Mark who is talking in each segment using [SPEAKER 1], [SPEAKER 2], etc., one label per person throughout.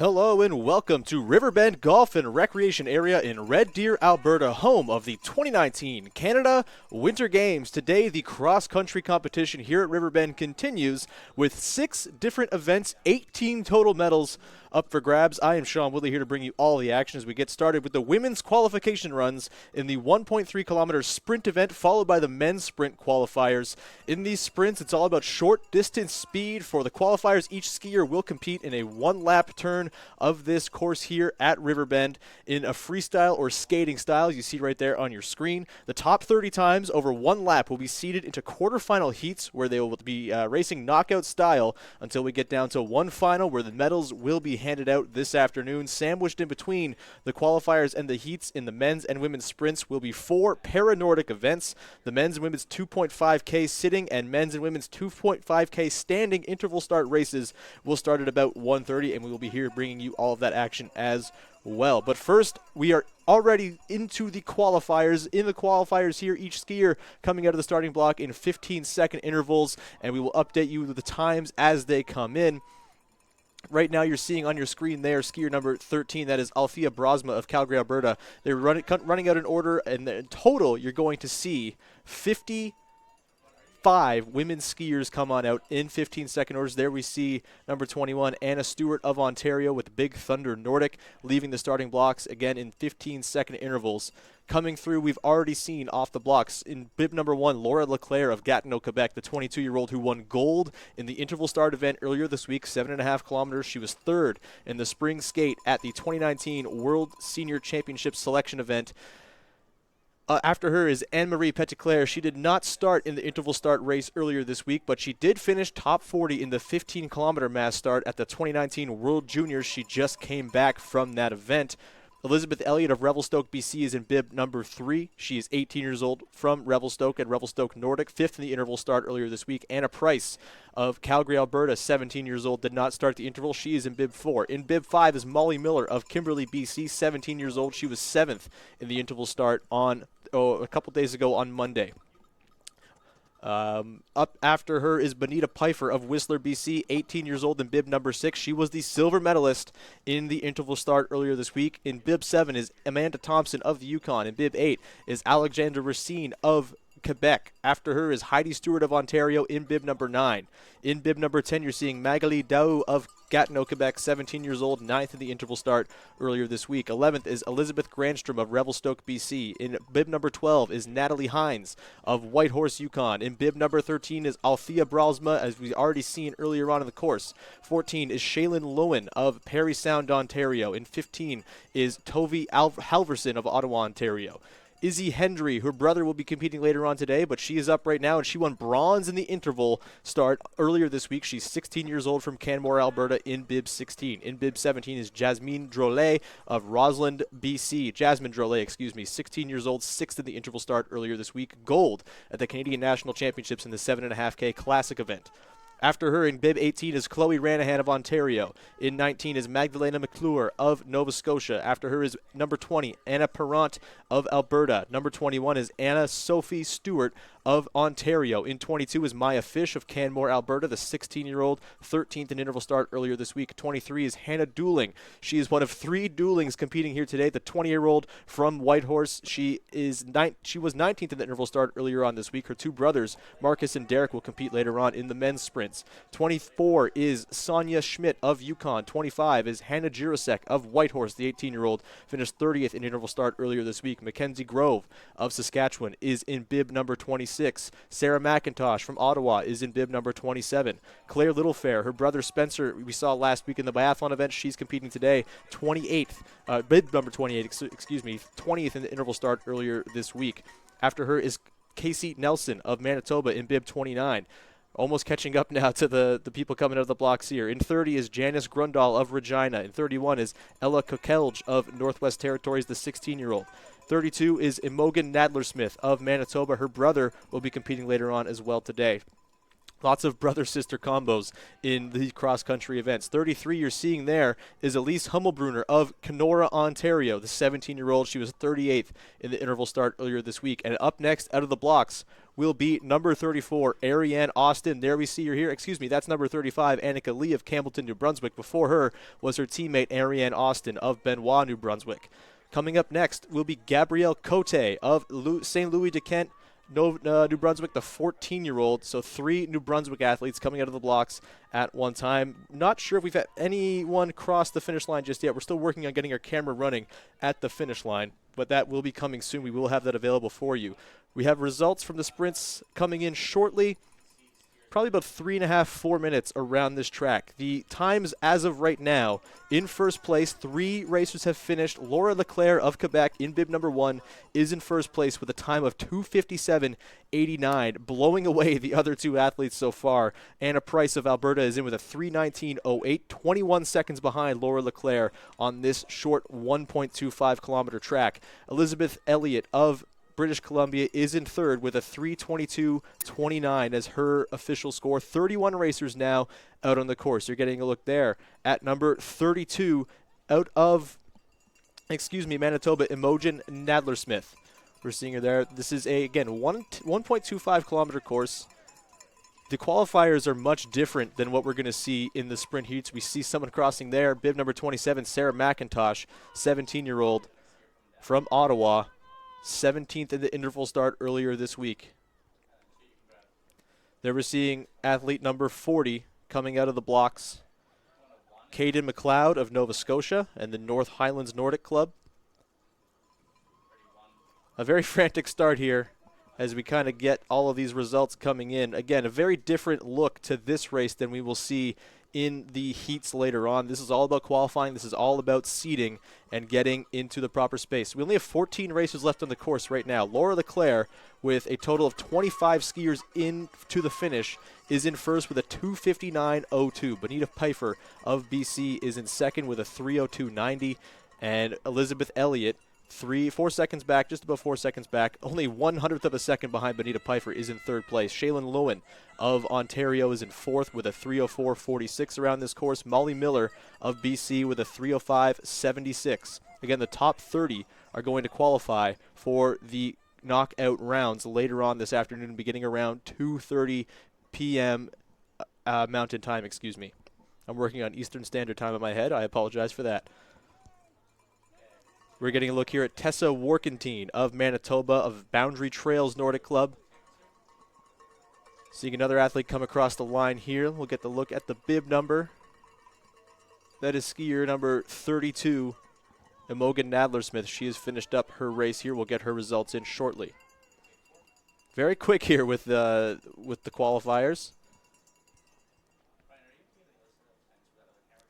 [SPEAKER 1] Hello and welcome to Riverbend Golf and Recreation Area in Red Deer, Alberta, home of the 2019 Canada Winter Games. Today, the cross-country competition here at Riverbend continues with 6 different events, 18 total medals up for grabs. I am Sean Woodley here to bring you all the action as we get started with the women's qualification runs in the 1.3 kilometer sprint event, followed by the men's sprint qualifiers. In these sprints, it's all about short distance speed. For the qualifiers, each skier will compete in a one-lap turn of this course here at Riverbend in a freestyle or skating style. You see right there on your screen. The top 30 times over one lap will be seeded into quarterfinal heats where they will be racing knockout style until we get down to one final where the medals will be handed out this afternoon. Sandwiched in between the qualifiers and the heats in the men's and women's sprints will be 4 Paranordic events. The men's and women's 2.5K sitting and men's and women's 2.5K standing interval start races will start at about 1:30, and we will be here bringing you all of that action as well. But first, we are already into the qualifiers. In the qualifiers here, each skier coming out of the starting block in 15-second intervals, and we will update you with the times as they come in. Right now, you're seeing on your screen there skier number 13. That is Althea Brosma of Calgary, Alberta. They're running out in order, and in total, you're going to see 55 women skiers come on out in 15-second orders. There we see number 21, Anna Stewart of Ontario with Big Thunder Nordic, leaving the starting blocks again in 15-second intervals. Coming through, we've already seen off the blocks in bib number 1, Laura Leclerc of Gatineau, Quebec, the 22-year-old who won gold in the interval start event earlier this week, 7.5 kilometers. She was third in the spring skate at the 2019 World Senior Championship selection event. After her is Anne-Marie Petitclerc. She did not start in the interval start race earlier this week, but she did finish top 40 in the 15-kilometer mass start at the 2019 World Juniors. She just came back from that event. Elizabeth Elliott of Revelstoke, BC is in bib number 3. She is 18 years old from Revelstoke and Revelstoke Nordic, 5th in the interval start earlier this week. Anna Price of Calgary, Alberta, 17 years old, did not start the interval. She is in bib 4. In bib 5 is Molly Miller of Kimberley, BC, 17 years old. She was 7th in the interval start on a couple days ago on Monday. Up after her is Bonita Pfeiffer of Whistler, BC, 18 years old in bib number 6. She was the silver medalist in the interval start earlier this week. In bib 7 is Amanda Thompson of the Yukon. In bib 8 is Alexandra Racine of Quebec. After her is Heidi Stewart of Ontario in bib number 9. In bib number 10, you're seeing Magali Daou of Gatineau, Quebec, 17 years old, 9th in the interval start earlier this week. 11th is Elizabeth Grandstrom of Revelstoke, BC. In bib number 12 is Natalie Hines of Whitehorse, Yukon. In bib number 13 is Althea Brosma, as we already seen earlier on in the course. 14 is Shaylin Lowen of Parry Sound, Ontario. In 15 is Tovi Halverson of Ottawa, Ontario. Izzy Hendry, her brother, will be competing later on today, but she is up right now, and she won bronze in the interval start earlier this week. She's 16 years old from Canmore, Alberta, in bib 16. In bib 17 is Jasmine Drolet of Rossland, BC. Jasmine Drolet, 16 years old, 6th in the interval start earlier this week. Gold at the Canadian National Championships in the 7.5K Classic event. After her in bib 18 is Chloe Ranahan of Ontario. In 19 is Magdalena McClure of Nova Scotia. After her is number 20, Anna Perrant of Alberta. Number 21 is Anna Sophie Stewart of Ontario. In 22 is Maya Fish of Canmore, Alberta, the 16-year-old, 13th in interval start earlier this week. 23 is Hannah Dooling. She is one of 3 Doolings competing here today. The 20-year-old from Whitehorse. She was 19th in the interval start earlier on this week. Her 2 brothers, Marcus and Derek, will compete later on in the men's sprints. 24 is Sonia Schmidt of Yukon. 25 is Hannah Jirasek of Whitehorse, the 18-year-old, finished 30th in interval start earlier this week. Mackenzie Grove of Saskatchewan is in bib number 26. Sarah McIntosh from Ottawa is in bib number 27. Claire Littlefair, her brother Spencer, we saw last week in the biathlon event. She's competing today, 28th, bib number 28, 20th in the interval start earlier this week. After her is Casey Nelson of Manitoba in bib 29. Almost catching up now to the people coming out of the blocks here. In 30 is Janice Grundall of Regina. In 31 is Ella Kokelj of Northwest Territories, the 16-year-old. 32 is Imogen Nadler-Smith of Manitoba. Her brother will be competing later on as well today. Lots of brother-sister combos in the cross-country events. 33 you're seeing there is Elise Hummelbrunner of Kenora, Ontario, the 17-year-old. She was 38th in the interval start earlier this week. And up next out of the blocks will be number 34, Ariane Austin. There we see her here. Excuse me, that's number 35, Annika Lee of Campbellton, New Brunswick. Before her was her teammate Ariane Austin of Benoit, New Brunswick. Coming up next will be Gabrielle Cote of St. Louis de Kent, New Brunswick, the 14-year-old. So 3 New Brunswick athletes coming out of the blocks at one time. Not sure if we've had anyone cross the finish line just yet. We're still working on getting our camera running at the finish line, but that will be coming soon. We will have that available for you. We have results from the sprints coming in shortly. Probably about 3.5, 4 minutes around this track. The times as of right now, in first place, 3 racers have finished. Laura Leclerc of Quebec in bib number 1 is in first place with a time of 2:57.89, blowing away the other 2 athletes so far. Anna Price of Alberta is in with a 3:19.08, 21 seconds behind Laura Leclerc on this short 1.25 kilometer track. Elizabeth Elliott of British Columbia is in third with a 3:22.29 as her official score. 31 racers now out on the course. You're getting a look there at number 32 out of, Manitoba, Imogen Nadler-Smith. We're seeing her there. This is again, 1.25 kilometer course. The qualifiers are much different than what we're going to see in the sprint heats. We see someone crossing there, bib number 27, Sarah McIntosh, 17-year-old from Ottawa. 17th in the interval start earlier this week. There we're seeing athlete number 40 coming out of the blocks. Caden McLeod of Nova Scotia and the North Highlands Nordic Club. A very frantic start here as we kind of get all of these results coming in. Again, a very different look to this race than we will see in the heats later on. This is all about qualifying. This is all about seeding and getting into the proper space. We only have 14 racers left on the course right now. Laura Leclerc, with a total of 25 skiers into the finish, is in first with a 2:59.02. Bonita Pfeiffer of BC is in second with a 3:02.90. And Elizabeth Elliott, 4 seconds back, just about 4 seconds back, only 1/100th of a second behind Bonita Pfeiffer, is in third place. Shaylin Lowen of Ontario is in fourth with a 3:04.46 around this course. Molly Miller of BC with a 3:05.76. Again, the top 30 are going to qualify for the knockout rounds later on this afternoon, beginning around 2:30 p.m. Mountain Time, I'm working on Eastern Standard Time in my head. I apologize for that. We're getting a look here at Tessa Warkentine of Manitoba of Boundary Trails Nordic Club. Seeing another athlete come across the line here. We'll get the look at the bib number. That is skier number 32, Imogen Nadler-Smith. She has finished up her race here. We'll get her results in shortly. Very quick here with the qualifiers.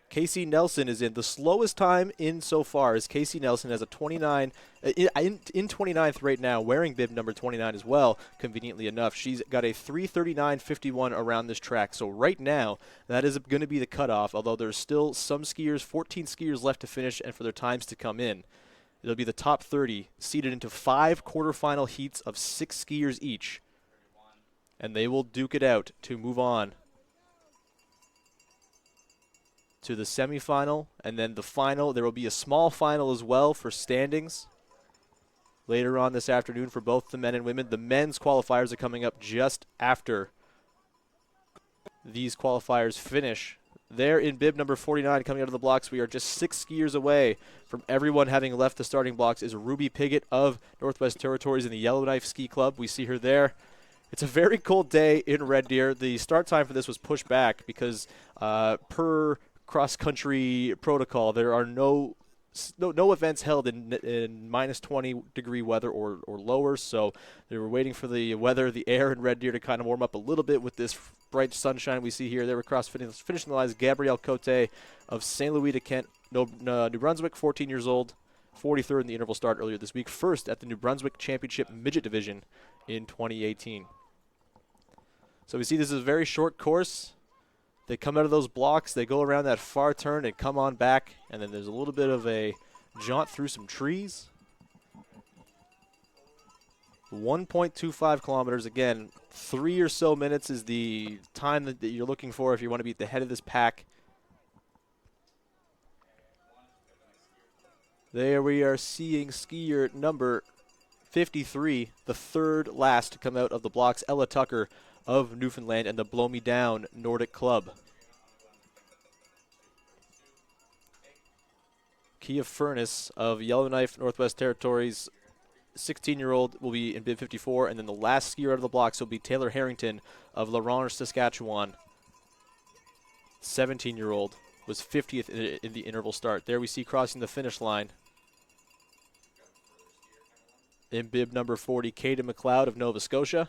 [SPEAKER 1] Casey Nelson is in. The slowest time in so far is Casey Nelson has a 29, in 29th right now, wearing bib number 29 as well, conveniently enough. She's got a 3:39.51 around this track. So right now, that is going to be the cutoff, although there's still some skiers, 14 skiers left to finish and for their times to come in. It'll be the top 30 seeded into 5 quarterfinal heats of 6 skiers each. And they will duke it out to move on to the semifinal, and then the final. There will be a small final as well for standings later on this afternoon for both the men and women. The men's qualifiers are coming up just after these qualifiers finish. There in bib number 49 coming out of the blocks, we are just 6 skiers away from everyone having left the starting blocks, is Ruby Piggott of Northwest Territories in the Yellowknife Ski Club. We see her there. It's a very cold day in Red Deer. The start time for this was pushed back because per cross-country protocol, there are no events held in minus 20 degree weather or lower, so they were waiting for the weather, the air in Red Deer to kind of warm up a little bit with this bright sunshine we see here. They were finishing the lines. Gabrielle Cote of St. Louis de Kent, New Brunswick, 14 years old, 43rd in the interval start earlier this week, first at the New Brunswick Championship Midget Division in 2018. So we see this is a very short course. They come out of those blocks, they go around that far turn and come on back, and then there's a little bit of a jaunt through some trees. 1.25 kilometers. Again, 3 or so minutes is the time that you're looking for if you want to be at the head of this pack. There we are seeing skier number 53, the third last to come out of the blocks, Ella Tucker of Newfoundland and the Blow Me Down Nordic Club. Kia Furnace of Yellowknife, Northwest Territories, 16-year-old, will be in bib 54, and then the last skier out of the blocks will be Taylor Harrington of La Ronge, Saskatchewan. 17-year-old, was 50th in the interval start. There we see crossing the finish line in bib number 40, Caden McLeod of Nova Scotia.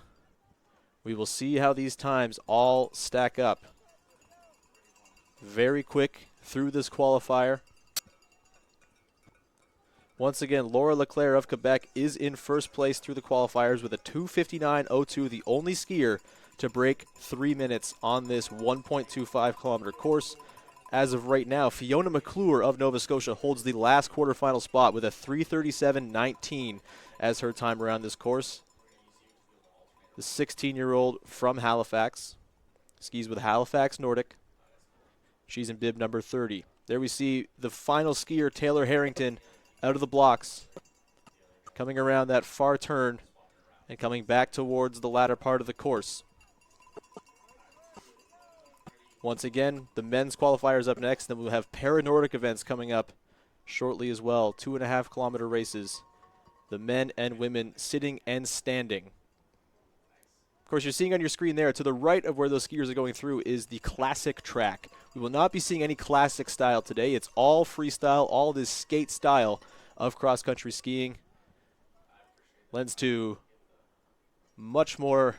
[SPEAKER 1] We will see how these times all stack up. Very quick through this qualifier. Once again, Laura Leclerc of Quebec is in first place through the qualifiers with a 2:59.02, the only skier to break 3 minutes on this 1.25 kilometer course. As of right now, Fiona McClure of Nova Scotia holds the last quarterfinal spot with a 3:37.19 as her time around this course. The 16-year-old from Halifax skis with Halifax Nordic. She's in bib number 30. There we see the final skier, Taylor Harrington, out of the blocks, coming around that far turn and coming back towards the latter part of the course. Once again, the men's qualifiers up next, then we'll have Paranordic events coming up shortly as well. 2.5 kilometer races. The men and women sitting and standing. Of course, you're seeing on your screen there, to the right of where those skiers are going through is the classic track. We will not be seeing any classic style today. It's all freestyle, all this skate style of cross-country skiing. Lends to much more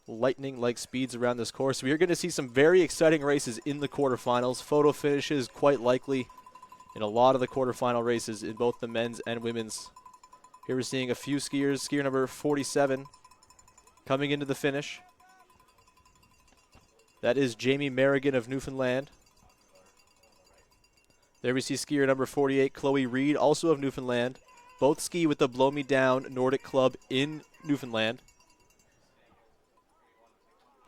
[SPEAKER 1] lightning-like speeds around this course. We are going to see some very exciting races in the quarterfinals. Photo finishes quite likely in a lot of the quarterfinal races in both the men's and women's. Here we're seeing a few skiers. Skier number 47 coming into the finish. That is Jamie Merrigan of Newfoundland. There we see skier number 48, Chloe Reed, also of Newfoundland. Both ski with the Blow Me Down Nordic Club in Newfoundland.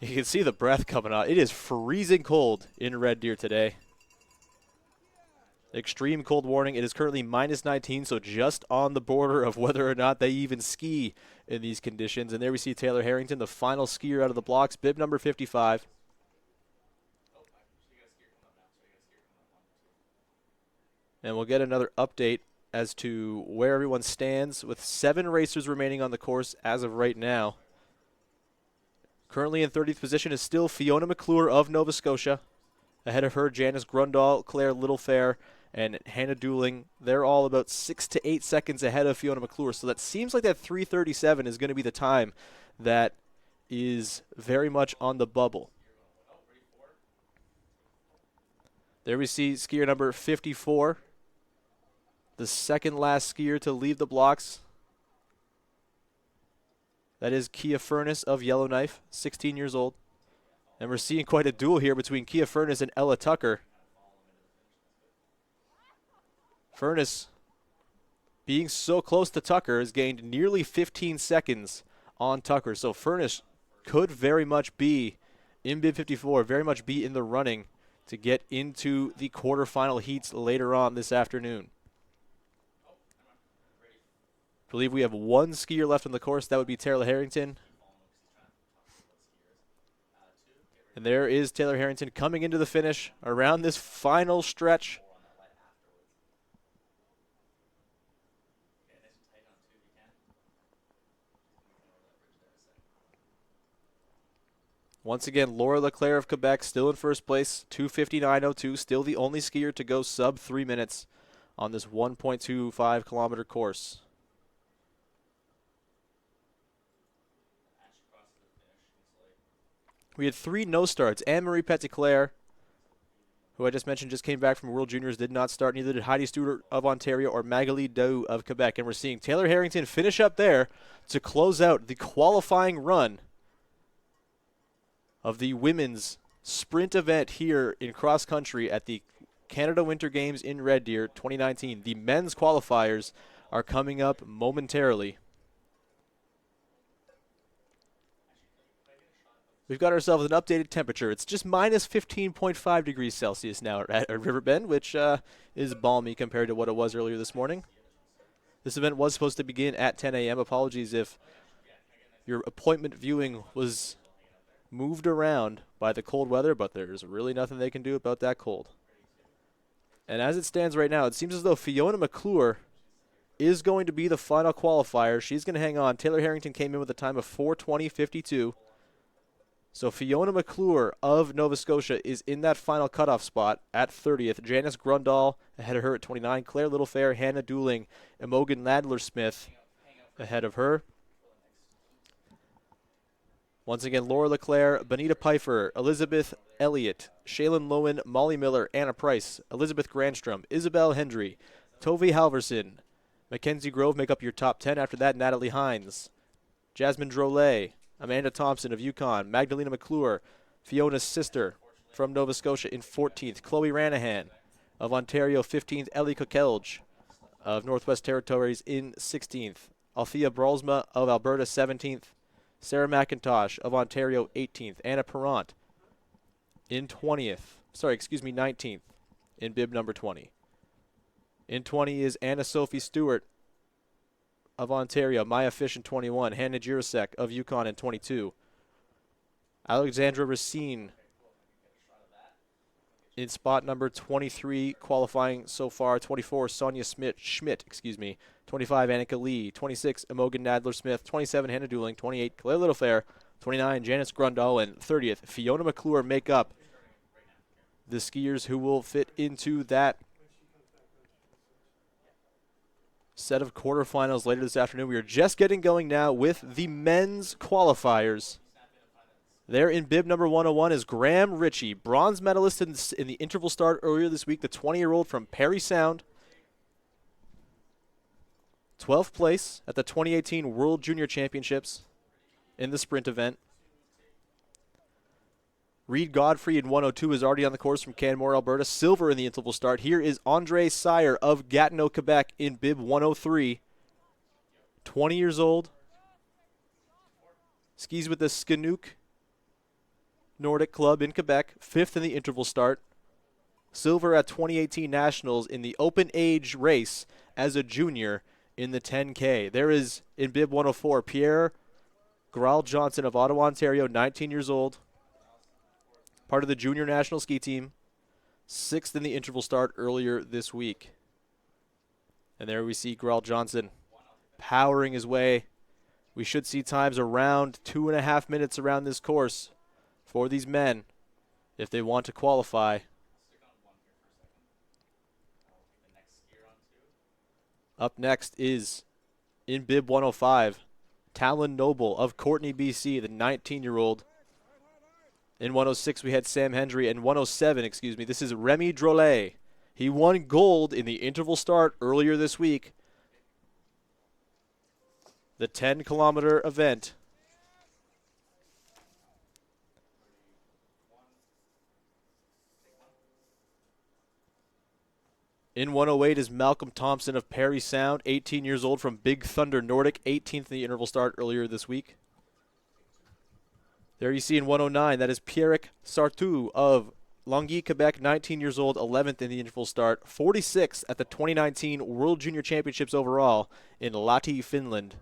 [SPEAKER 1] You can see the breath coming out. It is freezing cold in Red Deer today. Extreme cold warning. It is currently -19, so just on the border of whether or not they even ski in these conditions. And there we see Taylor Harrington, the final skier out of the blocks, bib number 55. And we'll get another update as to where everyone stands with 7 racers remaining on the course as of right now. Currently in 30th position is still Fiona McClure of Nova Scotia. Ahead of her, Janice Grundall, Claire Littlefair, and Hannah Dooling. They're all about 6 to 8 seconds ahead of Fiona McClure. So that seems like that 3:37 is going to be the time that is very much on the bubble. There we see skier number 54, the second last skier to leave the blocks. That is Kia Furnace of Yellowknife, 16 years old. And we're seeing quite a duel here between Kia Furnace and Ella Tucker. Furnace, being so close to Tucker, has gained nearly 15 seconds on Tucker. So Furnace could very much be in bib 54, very much be in the running to get into the quarterfinal heats later on this afternoon. I believe we have one skier left on the course. That would be Taylor Harrington. And there is Taylor Harrington coming into the finish around this final stretch. Once again, Laura Leclerc of Quebec still in first place, 2:59.02, still the only skier to go sub 3 minutes on this 1.25 kilometer course. We had 3 no starts. Anne-Marie Petitclerc, who I just mentioned just came back from World Juniors, did not start. Neither did Heidi Stewart of Ontario or Magali Daou of Quebec. And we're seeing Taylor Harrington finish up there to close out the qualifying run of the women's sprint event here in cross country at the Canada Winter Games in Red Deer 2019. The men's qualifiers are coming up momentarily. We've got ourselves an updated temperature. It's just minus 15.5 degrees Celsius now at Riverbend, which is balmy compared to what it was earlier this morning. This event was supposed to begin at 10 a.m. Apologies if your appointment viewing was moved around by the cold weather, but there's really nothing they can do about that cold. And as it stands right now, it seems as though Fiona McClure is going to be the final qualifier. She's going to hang on. Taylor Harrington came in with a time of 4:20.52. So Fiona McClure of Nova Scotia is in that final cutoff spot at 30th. Janice Grundall ahead of her at 29. Claire Littlefair, Hannah Dooling, Imogen Ladler-Smith ahead of her. Once again, Laura LeClaire, Bonita Pfeiffer, Elizabeth Elliott, Shaylin Lowen, Molly Miller, Anna Price, Elizabeth Grandstrom, Isabel Hendry, Tovi Halverson, Mackenzie Grove make up your top 10. After that, Natalie Hines, Jasmine Drolet, Amanda Thompson of Yukon, Magdalena McClure, Fiona's sister from Nova Scotia in 14th, Chloe Ranahan of Ontario 15th, Ellie Kokelj of Northwest Territories in 16th, Althea Brolsma of Alberta 17th, Sarah McIntosh of Ontario 18th, Anna Perrant in 19th in bib number 20. In 20 is Anna Sophie Stewart of Ontario, Maya Fish in 21, Hannah Jirasek of Yukon in 22, Alexandra Racine in spot number 23, qualifying so far, 24, Sonia Schmidt, 25, Annika Lee, 26, Imogen Nadler-Smith, 27, Hannah Dooling, 28, Claire Littlefair, 29, Janice Grundall, and 30th, Fiona McClure make up the skiers who will fit into that set of quarterfinals later this afternoon. We are just getting going now with the men's qualifiers. There in bib number 101 is Graham Ritchie, bronze medalist in the interval start earlier this week, the 20-year-old from Parry Sound. 12th place at the 2018 World Junior Championships in the sprint event. Reed Godfrey in 102 is already on the course from Canmore, Alberta. Silver in the interval start. Here is Andre Sire of Gatineau, Quebec in bib 103. 20 years old. Skis with the Skanook Nordic Club in Quebec. 5th in the interval start. Silver at 2018 Nationals in the open age race as a junior in the 10K. There is in bib 104 Pierre Graal Johnson of Ottawa, Ontario, 19 years old. Part of the junior national ski team. 6th in the interval start earlier this week. And there we see Graal Johnson powering his way. We should see times around 2.5 minutes around this course for these men if they want to qualify. Up next is in bib 105, Talon Noble of Courtenay, BC, the 19-year-old. In 106, we had Sam Hendry. And 107, this is Remy Drolet. He won gold in the interval start earlier this week. The 10-kilometer event. In 108 is Malcolm Thompson of Parry Sound, 18 years old from Big Thunder Nordic, 18th in the interval start earlier this week. There you see in 109, that is Pierrick Sartou of Longueuil, Quebec, 19 years old, 11th in the interval start, 46th at the 2019 World Junior Championships overall in Lahti, Finland.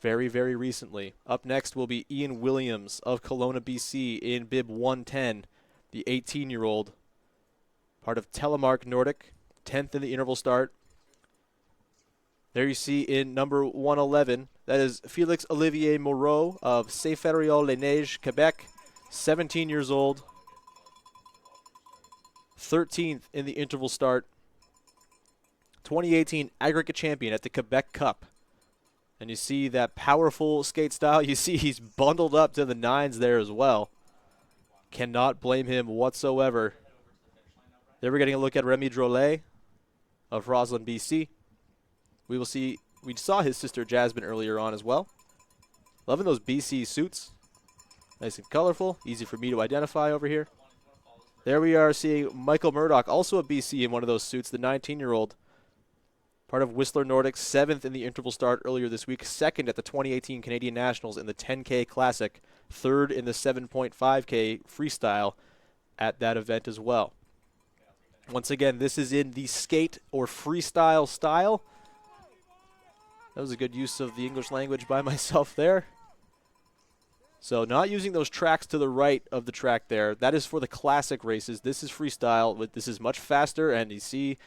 [SPEAKER 1] Very, very recently. Up next will be Ian Williams of Kelowna, BC in bib 110, the 18-year-old, part of Telemark Nordic, 10th in the interval start. There you see in number 111, that is Félix Olivier Moreau of Saint-Ferréol-les-Neiges, Quebec, 17 years old, 13th in the interval start, 2018 aggregate champion at the Quebec Cup. And you see that powerful skate style. You see he's bundled up to the nines there as well. Cannot blame him whatsoever. There we're getting a look at Remy Drolet of Roslyn, BC. We saw his sister Jasmine earlier on as well. Loving those BC suits. Nice and colorful. Easy for me to identify over here. There we are seeing Michael Murdoch, also a BC in one of those suits, the 19-year-old. part of Whistler Nordic, 7th in the interval start earlier this week, 2nd at the 2018 Canadian Nationals in the 10K Classic, 3rd in the 7.5K freestyle at that event as well. Once again, this is in the skate or freestyle style. That was a good use of the English language by myself there. So not using those tracks to the right of the track there. That is for the classic races. This is freestyle. This is much faster, and you see,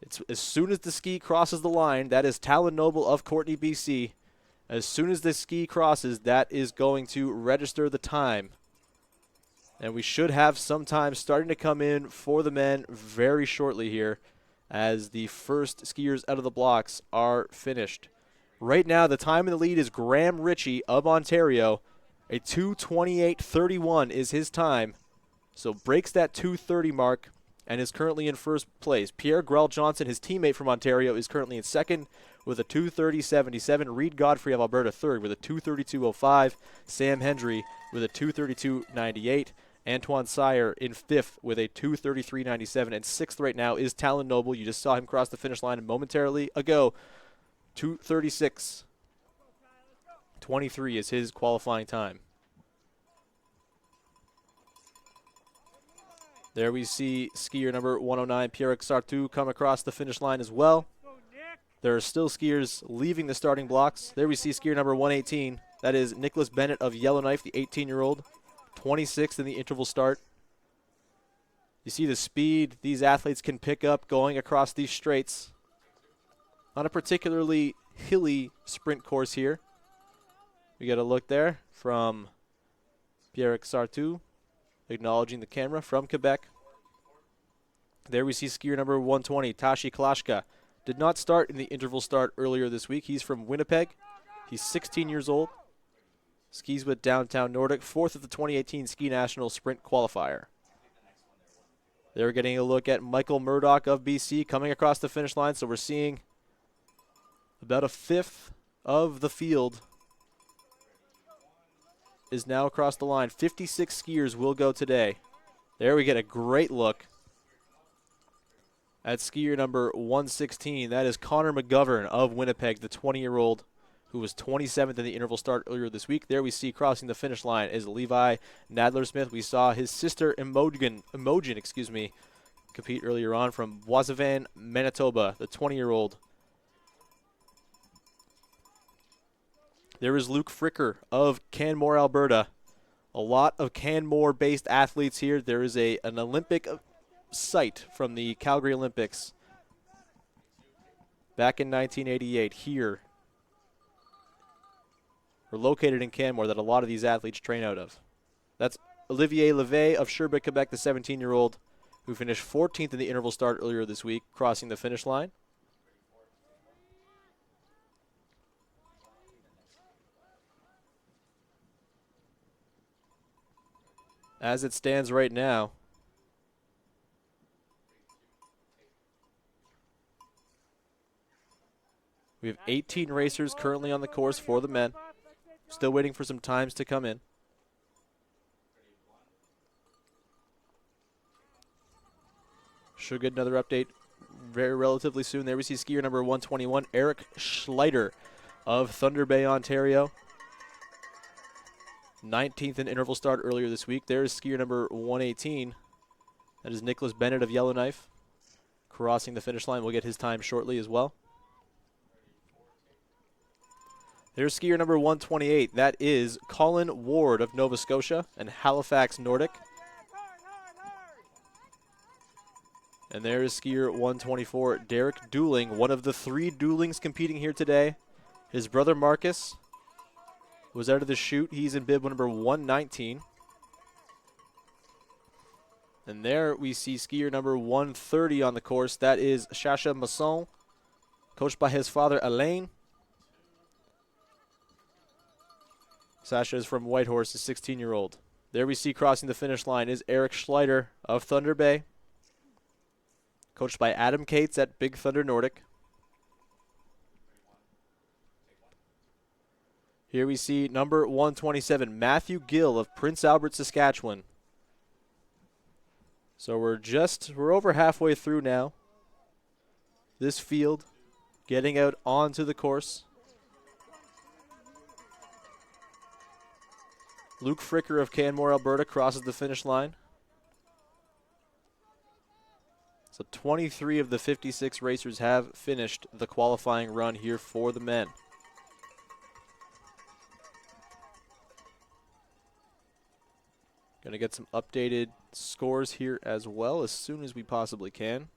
[SPEAKER 1] it's as soon as the ski crosses the line, that is Talon Noble of Courtenay, BC. As soon as the ski crosses, that is going to register the time. And we should have some time starting to come in for the men very shortly here as the first skiers out of the blocks are finished. Right now, the time in the lead is Graham Ritchie of Ontario. A 2:28.31 is his time, so breaks that 2:30 mark and is currently in first place. Pierre Grell Johnson, his teammate from Ontario, is currently in second with a 2:30.77. Reed Godfrey of Alberta third with a 2:32.05. Sam Hendry with a 2:32.98. Antoine Sire in fifth with a 2:33.97. And sixth right now is Talon Noble. You just saw him cross the finish line momentarily ago. 2:36.23 is his qualifying time. There we see skier number 109, Pierre Sartou, come across the finish line as well. There are still skiers leaving the starting blocks. There we see skier number 118. That is Nicholas Bennett of Yellowknife, the 18-year-old. 26th in the interval start. You see the speed these athletes can pick up going across these straights. On a particularly hilly sprint course here. We get a look there from Pierre Sartou, acknowledging the camera from Quebec. There we see skier number 120, Tashi Kalashka. Did not start in the interval start earlier this week. He's from Winnipeg. He's 16 years old. Skis with Downtown Nordic, 4th at the 2018 Ski National Sprint Qualifier. They're getting a look at Michael Murdoch of BC coming across the finish line. So we're seeing about a fifth of the field is now across the line. 56 skiers will go today. There we get a great look at skier number 116. That is Connor McGovern of Winnipeg, the 20-year-old who was 27th in the interval start earlier this week. There we see crossing the finish line is Levi Nadler-Smith. We saw his sister Imogen, compete earlier on from Boissevain, Manitoba, the 20-year-old. There is Luke Fricker of Canmore, Alberta. A lot of Canmore-based athletes here. There is an Olympic site from the Calgary Olympics back in 1988 here. We're located in Canmore that a lot of these athletes train out of. That's Olivier Levet of Sherbrooke, Quebec, the 17-year-old who finished 14th in the interval start earlier this week, crossing the finish line. As it stands right now, we have 18 racers currently on the course for the men. Still waiting for some times to come in. Should get another update very relatively soon. There we see skier number 121, Eric Schleider of Thunder Bay, Ontario. 19th in interval start earlier this week. There is skier number 118. That is Nicholas Bennett of Yellowknife crossing the finish line. We'll get his time shortly as well. There's skier number 128. That is Colin Ward of Nova Scotia and Halifax Nordic. And there is skier 124, Derek Dooling, one of the 3 Doolings competing here today. His brother Marcus was out of the chute. He's in bib number 119. And there we see skier number 130 on the course. That is Chacha Masson, coached by his father Alain. Sasha is from Whitehorse, a 16-year-old. There we see crossing the finish line is Eric Schleider of Thunder Bay, coached by Adam Cates at Big Thunder Nordic. Here we see number 127, Matthew Gill of Prince Albert, Saskatchewan. So we're over halfway through now. This field getting out onto the course. Luke Fricker of Canmore, Alberta crosses the finish line. So 23 of the 56 racers have finished the qualifying run here for the men. Going to get some updated scores here as well as soon as we possibly can.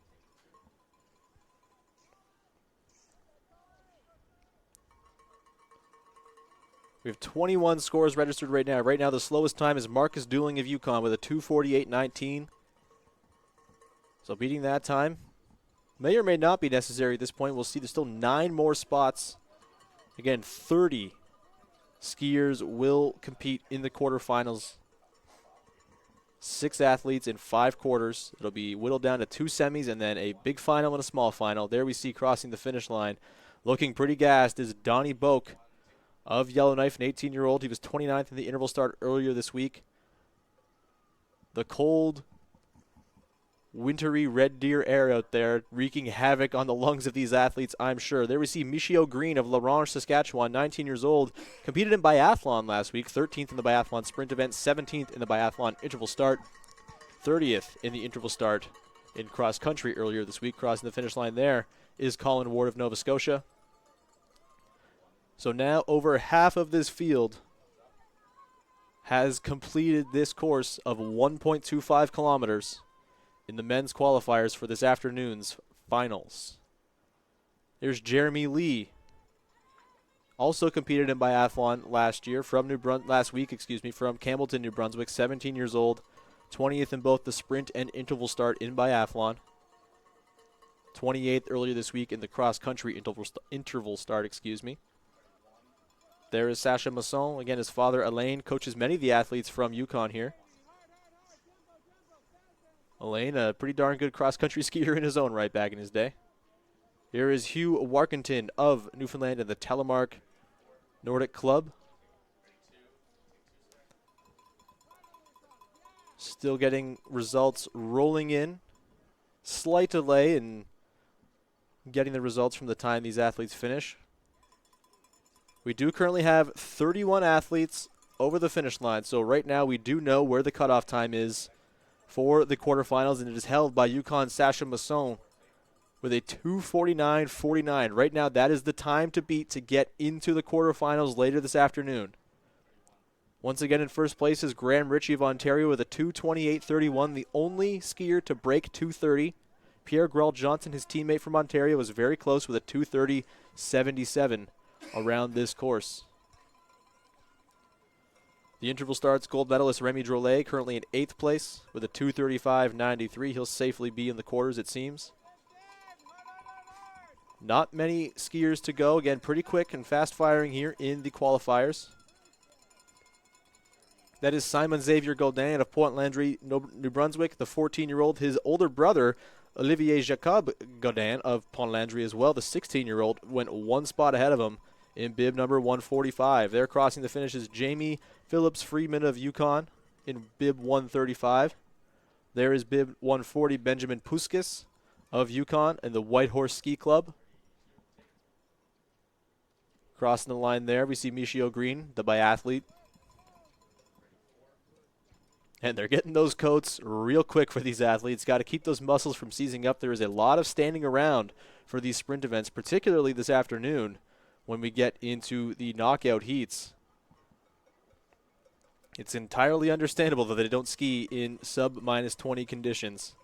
[SPEAKER 1] We have 21 scores registered right now. Right now, the slowest time is Marcus Dooling of UConn with a 2:48.19. So beating that time may or may not be necessary at this point. We'll see there's still 9 more spots. Again, 30 skiers will compete in the quarterfinals. 6 athletes in 5 quarters. It'll be whittled down to 2 semis and then a big final and a small final. There we see crossing the finish line, looking pretty gassed, is Donnie Boak of Yellowknife, an 18-year-old. He was 29th in the interval start earlier this week. The cold, wintry Red Deer air out there wreaking havoc on the lungs of these athletes, I'm sure. There we see Michio Green of La Ronge, Saskatchewan, 19 years old, competed in biathlon last week, 13th in the biathlon sprint event, 17th in the biathlon interval start, 30th in the interval start in cross country earlier this week. Crossing the finish line there is Colin Ward of Nova Scotia. So now over half of this field has completed this course of 1.25 kilometers in the men's qualifiers for this afternoon's finals. There's Jeremy Lee, also competed in biathlon last week, from Campbellton, New Brunswick, 17 years old, 20th in both the sprint and interval start in biathlon. 28th earlier this week in the cross-country interval start. There is Sasha Masson. Again, his father, Alain, coaches many of the athletes from UConn here. Alain, a pretty darn good cross-country skier in his own right back in his day. Here is Hugh Warkentin of Newfoundland and the Telemark Nordic Club. Still getting results rolling in. Slight delay in getting the results from the time these athletes finish. We do currently have 31 athletes over the finish line, so right now we do know where the cutoff time is for the quarterfinals, and it is held by UConn's Sasha Masson with a 2:49.49. Right now, that is the time to beat to get into the quarterfinals later this afternoon. Once again, in first place is Graham Ritchie of Ontario with a 2:28.31, the only skier to break 2:30. Pierre Grell-Johnson, his teammate from Ontario, was very close with a 2:30.77 around this course. The interval starts gold medalist Remy Drolet, currently in 8th place with a 2:35.93. He'll safely be in the quarters, it seems. Not many skiers to go. Again, pretty quick and fast firing here in the qualifiers. That is Simon Xavier Gaudin of Point Landry, New Brunswick, the 14-year-old. His older brother, Olivier Jacob Gaudin of Pont Landry as well, the 16-year-old, went one spot ahead of him in bib number 145. There crossing the finish is Jamie Phillips Friedman of UConn in bib 135. There is bib 140 Benjamin Puskis of UConn and the Whitehorse Ski Club. Crossing the line there, we see Michio Green, the biathlete. And they're getting those coats real quick for these athletes. Got to keep those muscles from seizing up. There is a lot of standing around for these sprint events, particularly this afternoon when we get into the knockout heats. It's entirely understandable that they don't ski in sub-20 conditions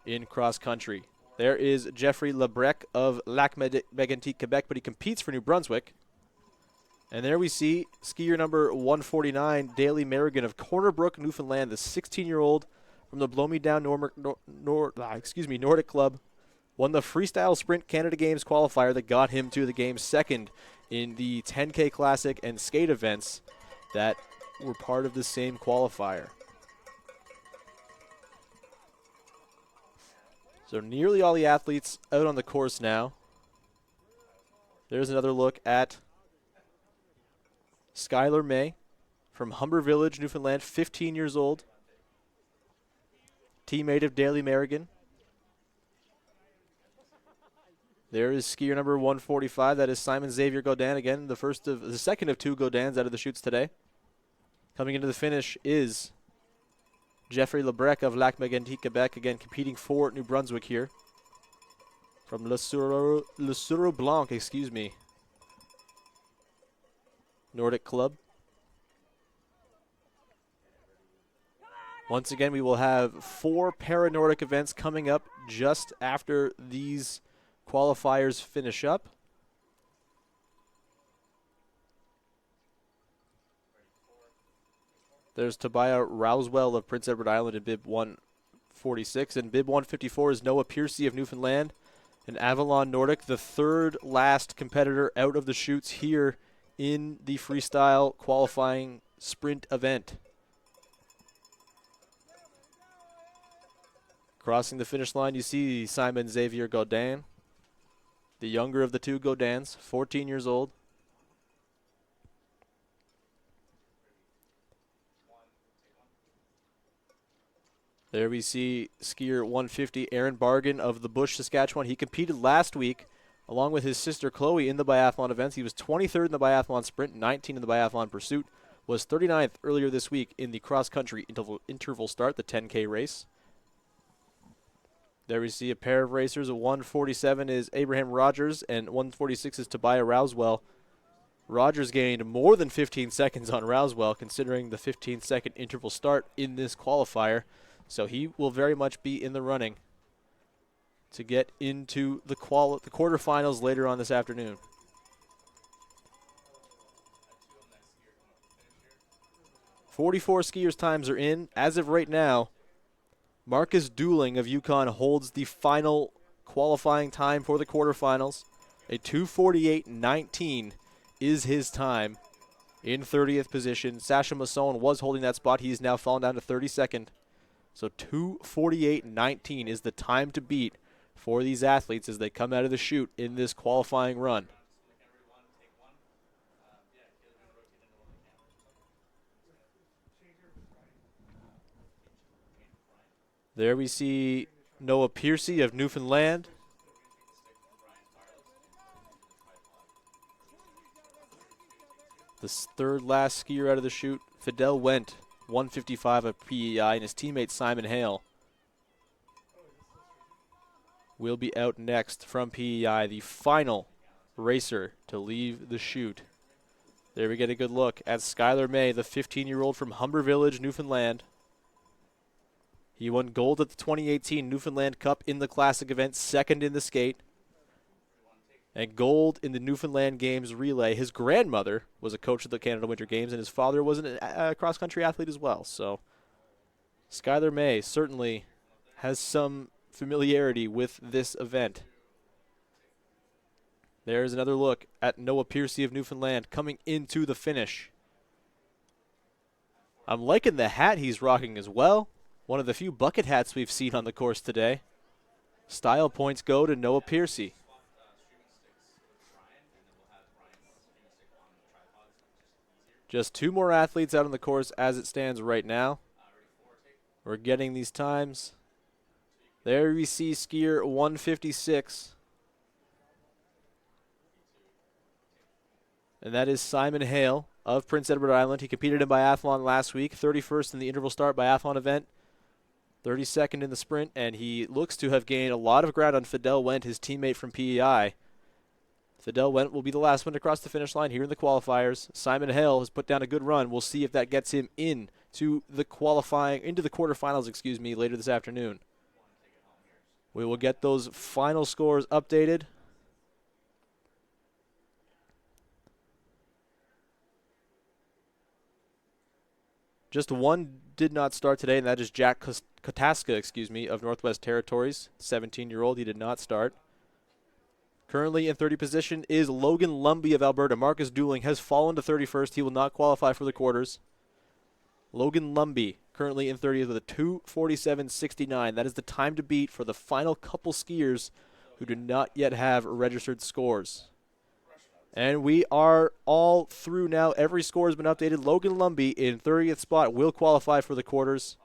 [SPEAKER 1] in cross-country. There is Jeffrey Lebrec of Lac-Mégantic, Quebec, but he competes for New Brunswick. And there we see skier number 149, Daly Merrigan of Corner Brook, Newfoundland, the 16-year-old from the Blow Me Down Nordic Club, won the Freestyle Sprint Canada Games qualifier that got him to the games second in the 10K Classic and skate events that were part of the same qualifier. So nearly all the athletes out on the course now. There's another look at Skylar May from Humber Village, Newfoundland, 15 years old. Teammate of Daly Merrigan. There is skier number 145. That is Simon Xavier Godin again, the second of two Godins out of the chutes today. Coming into the finish is Jeffrey Lebrec of Lac Mégantic, Quebec, again competing for New Brunswick here. From Le Sureau Blanc, excuse me. Nordic Club. Once again, we will have 4 Paranordic events coming up just after these qualifiers finish up. There's Tobiah Rousewell of Prince Edward Island in bib 146, and bib 154 is Noah Piercy of Newfoundland and Avalon Nordic, the third last competitor out of the chutes here in the freestyle qualifying sprint event. Crossing the finish line, you see Simon Xavier Godin, the younger of the two Godins, 14 years old. There we see skier 150, Aaron Bargan of the Bush, Saskatchewan. He competed last week along with his sister Chloe in the biathlon events. He was 23rd in the biathlon sprint, 19 in the biathlon pursuit, was 39th earlier this week in the cross-country interval start, the 10K race. There we see a pair of racers. 147 is Abraham Rogers, and 146 is Tobiah Rousewell. Rogers gained more than 15 seconds on Rousewell, considering the 15-second interval start in this qualifier. So he will very much be in the running to get into the quarterfinals later on this afternoon. "44 skiers' times are in. As of right now, Marcus Dooling of Yukon holds the final qualifying time for the quarterfinals. A 2:48.19 is his time in 30th position. Sasha Masson was holding that spot. He's now fallen down to 32nd. So 2:48.19 is the time to beat for these athletes as they come out of the chute in this qualifying run. There we see Noah Piercy of Newfoundland. The third last skier out of the chute, Fidel Wendt, 155 of PEI, and his teammate Simon Hale will be out next from PEI, the final racer to leave the chute. There we get a good look at Skylar May, the 15-year-old from Humber Village, Newfoundland. He won gold at the 2018 Newfoundland Cup in the Classic event, second in the skate, and gold in the Newfoundland Games relay. His grandmother was a coach at the Canada Winter Games, and his father was a cross-country athlete as well. So Skylar May certainly has some familiarity with this event. There's another look at Noah Piercy of Newfoundland coming into the finish. I'm liking the hat he's rocking as well. One of the few bucket hats we've seen on the course today. Style points go to Noah Piercy. Just 2 more athletes out on the course as it stands right now. We're getting these times. There we see skier 156. And that is Simon Hale of Prince Edward Island. He competed in biathlon last week, 31st in the interval start biathlon event, 32nd in the sprint, and he looks to have gained a lot of ground on Fidel Wendt, his teammate from PEI. Fidel Wendt will be the last one to cross the finish line here in the qualifiers. Simon Hale has put down a good run. We'll see if that gets him into the quarterfinals, later this afternoon. We will get those final scores updated. Just one did not start today, and that is Jack Kotaska, of Northwest Territories, 17-year-old. He did not start. Currently in 30th position is Logan Lumby of Alberta. Marcus Dooling has fallen to 31st. He will not qualify for the quarters. Logan Lumby currently in 30th with a 2:47.69. That is the time to beat for the final couple skiers who do not yet have registered scores. And we are all through now. Every score has been updated. Logan Lumby in 30th spot will qualify for the quarters.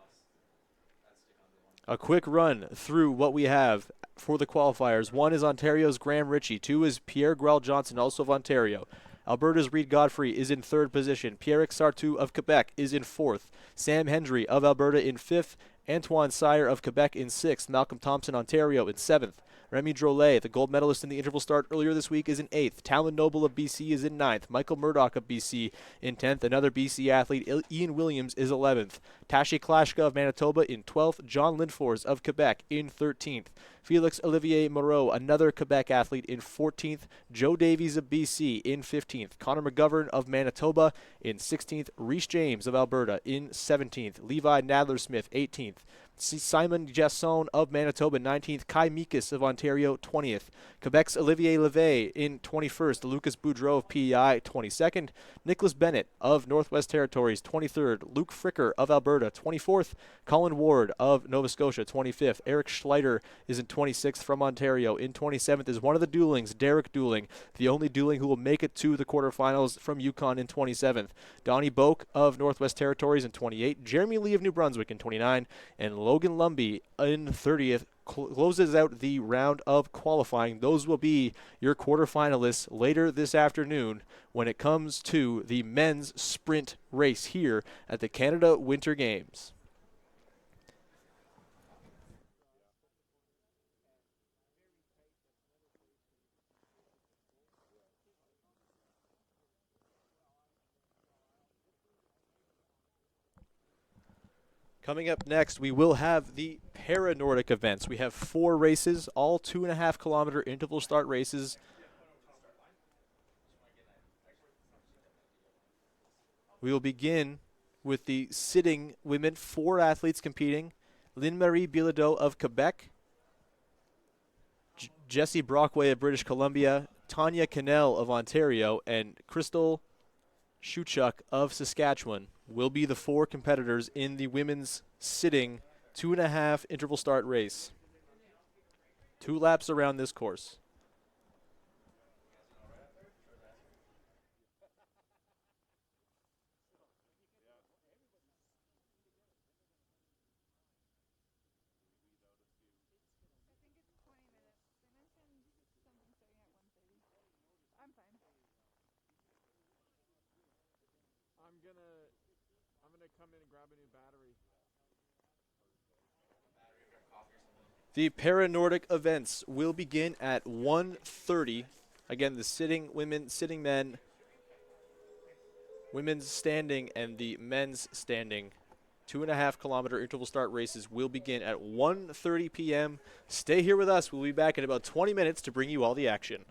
[SPEAKER 1] A quick run through what we have for the qualifiers. One is Ontario's Graham Ritchie. Two is Pierre Grell Johnson, also of Ontario. Alberta's Reed Godfrey is in third position. Pierre Sartou of Quebec is in fourth. Sam Hendry of Alberta in fifth. Antoine Sire of Quebec in sixth. Malcolm Thompson, Ontario in seventh. Remy Drolet, the gold medalist in the interval start earlier this week, is in 8th. Talon Noble of BC is in 9th. Michael Murdoch of BC in 10th. Another BC athlete, Ian Williams, is 11th. Tashi Klashka of Manitoba in 12th. John Lindfors of Quebec in 13th. Felix Olivier Moreau, another Quebec athlete, in 14th. Joe Davies of BC in 15th. Connor McGovern of Manitoba in 16th. Reese James of Alberta in 17th. Levi Nadler-Smith, 18th. Simon Jasson of Manitoba, 19th. Kai Mikas of Ontario, 20th. Quebec's Olivier Levay in 21st. Lucas Boudreau of PEI, 22nd. Nicholas Bennett of Northwest Territories, 23rd. Luke Fricker of Alberta, 24th. Colin Ward of Nova Scotia, 25th. Eric Schleider is in 26th from Ontario. In 27th is one of the Doolings, Derek Dooling, the only Dooling who will make it to the quarterfinals from Yukon in 27th. Donnie Boak of Northwest Territories in 28th. Jeremy Lee of New Brunswick in 29th. And Logan Lumby in 30th closes out the round of qualifying. Those will be your quarterfinalists later this afternoon when it comes to the men's sprint race here at the Canada Winter Games. Coming up next, we will have the Paranordic events. We have 4 races, all 2.5 kilometer interval start races. We will begin with the sitting women, 4 athletes competing. Lynn-Marie Bilodeau of Quebec, Jessie Brockway of British Columbia, Tanya Cannell of Ontario, and Crystal Shuchuk of Saskatchewan will be the 4 competitors in the women's sitting 2.5 interval start race. 2 laps around this course.
[SPEAKER 2] I'm gonna come in and grab a new battery.
[SPEAKER 1] The Paranordic events will begin at 1:30. Again, the sitting women, sitting men, women's standing, and the men's standing 2.5 kilometer interval start races will begin at 1:30 p.m. Stay here with us. We'll be back in about 20 minutes to bring you all the action.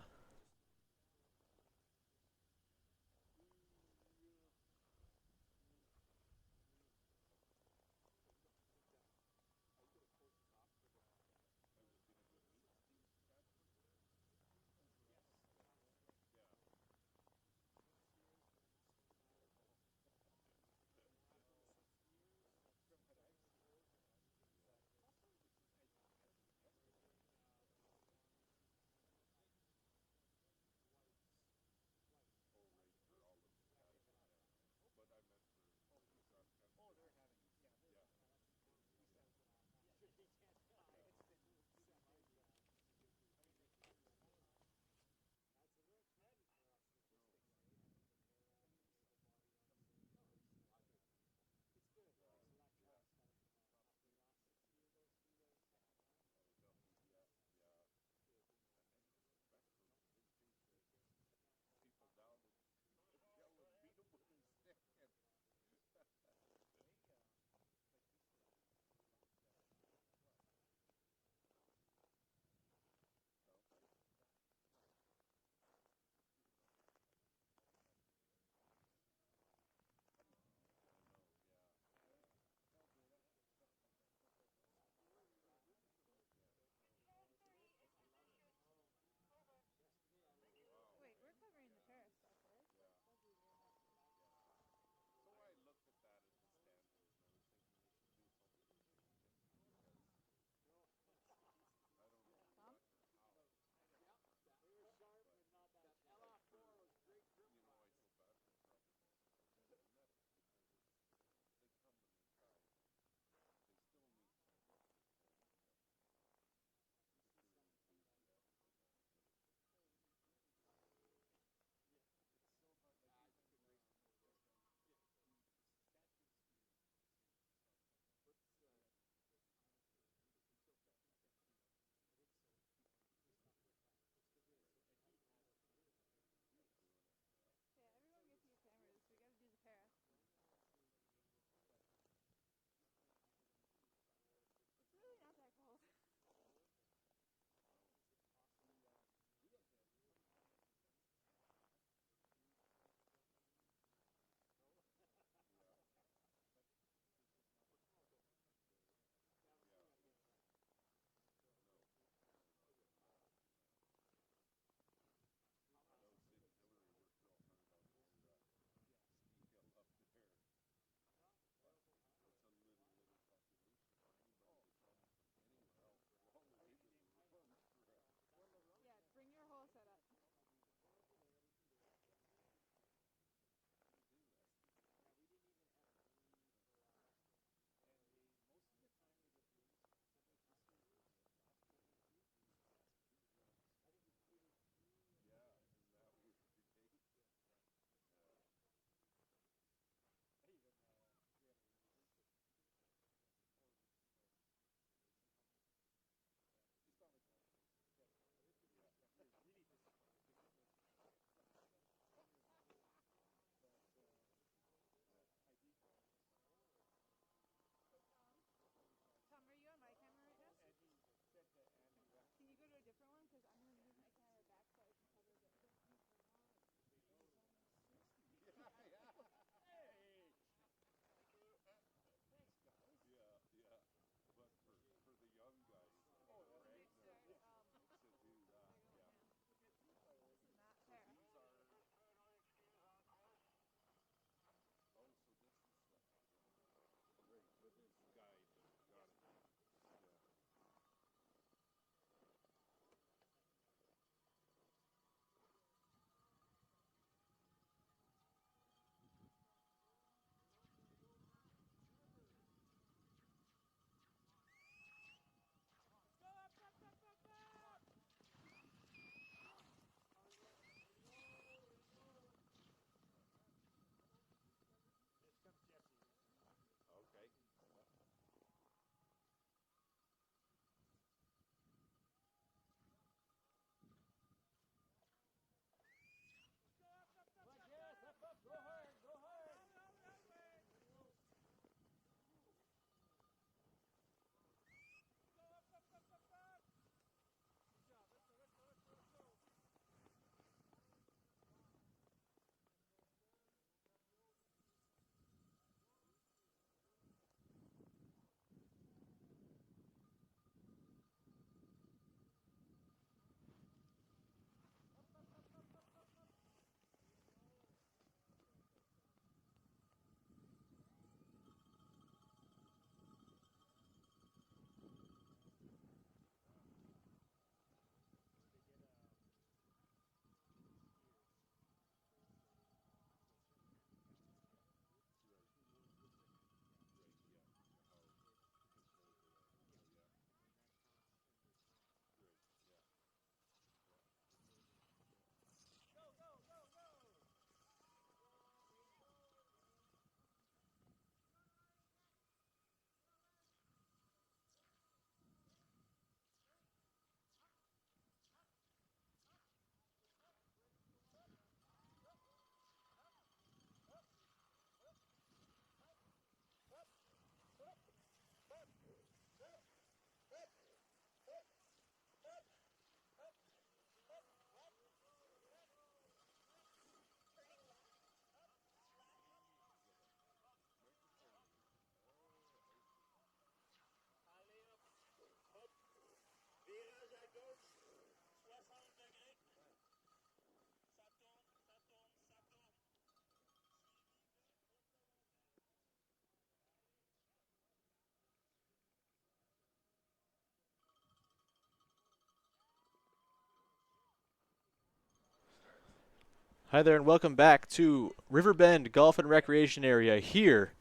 [SPEAKER 1] Hi there and welcome back to Riverbend Golf and Recreation Area here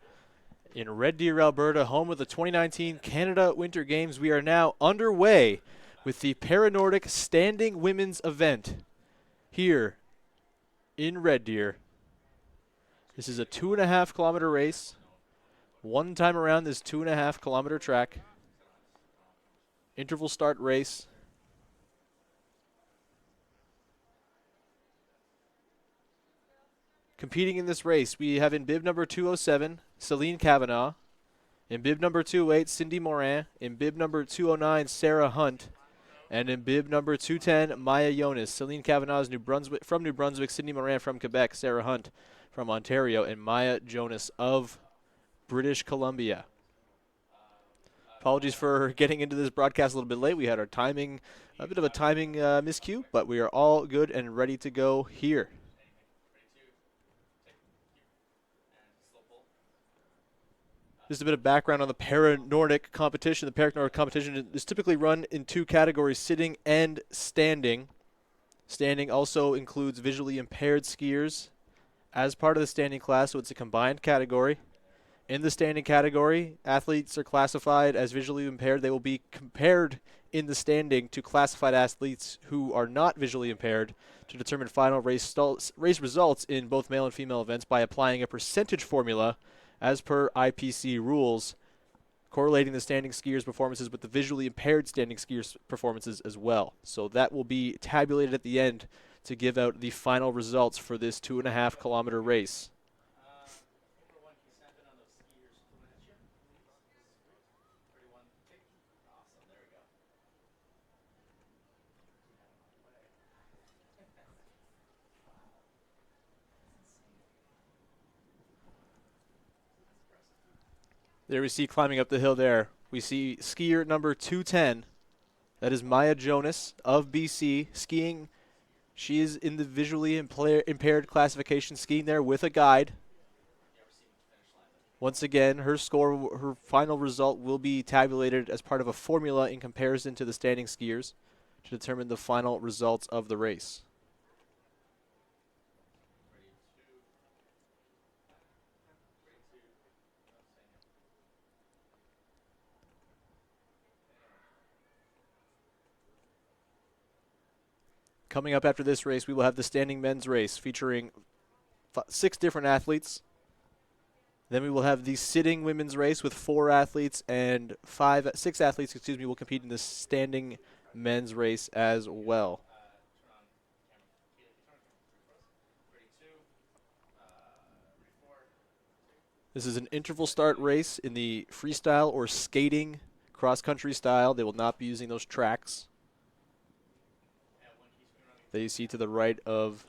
[SPEAKER 1] in Red Deer, Alberta, home of the 2019 Canada Winter Games. We are now underway with the Paranordic Standing Women's event here in Red Deer. This is a 2.5 kilometer race. One time around this 2.5 kilometer track. Interval start race. Competing in this race, we have in bib number 207, Celine Cavanaugh. In bib number 208, Cindy Morin. In bib number 209, Sarah Hunt. And in bib number 210, Maya Jonas. Celine Cavanaugh is from New Brunswick, Cindy Morin from Quebec, Sarah Hunt from Ontario, and Maya Jonas of British Columbia. Apologies for getting into this broadcast a little bit late. We had a bit of a timing miscue, but we are all good and ready to go here. Just a bit of background on the Paranordic competition. The Paranordic competition is typically run in two categories, sitting and standing. Standing also includes visually impaired skiers as part of the standing class, so it's a combined category. In the standing category, athletes are classified as visually impaired. They will be compared in the standing to classified athletes who are not visually impaired to determine final race results in both male and female events by applying a percentage formula as per IPC rules, correlating the standing skiers' performances with the visually impaired standing skiers' performances as well. So that will be tabulated at the end to give out the final results for this 2.5 kilometer race. There we see climbing up the hill there. We see skier number 210. That is Maya Jonas of BC skiing. She is in the visually impaired classification, skiing there with a guide. Once again, her final result will be tabulated as part of a formula in comparison to the standing skiers to determine the final results of the race. Coming up after this race, we will have the standing men's race featuring 6 different athletes. Then we will have the sitting women's race with 4 athletes and 6 athletes, will compete in the standing men's race as well. This is an interval start race in the freestyle or skating cross-country style. They will not be using those tracks that you see to the right of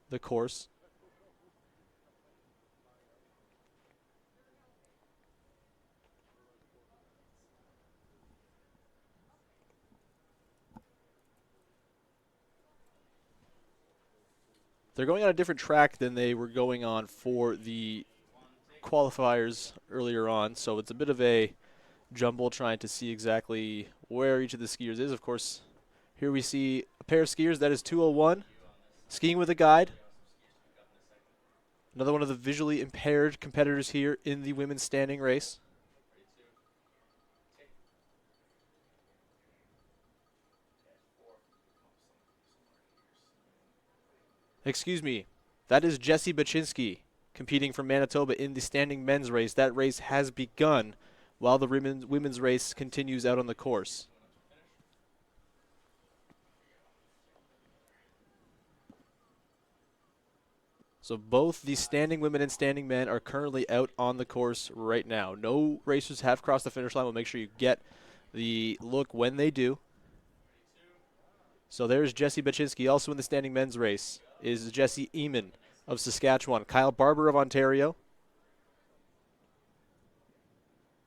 [SPEAKER 1] the course. They're going on a different track than they were going on for the qualifiers earlier on, so it's a bit of a jumble trying to see exactly where each of the skiers is. Of course, here we see a pair of skiers. That is 201, skiing with a guide. Another one of the visually impaired competitors here in the women's standing race. Excuse me, that is Jesse Baczynski competing from Manitoba in the standing men's race. That race has begun while the women's race continues out on the course. So both the standing women and standing men are currently out on the course right now. No racers have crossed the finish line. We'll make sure you get the look when they do. So there's Jesse Baczynski. Also in the standing men's race is Jesse Eamon of Saskatchewan. Kyle Barber of Ontario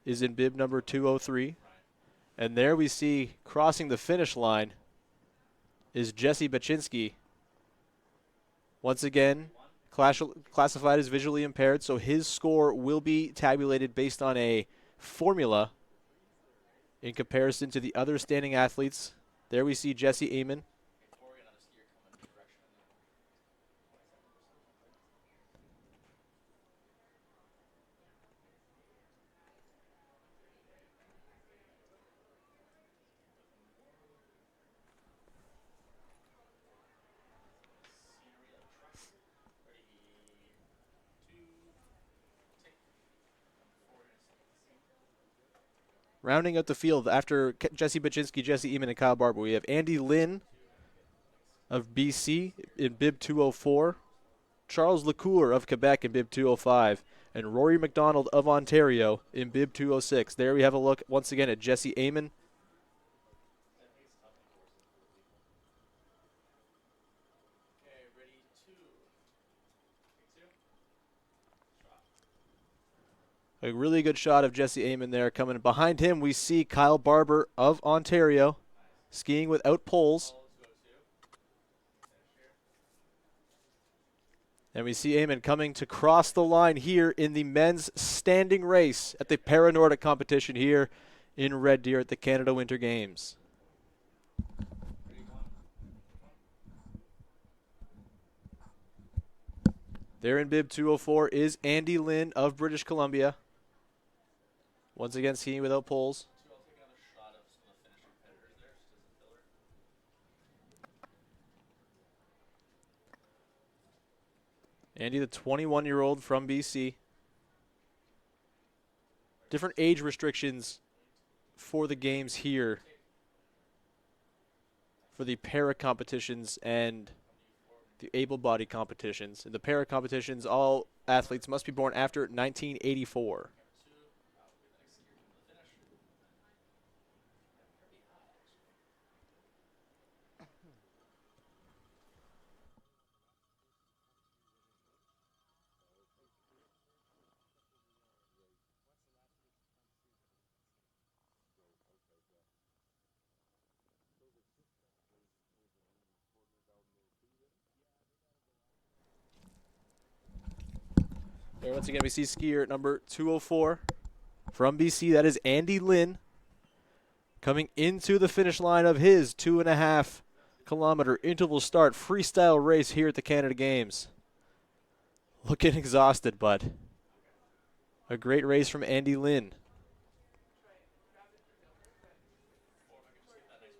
[SPEAKER 1] is in bib number 203. And there we see crossing the finish line is Jesse Baczynski. Once again, classified as visually impaired, so his score will be tabulated based on a formula in comparison to the other standing athletes. There we see Jesse Eamon. Rounding out the field after Jesse Baczynski, Jesse Eamon, and Kyle Barber, we have Andy Lynn of BC in bib 204, Charles Lecour of Quebec in bib 205, and Rory McDonald of Ontario in bib 206. There we have a look once again at Jesse Eamon. A really good shot of Jesse Eamon there coming. Behind him, we see Kyle Barber of Ontario skiing without poles. And we see Eamon coming to cross the line here in the men's standing race at the Paranordic competition here in Red Deer at the Canada Winter Games. There in bib 204 is Andy Lynn of British Columbia. Once again, skiing without poles. Andy, the 21-year-old from BC. Different age restrictions for the games here for the para competitions and the able-bodied competitions. In the para competitions, all athletes must be born after 1984. There once again we see skier at number 204 from BC. That is Andy Lynn coming into the finish line of his 2.5 kilometer interval start freestyle race here at the Canada Games. Looking exhausted, but a great race from Andy Lynn.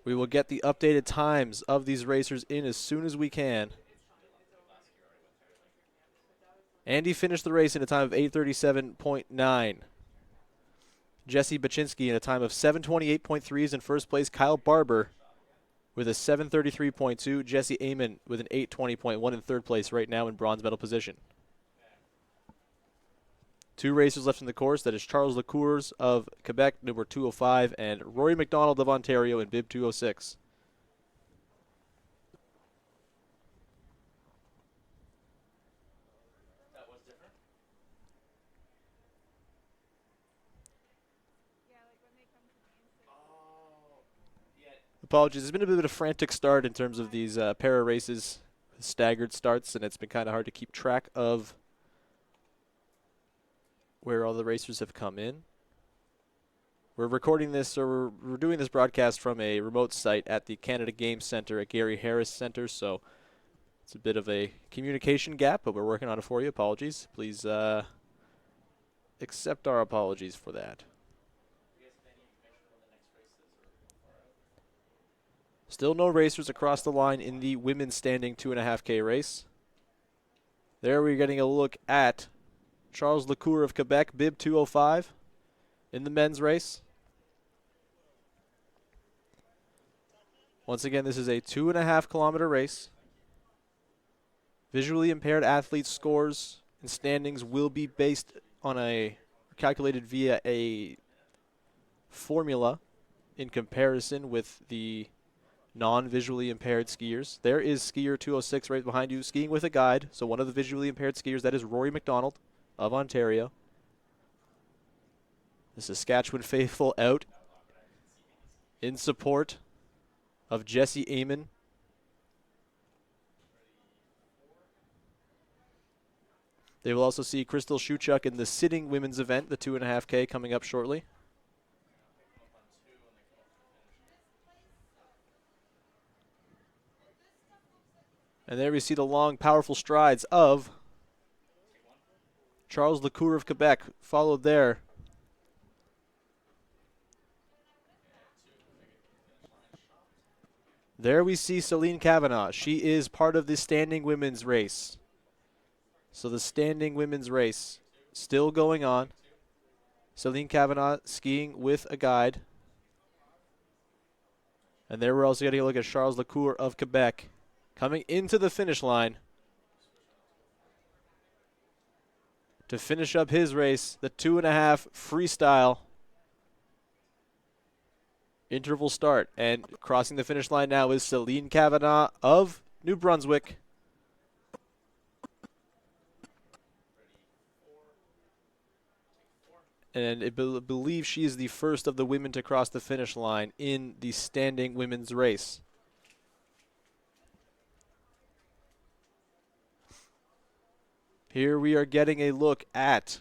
[SPEAKER 1] We will get the updated times of these racers in as soon as we can. Andy finished the race in a time of 8:37.9. Jesse Baczynski in a time of 7:28.3 is in first place. Kyle Barber with a 7:33.2. Jesse Eamon with an 8:20.1 in third place right now in bronze medal position. Two racers left in the course. That is Charles Lecours of Quebec, number 205, and Rory McDonald of Ontario in bib 206. Apologies. It's been a bit of a frantic start in terms of these para races, staggered starts, and it's been kind of hard to keep track of where all the racers have come in. We're recording this, or we're doing this broadcast from a remote site at the Canada Games Center at Gary Harris Center, so it's a bit of a communication gap, but we're working on it for you. Apologies. Please accept our apologies for that. Still no racers across the line in the women's standing 2.5K race. There we're getting a look at Charles Lecour of Quebec, bib 205 in the men's race. Once again, this is a 2.5 kilometer race. Visually impaired athletes' scores and standings will be based on calculated via a formula in comparison with the non-visually impaired skiers. There is skier 206 right behind you, skiing with a guide. So one of the visually impaired skiers, that is Rory McDonald of Ontario. The Saskatchewan faithful out in support of Jesse Eamon. They will also see Crystal Shuchuk in the sitting women's event, the 2.5K, coming up shortly. And there we see the long, powerful strides of Charles Lecour of Quebec, followed there. There we see Celine Kavanaugh. She is part of the standing women's race. So the standing women's race still going on. Celine Kavanaugh skiing with a guide. And there we're also getting a look at Charles Lecour of Quebec coming into the finish line to finish up his race, the 2.5 freestyle interval start. And crossing the finish line now is Celine Kavanaugh of New Brunswick. And I believe she is the first of the women to cross the finish line in the standing women's race. Here we are getting a look at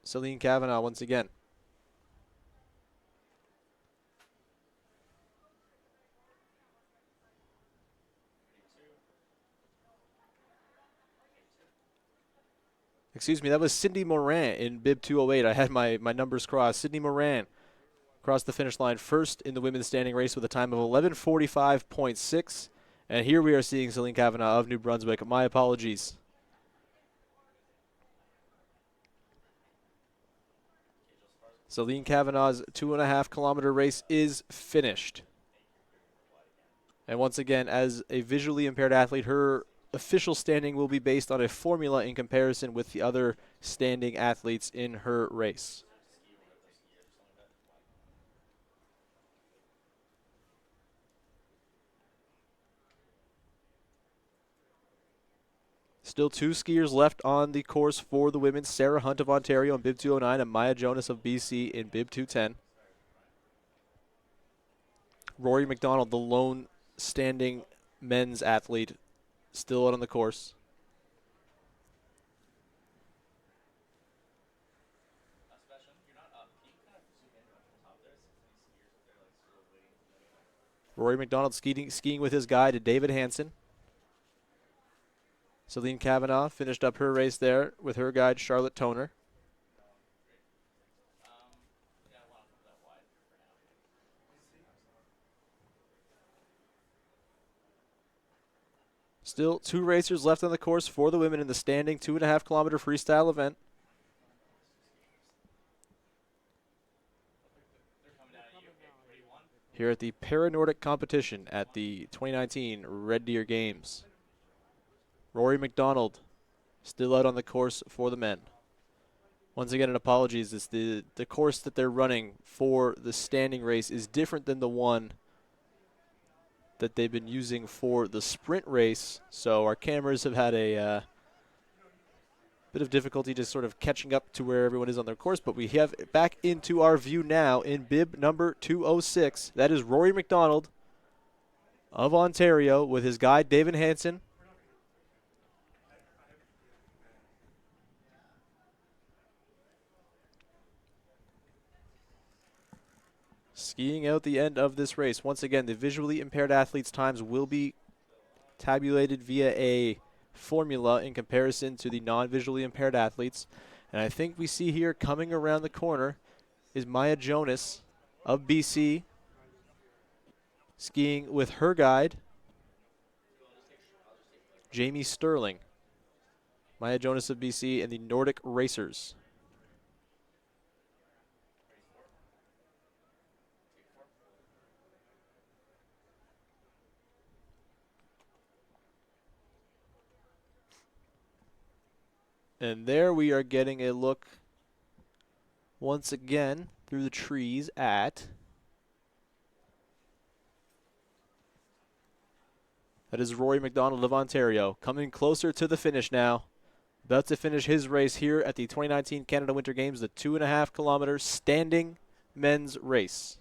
[SPEAKER 1] Celine Kavanaugh once again. Excuse me, that was Cindy Moran in bib 208. I had my numbers crossed. Cindy Moran crossed the finish line first in the women's standing race with a time of 11:45.6. And here we are seeing Celine Kavanaugh of New Brunswick. My apologies. Celine Kavanaugh's 2.5-kilometer race is finished. And once again, as a visually impaired athlete, her official standing will be based on a formula in comparison with the other standing athletes in her race. Still 2 skiers left on the course for the women. Sarah Hunt of Ontario in bib 209 and Maya Jonas of BC in bib 210. Rory McDonald, the lone standing men's athlete, still out on the course. Rory McDonald skiing with his guide, David Hansen. Celine Kavanaugh finished up her race there with her guide, Charlotte Toner. Still 2 racers left on the course for the women in the standing 2.5-kilometer freestyle event. Here at the Paranordic competition at the 2019 Red Deer Games. Rory McDonald still out on the course for the men. Once again, an apologies. It's the course that they're running for the standing race is different than the one that they've been using for the sprint race. So our cameras have had a bit of difficulty just sort of catching up to where everyone is on their course. But we have back into our view now in bib number 206. That is Rory McDonald of Ontario with his guide, David Hansen. Skiing out the end of this race. Once again, the visually impaired athletes' times will be tabulated via a formula in comparison to the non-visually impaired athletes. And I think we see here coming around the corner is Maya Jonas of BC skiing with her guide, Jamie Sterling. Maya Jonas of BC and the Nordic Racers. And there we are getting a look once again through the trees at, that is Rory McDonald of Ontario, coming closer to the finish now. About to finish his race here at the 2019 Canada Winter Games, the 2.5-kilometer standing men's race.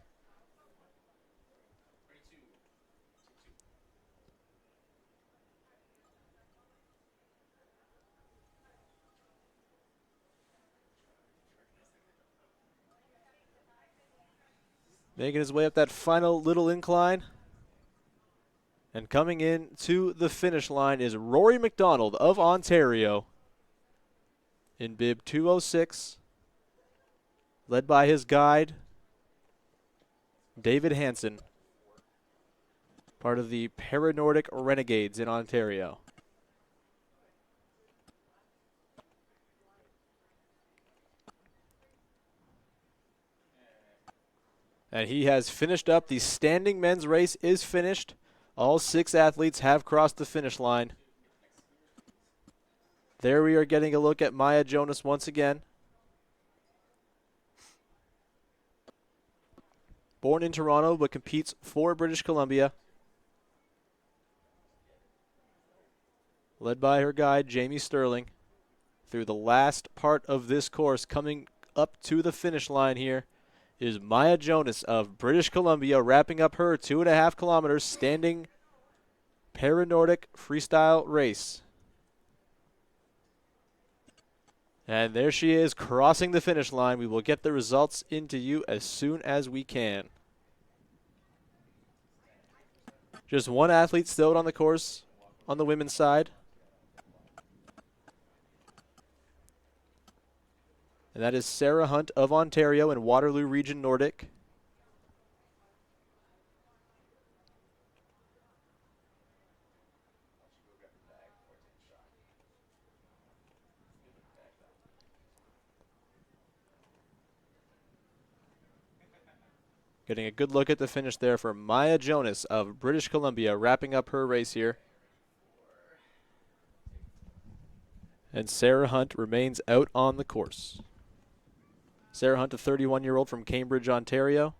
[SPEAKER 1] Making his way up that final little incline. And coming in to the finish line is Rory McDonald of Ontario in bib 206, led by his guide, David Hansen, part of the Paranordic Renegades in Ontario. And he has finished up. The standing men's race is finished. All 6 athletes have crossed the finish line. There we are getting a look at Maya Jonas once again. Born in Toronto but competes for British Columbia. Led by her guide, Jamie Sterling. Through the last part of this course, coming up to the finish line here, is Maya Jonas of British Columbia, wrapping up her 2.5 kilometers standing Paranordic freestyle race. And there she is, crossing the finish line. We will get the results into you as soon as we can. Just one athlete still on the course on the women's side. And that is Sarah Hunt of Ontario in Waterloo Region Nordic. Getting a good look at the finish there for Maya Jonas of British Columbia, wrapping up her race here. And Sarah Hunt remains out on the course. Sarah Hunt, a 31-year-old from Cambridge, Ontario.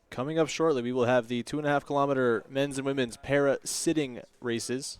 [SPEAKER 1] Coming up shortly, we will have the 2.5 kilometer men's and women's para sitting races.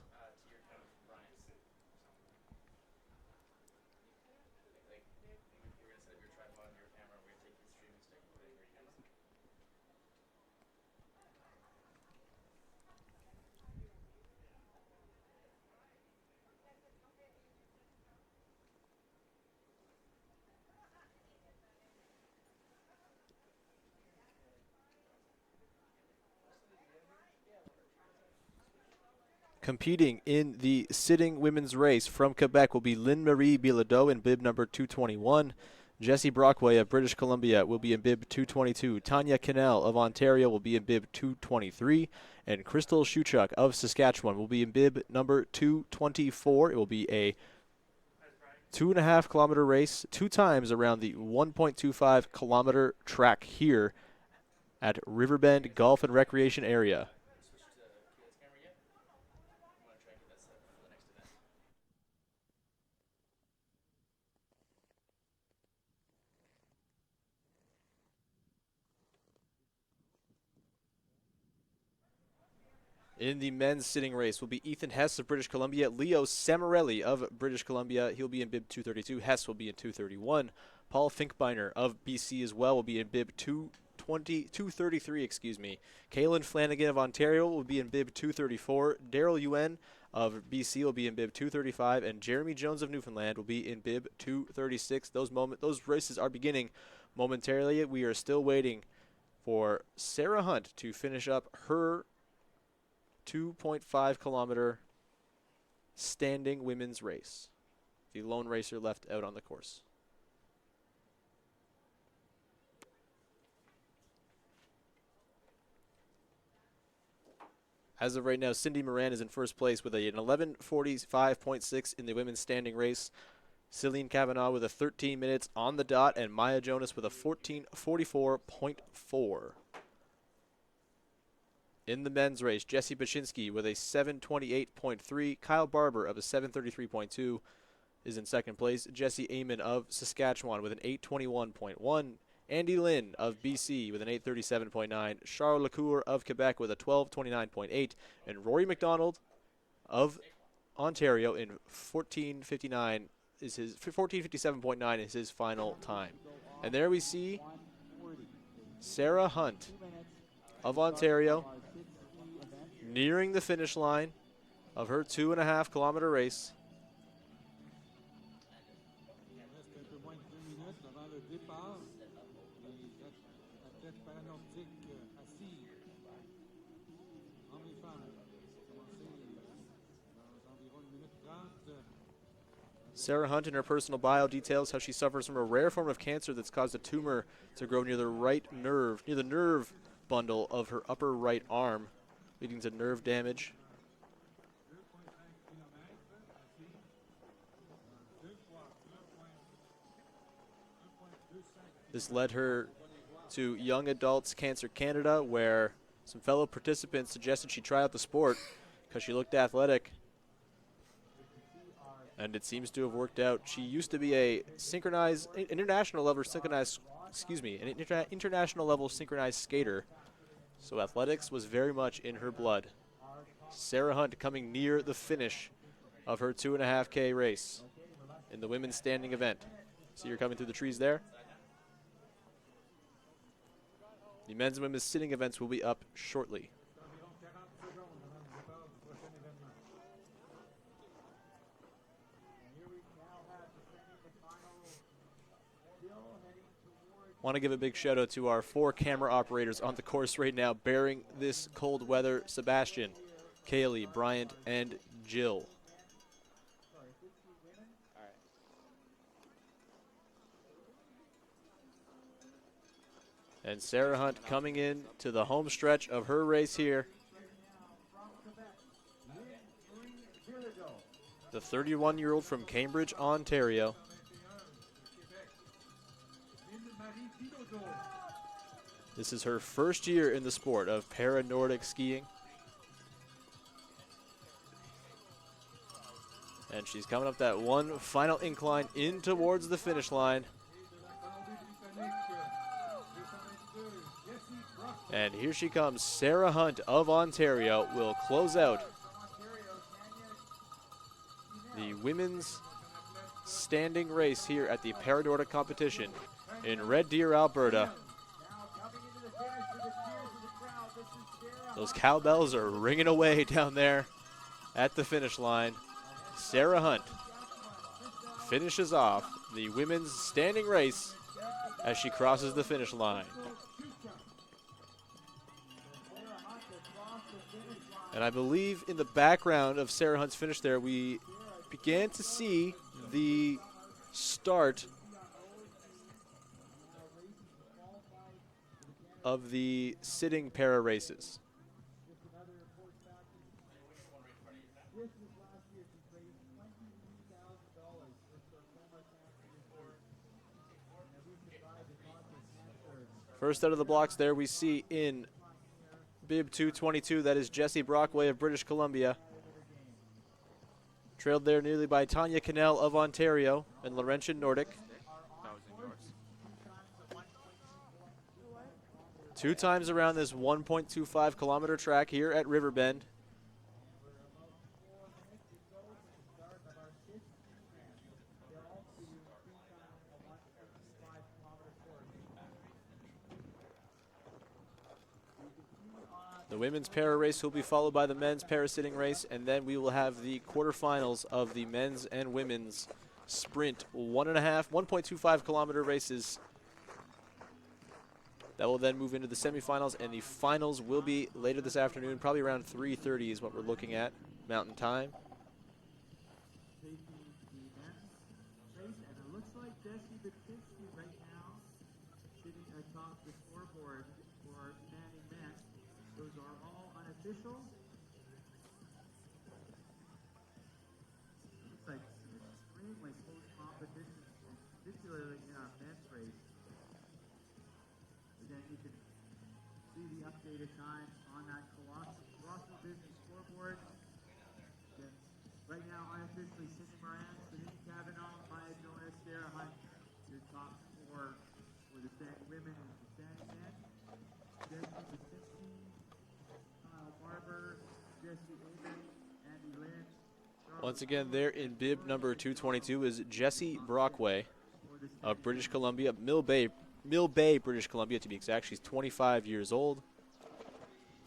[SPEAKER 1] Competing in the sitting women's race from Quebec will be Lynn-Marie Bilodeau in bib number 221. Jessie Brockway of British Columbia will be in bib 222. Tanya Cannell of Ontario will be in bib 223. And Crystal Shuchuk of Saskatchewan will be in bib number 224. It will be a 2.5 kilometer race, 2 times around the 1.25 kilometer track here at Riverbend Golf and Recreation Area. In the men's sitting race will be Ethan Hess of British Columbia, Leo Samarelli of British Columbia. He'll be in bib 232. Hess will be in 231. Paul Finkbeiner of BC as well will be in bib 233, excuse me. Kaylin Flanagan of Ontario will be in bib 234. Daryl Yuen of BC will be in bib 235, and Jeremy Jones of Newfoundland will be in bib 236. Those races are beginning momentarily. We are still waiting for Sarah Hunt to finish up her 2.5 kilometer standing women's race. The lone racer left out on the course. As of right now, Cindy Moran is in first place with an 11:45.6 in the women's standing race. Celine Cavanaugh with a 13 minutes on the dot, and Maya Jonas with a 14:44.4. In the men's race, Jesse Baczynski with a 7:28.3. Kyle Barber of a 7:33.2 is in second place. Jesse Amon of Saskatchewan with an 8:21.1. Andy Lynn of BC with an 8:37.9. Charles Lecour of Quebec with a 12:29.8. And Rory McDonald of Ontario in 14:59 is his 14:57.9 is his final time. And there we see Sarah Hunt of Ontario nearing the finish line of her 2.5 kilometer race. Sarah Hunt in her personal bio details how she suffers from a rare form of cancer that's caused a tumor to grow near the nerve bundle of her upper right arm, leading to nerve damage. This led her to Young Adults Cancer Canada, where some fellow participants suggested she try out the sport because she looked athletic, and it seems to have worked out. She used to be an international level synchronized skater, so athletics was very much in her blood. Sarah Hunt coming near the finish of her 2.5K race in the women's standing event. See her coming through the trees there. The men's and women's sitting events will be up shortly. Want to give a big shout out to our 4 camera operators on the course right now, bearing this cold weather: Sebastian, Kaylee, Bryant, and Jill. And Sarah Hunt coming in to the home stretch of her race here. The 31-year-old from Cambridge, Ontario. This is her first year in the sport of Paranordic skiing. And she's coming up that one final incline in towards the finish line. And here she comes. Sarah Hunt of Ontario will close out the women's standing race here at the Paranordic competition in Red Deer, Alberta. Those cowbells are ringing away down there at the finish line. Sarah Hunt finishes off the women's standing race as she crosses the finish line. And I believe in the background of Sarah Hunt's finish there, we began to see the start of the sitting para races. First out of the blocks there we see in bib 222, that is Jessie Brockway of British Columbia. Trailed there nearly by Tanya Cannell of Ontario and Laurentian Nordic.
[SPEAKER 2] That was in yours.
[SPEAKER 1] 2 times around this 1.25 kilometer track here at Riverbend. The women's para race will be followed by the men's para sitting race, and then we will have the quarterfinals of the men's and women's sprint 1.25 kilometer races. That will then move into the semifinals, and the finals will be later this afternoon, probably around 3:30 is what we're looking at, Mountain Time.
[SPEAKER 3] Those are all unofficial. Looks like extremely close competition, particularly in our men's race. Again, you can see the updated times on that colossal business scoreboard. Again, right now, unofficially, Cindy Moran, Denise Kavanaugh, Maya Jonas, Sarah Hunt, your top 4 for the standing women and the standing men. Jesse Basinski, Barber, Jesse Amen, Andy Lynn.
[SPEAKER 1] Once again, there in bib number 222 is Jessie Brockway of British Columbia, Mill Bay, British Columbia to be exact. She's 25 years old.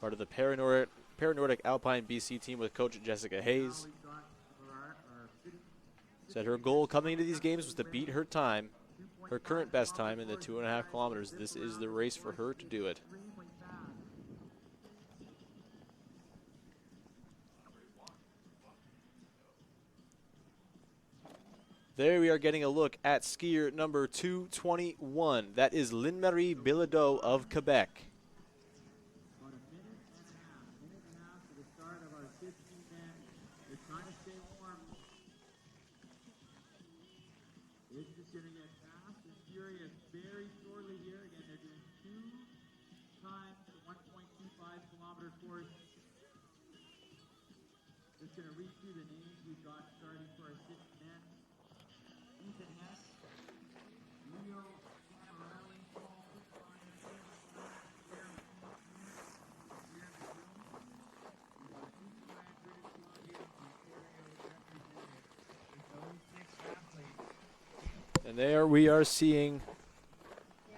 [SPEAKER 1] Part of the Paranordic Alpine BC team with coach Jessica Hayes. Said her goal coming into these games was to beat her time, her current best time in the 2.5 kilometers. This is the race for her to do it. There we are getting a look at skier number 221. That is Lynn-Marie Bilodeau of Quebec.
[SPEAKER 3] About a minute and a half to the start of our 15 men. They're trying to stay warm. It's just going to get fast and furious very shortly here. Again, they're doing 2 times the 1.25 kilometer course. Just going to read through the names we've got starting for our 6 men. Ethan Hess, Leo Camarelli, Paul Fitzryan, Jeremy
[SPEAKER 1] And there we are seeing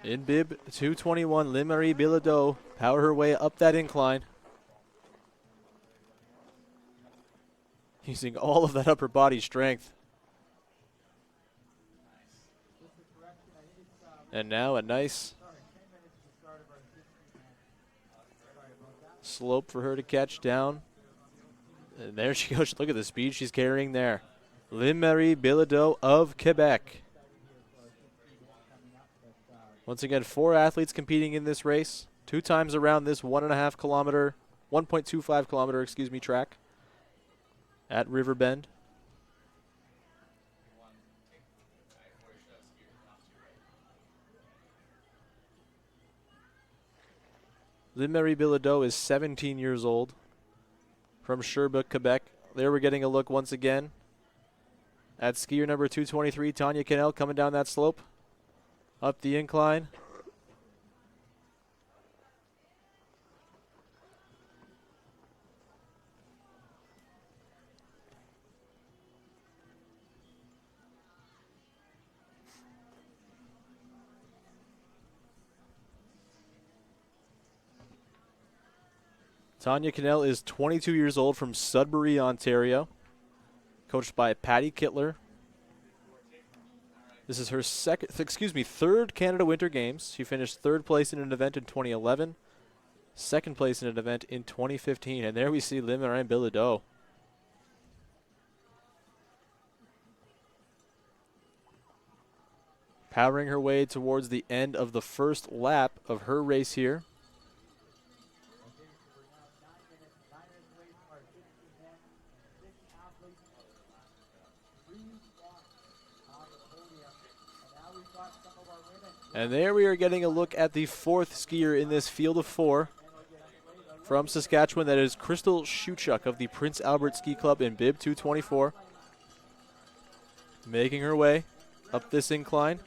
[SPEAKER 1] in bib 221, Lynn-Marie Bilodeau power her way up that incline. Using all of that upper body strength. And now a nice slope for her to catch down. And there she goes. Look at the speed she's carrying there. Lynn-Marie Bilodeau of Quebec. Once again, 4 athletes competing in this race. 2 times around this 1.5 kilometer, 1.25 kilometer, track at Riverbend. Lynn-Marie Bilodeau is 17 years old from Sherbrooke, Quebec. There we're getting a look once again at skier number 223, Tanya Cannell, coming down that slope, up the incline. Tanya Cannell is 22 years old from Sudbury, Ontario, coached by Patty Kittler. This is her third Canada Winter Games. She finished 3rd place in an event in 2011, 2nd place in an event in 2015, and there we see Lynn-Marie Bilodeau. Powering her way towards the end of the first lap of her race here. And there we are getting a look at the 4th skier in this field of 4 from Saskatchewan. That is Crystal Schuchuk of the Prince Albert Ski Club in bib 224. Making her way up this incline.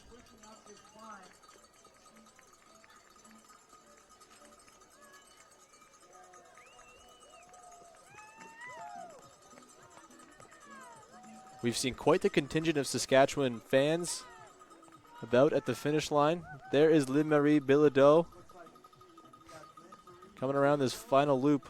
[SPEAKER 1] We've seen quite the contingent of Saskatchewan fans about at the finish line. There is Lynn-Marie Bilodeau coming around this final loop.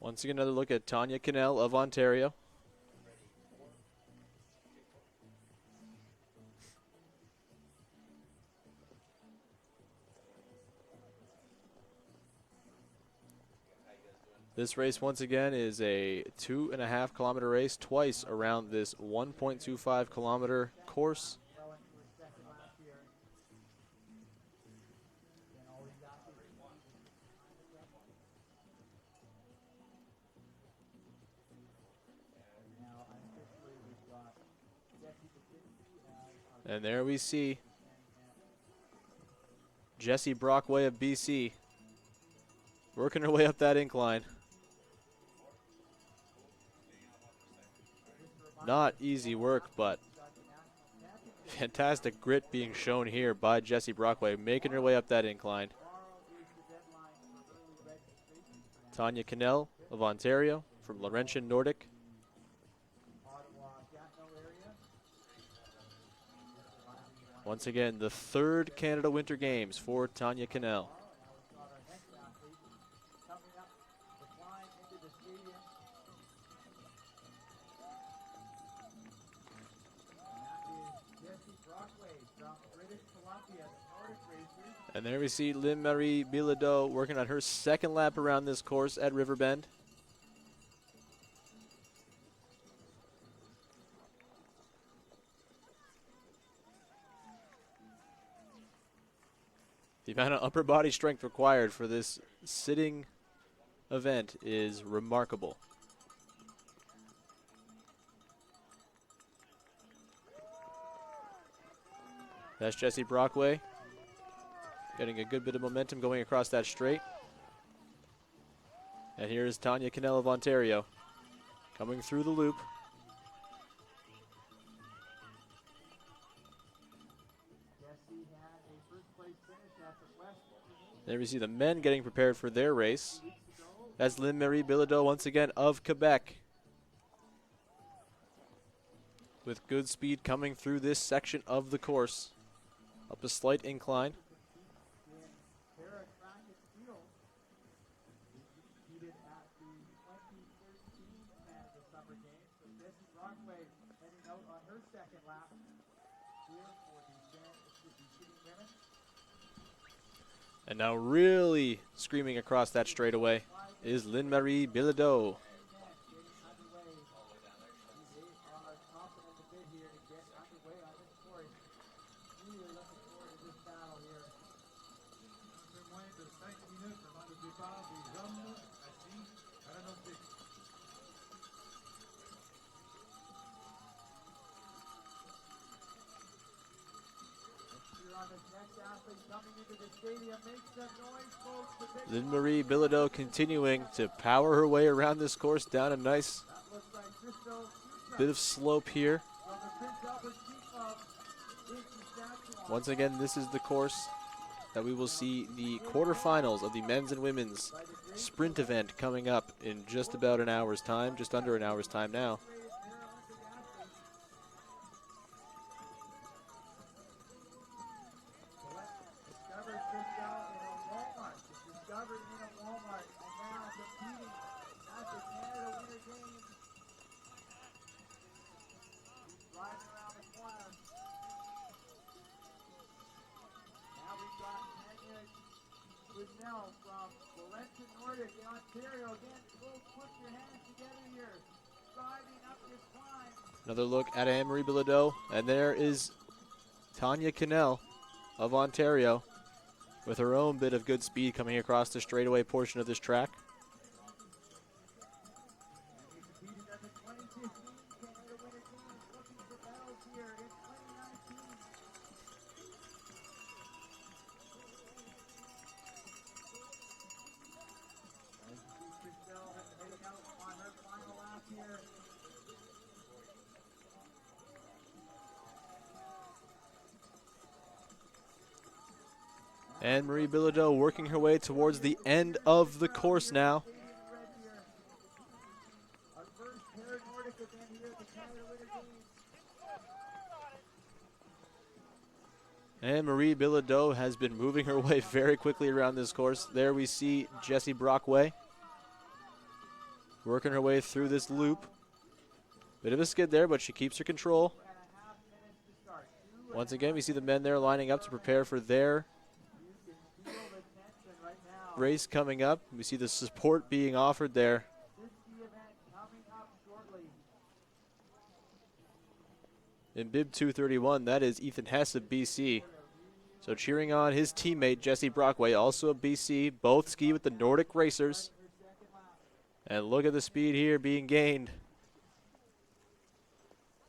[SPEAKER 1] Once again, another look at Tanya Cannell of Ontario. This race, once again, is a 2.5 kilometer race, twice around this 1.25 kilometer course. And there we see Jessie Brockway of BC working her way up that incline. Not easy work, but fantastic grit being shown here by Jessie Brockway, making her way up that incline. Tanya Cannell of Ontario from Laurentian Nordic. Once again, the third Canada Winter Games for Tanya Cannell. And there we see Lynn-Marie Bilodeau working on her second lap around this course at Riverbend. The amount of upper body strength required for this sitting event is remarkable. That's Jessie Brockway getting a good bit of momentum going across that straight. And here is Tanya Cannell of Ontario coming through the loop. There we see the men getting prepared for their race. That's Lynn-Marie Bilodeau once again of Quebec, with good speed coming through this section of the course. Up a slight incline. And now really screaming across that straightaway is Lynn-Marie Bilodeau. Lynn-Marie Bilodeau continuing to power her way around this course down a nice bit of slope here. Once again, this is the course that we will see the quarterfinals of the men's and women's sprint event coming up in just about an hour's time, just under an hour's time now. Another look at Anne-Marie Bilodeau, and there is Tanya Cannell of Ontario with her own bit of good speed coming across the straightaway portion of this track. Anne-Marie Bilodeau working her way towards the end of the course now. Anne-Marie Bilodeau has been moving her way very quickly around this course. There we see Jessie Brockway working her way through this loop. Bit of a skid there, but she keeps her control. Once again, we see the men there lining up to prepare for their race coming up. We see the support being offered there. In bib 231, that is Ethan Hess of BC. So cheering on his teammate Jessie Brockway, also of BC. Both ski with the Nordic Racers. And look at the speed here being gained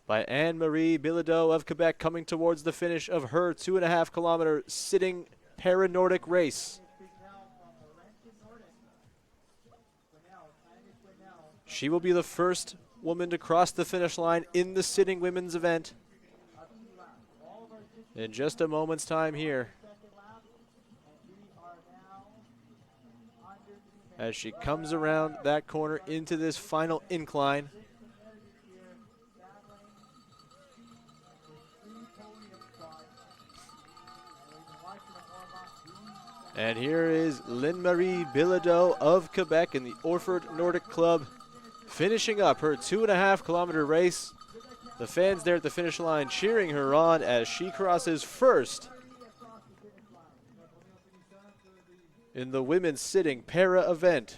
[SPEAKER 1] by Anne-Marie Bilodeau of Quebec, coming towards the finish of her 2.5 kilometer sitting Paranordic race. She will be the first woman to cross the finish line in the sitting women's event in just a moment's time here. as she comes around that corner into this final incline. And here is Lynn-Marie Bilodeau of Quebec in the Orford Nordic Club, finishing up her 2.5-kilometer race. The fans there at the finish line cheering her on as she crosses first in the women's sitting para event.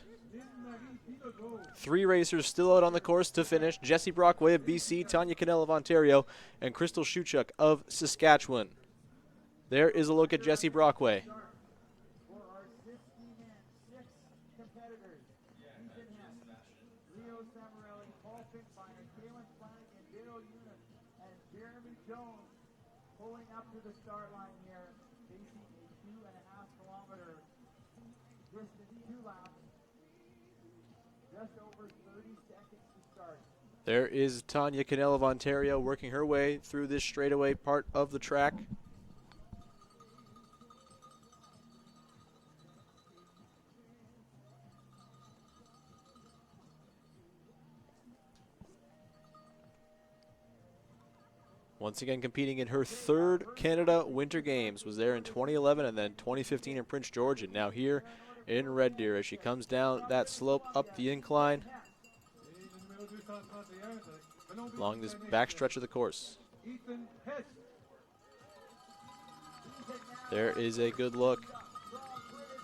[SPEAKER 1] 3 racers still out on the course to finish: Jessie Brockway of BC, Tanya Cannell of Ontario, and Crystal Shuchuk of Saskatchewan. There is a look at Jessie Brockway.
[SPEAKER 3] Pulling up to the start line here, facing a 2.5-kilometer distance, 2 laps, just over 30 seconds to start.
[SPEAKER 1] There is Tanya Cannell of Ontario working her way through this straightaway part of the track. Once again competing in her 3rd Canada Winter Games. Was there in 2011 and then 2015 in Prince George, and now here in Red Deer as she comes down that slope up the incline along this backstretch of the course. There is a good look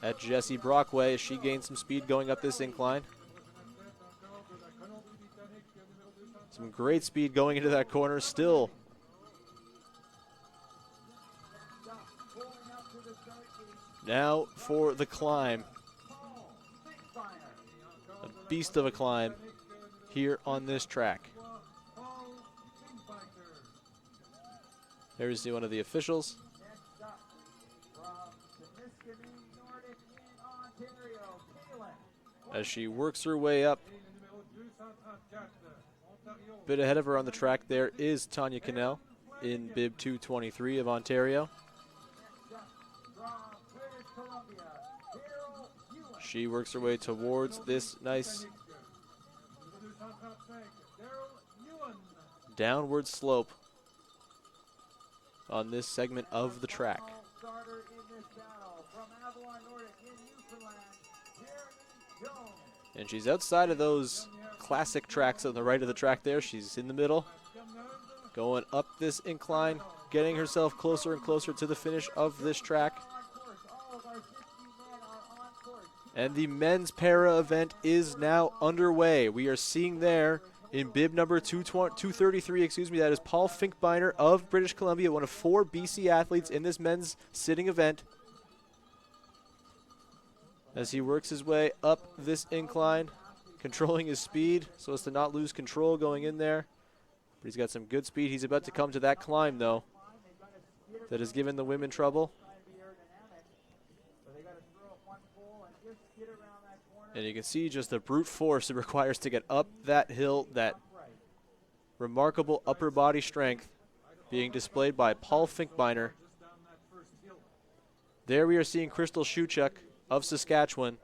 [SPEAKER 1] at Jessie Brockway as she gains some speed going up this incline. Some great speed going into that corner still. Now for the climb. A beast of a climb here on this track. There's one of the officials. As she works her way up. A bit ahead of her on the track there is Tanya Cannell in bib 223 of Ontario. She works her way towards this nice downward slope on this segment of the track. And she's outside of those classic tracks on the right of the track there. She's in the middle, going up this incline, getting herself closer and closer to the finish of this track. And the men's para event is now underway. We are seeing there in bib number 233, that is Paul Finkbeiner of British Columbia, one of 4 BC athletes in this men's sitting event. As he works his way up this incline, controlling his speed so as to not lose control going in there. But he's got some good speed. He's about to come to that climb, though, that has given the women trouble. And you can see just the brute force it requires to get up that hill, that remarkable upper body strength being displayed by Paul Finkbeiner. There we are seeing Crystal Shuchuk of Saskatchewan.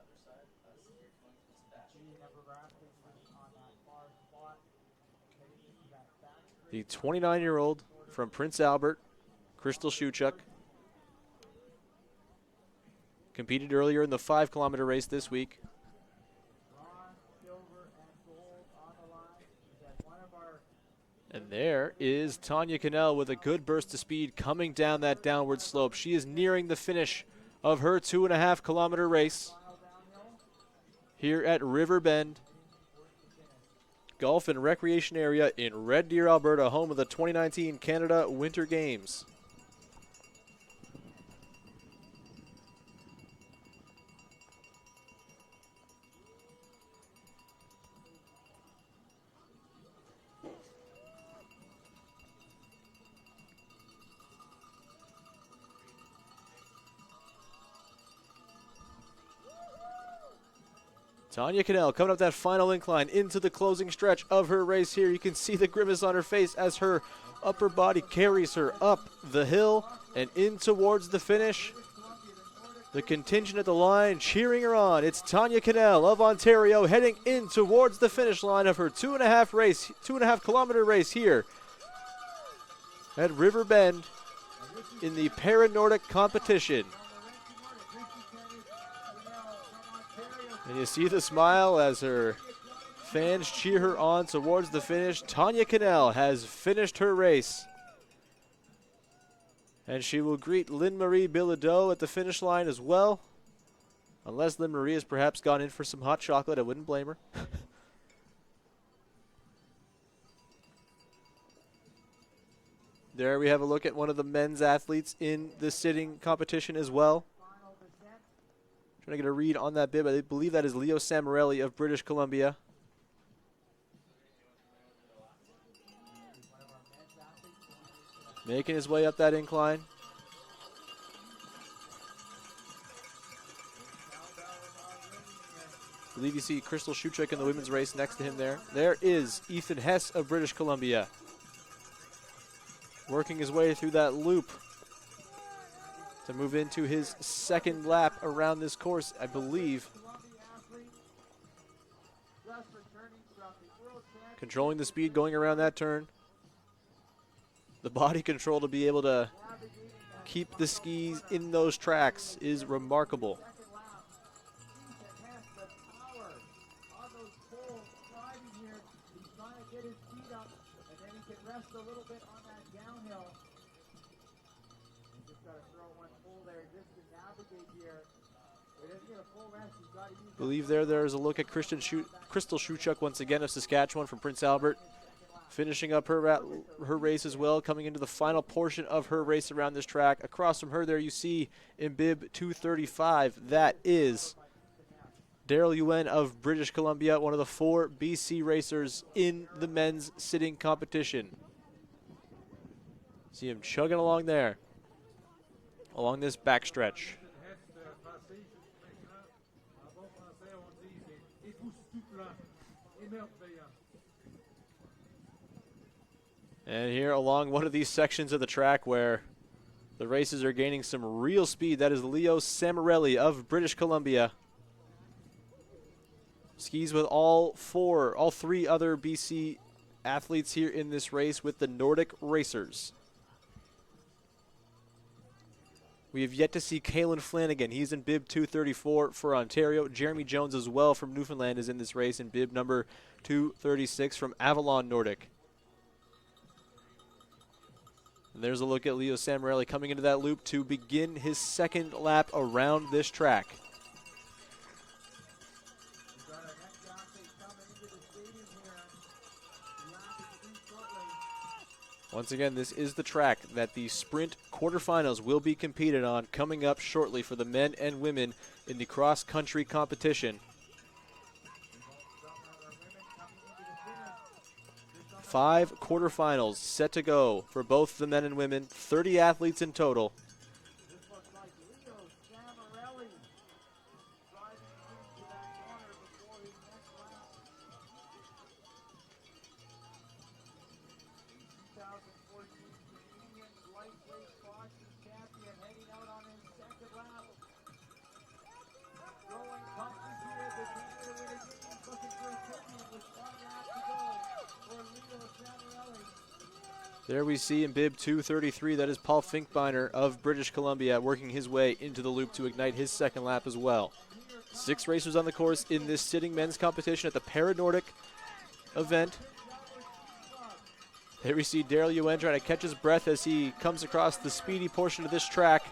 [SPEAKER 1] The 29-year-old from Prince Albert, Crystal Shuchuk, competed earlier in the 5-kilometer race this week. And there is Tanya Cannell with a good burst of speed coming down that downward slope. She is nearing the finish of her 2.5-kilometer race here at River Bend Golf and Recreation Area in Red Deer, Alberta, home of the 2019 Canada Winter Games. Tanya Cannell coming up that final incline into the closing stretch of her race here. You can see the grimace on her face as her upper body carries her up the hill and in towards the finish. The contingent at the line cheering her on. It's Tanya Cannell of Ontario heading in towards the finish line of her 2.5 kilometer race here at River Bend in the Paranordic competition. And you see the smile as her fans cheer her on towards the finish. Tanya Cannell has finished her race. And she will greet Lynn-Marie Bilodeau at the finish line as well. Unless Lynn-Marie has perhaps gone in for some hot chocolate, I wouldn't blame her. There we have a look at one of the men's athletes in the sitting competition as well. Trying to get a read on that bib. I believe that is Leo Samarelli of British Columbia. Making his way up that incline. I believe you see Crystal Schuchek in the women's race next to him there. There is Ethan Hess of British Columbia. Working his way through that loop to move into his second lap around this course, I believe. Controlling the speed going around that turn. The body control to be able to keep the skis in those tracks is remarkable. I believe there's a look at Crystal Schuchuk once again of Saskatchewan from Prince Albert. Finishing up her race as well, coming into the final portion of her race around this track. Across from her there you see in bib 235, that is Daryl Yuen of British Columbia, one of the 4 BC racers in the men's sitting competition. See him chugging along there, along this backstretch. And here along one of these sections of the track where the races are gaining some real speed, that is Leo Samarelli of British Columbia. Skis with all 3 other BC athletes here in this race with the Nordic Racers. We have yet to see Kalen Flanagan. He's in bib 234 for Ontario. Jeremy Jones as well from Newfoundland is in this race in bib number 236 from Avalon Nordic. And there's a look at Leo Samarelli coming into that loop to begin his second lap around this track. Once again, this is the track that the sprint quarterfinals will be competed on coming up shortly for the men and women in the cross-country competition. 5 quarterfinals set to go for both the men and women, 30 athletes in total. There we see in bib 233, that is Paul Finkbeiner of British Columbia working his way into the loop to ignite his second lap as well. 6 racers on the course in this sitting men's competition at the Paranordic event. There we see Daryl Yuen trying to catch his breath as he comes across the speedy portion of this track.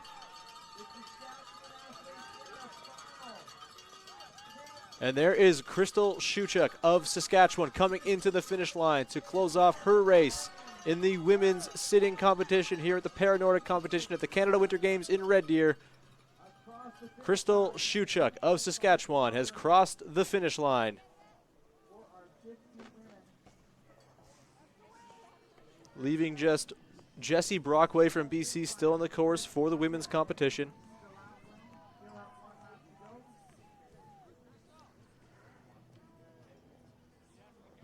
[SPEAKER 1] And there is Crystal Schuchuk of Saskatchewan coming into the finish line to close off her race in the women's sitting competition here at the Paranordic competition at the Canada Winter Games in Red Deer. Crystal Schuchuk of Saskatchewan has crossed the finish line. Leaving just Jessie Brockway from BC still on the course for the women's competition.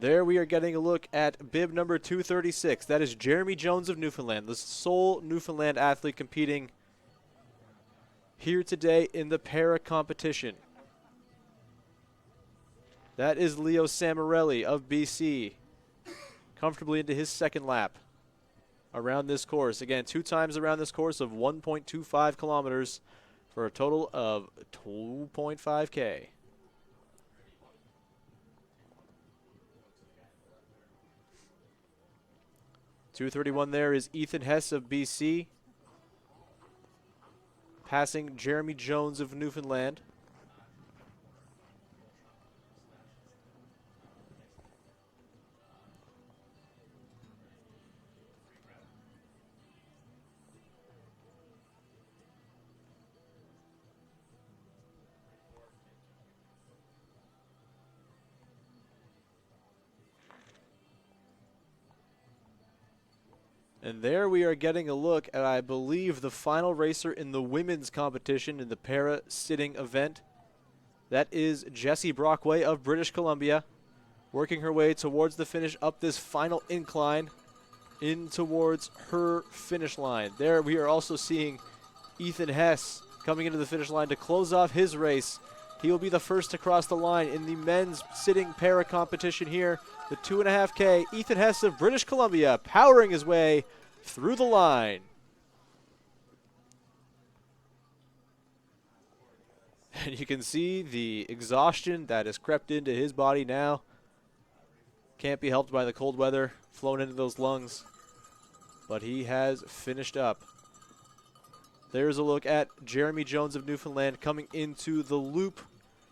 [SPEAKER 1] There we are getting a look at bib number 236. That is Jeremy Jones of Newfoundland, the sole Newfoundland athlete competing here today in the para competition. That is Leo Samarelli of BC, comfortably into his second lap around this course. Again, 2 times around this course of 1.25 kilometers for a total of 2.5K. .231 there is Ethan Hess of BC, passing Jeremy Jones of Newfoundland. And there we are getting a look at, I believe, the final racer in the women's competition in the para sitting event. That is Jessie Brockway of British Columbia, working her way towards the finish up this final incline in towards her finish line. There we are also seeing Ethan Hess coming into the finish line to close off his race. He will be the first to cross the line in the men's sitting para competition here. The 2.5K, Ethan Hess of British Columbia powering his way through the line. And you can see the exhaustion that has crept into his body now. Can't be helped by the cold weather flowing into those lungs. But he has finished up. There's a look at Jeremy Jones of Newfoundland coming into the loop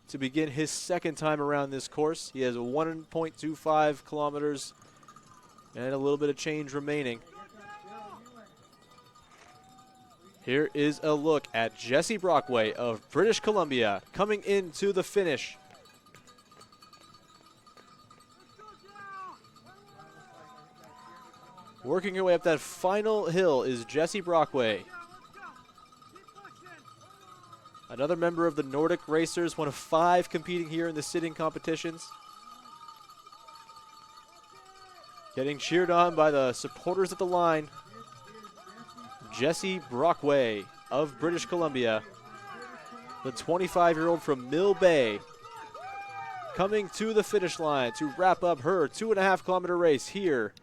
[SPEAKER 1] to begin his second time around this course. He has 1.25 kilometers and a little bit of change remaining. Here is a look at Jessie Brockway of British Columbia coming into the finish. Working her way up that final hill is Jessie Brockway. Another member of the Nordic Racers, one of 5 competing here in the sitting competitions. Getting cheered on by the supporters at the line. Jessie Brockway of British Columbia, the 25-year-old from Mill Bay, coming to the finish line to wrap up her 2.5-kilometer race here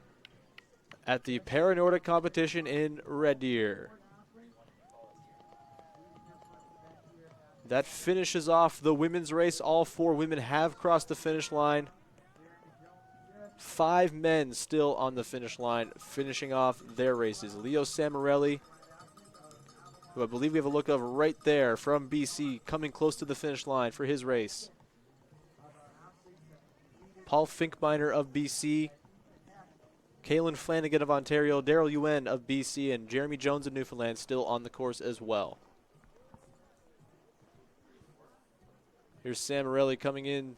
[SPEAKER 1] at the Paranordic competition in Red Deer. That finishes off the women's race. All 4 women have crossed the finish line. 5 men still on the finish line, finishing off their races. Leo Samarelli, who I believe we have a look of right there from BC, coming close to the finish line for his race. Paul Finkbeiner of BC, Kaylin Flanagan of Ontario, Daryl Yuen of BC, and Jeremy Jones of Newfoundland still on the course as well. Here's Samarelli coming in.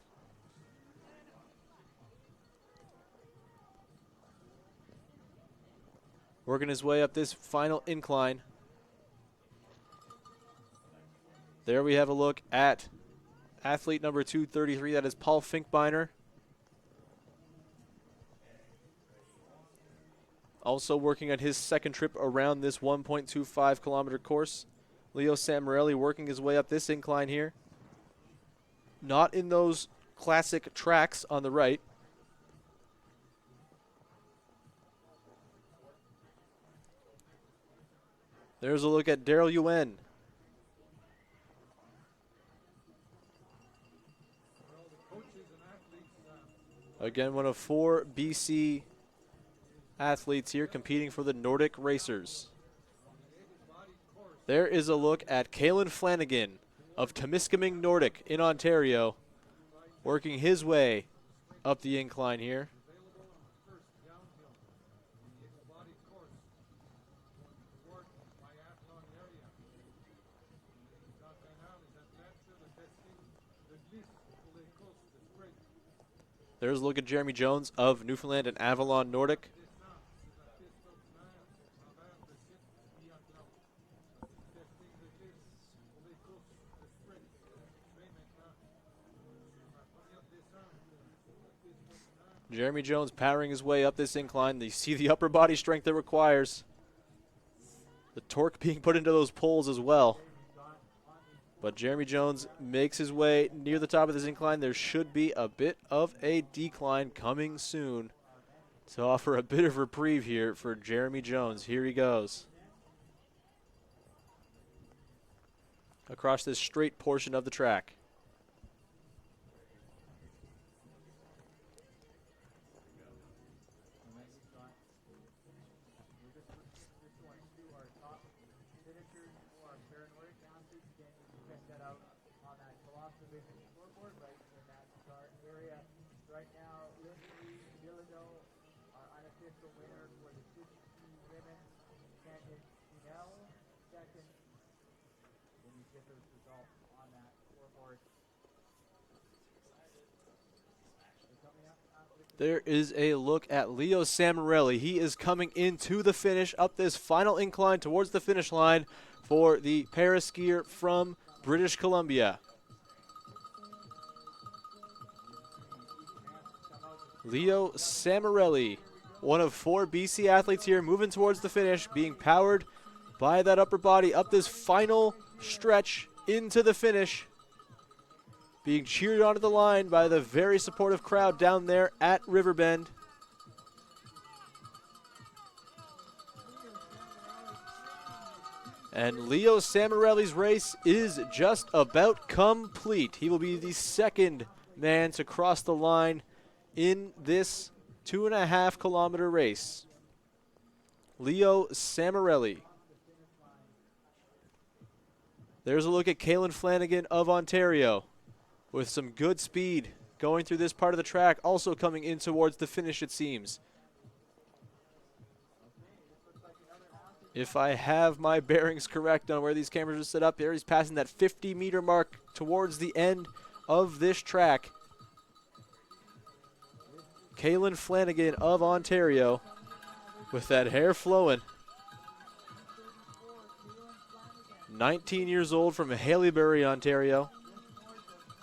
[SPEAKER 1] Working his way up this final incline. There we have a look at athlete number 233. That is Paul Finkbeiner. Also working on his second trip around this 1.25 kilometer course. Leo Samarelli working his way up this incline here. Not in those classic tracks on the right. There's a look at Daryl Yuen. Again, one of 4 BC athletes here competing for the Nordic Racers. There is a look at Kaylin Flanagan of Temiskaming Nordic in Ontario, working his way up the incline here. There's a look at Jeremy Jones of Newfoundland and Avalon Nordic. Jeremy Jones powering his way up this incline. You see the upper body strength it requires. The torque being put into those poles as well. But Jeremy Jones makes his way near the top of this incline. There should be a bit of a decline coming soon to offer a bit of reprieve here for Jeremy Jones. Here he goes. Across this straight portion of the track.
[SPEAKER 3] Finishers for our Paranordic athletes, again, you can check that out on that colossal vision scoreboard right in that start area. Right now, Lindsay Dillado, our unofficial winner for the 50 women, Canyon Chanel, second. When you get those results on that scoreboard.
[SPEAKER 1] There is a look at Leo Samarelli. He is coming into the finish up this final incline towards the finish line for the para-skier from British Columbia. Leo Samarelli, one of 4 BC athletes here, moving towards the finish, being powered by that upper body up this final stretch into the finish. Being cheered onto the line by the very supportive crowd down there at Riverbend. And Leo Samarelli's race is just about complete. He will be the second man to cross the line in this 2.5 kilometer race. Leo Samarelli. There's a look at Kaylin Flanagan of Ontario with some good speed going through this part of the track, also coming in towards the finish, it seems. If I have my bearings correct on where these cameras are set up here, he's passing that 50-meter mark towards the end of this track. Kaylin Flanagan of Ontario with that hair flowing. 19 years old from Haileybury, Ontario.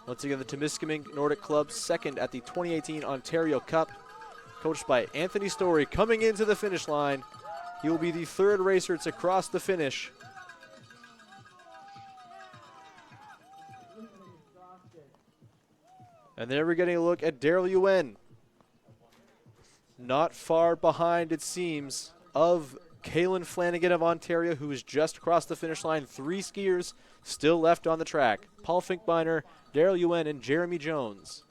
[SPEAKER 1] Once again, the Temiskaming Nordic Club, second at the 2018 Ontario Cup, coached by Anthony Story, coming into the finish line. He will be the third racer to cross the finish. And there we're getting a look at Daryl Yuen. Not far behind, it seems, of Kaylin Flanagan of Ontario, who has just crossed the finish line. 3 skiers still left on the track. Paul Finkbeiner, Daryl Yuen, and Jeremy Jones.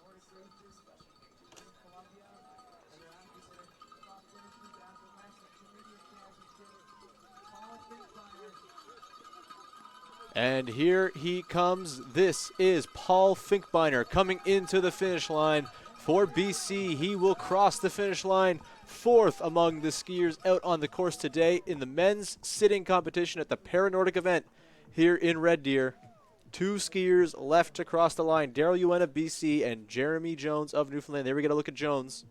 [SPEAKER 1] And here he comes. This is Paul Finkbeiner coming into the finish line for BC. He will cross the finish line 4th among the skiers out on the course today in the men's sitting competition at the Paranordic event here in Red Deer. 2 skiers left to cross the line. Daryl Yuen of BC and Jeremy Jones of Newfoundland. There we get a look at Jones.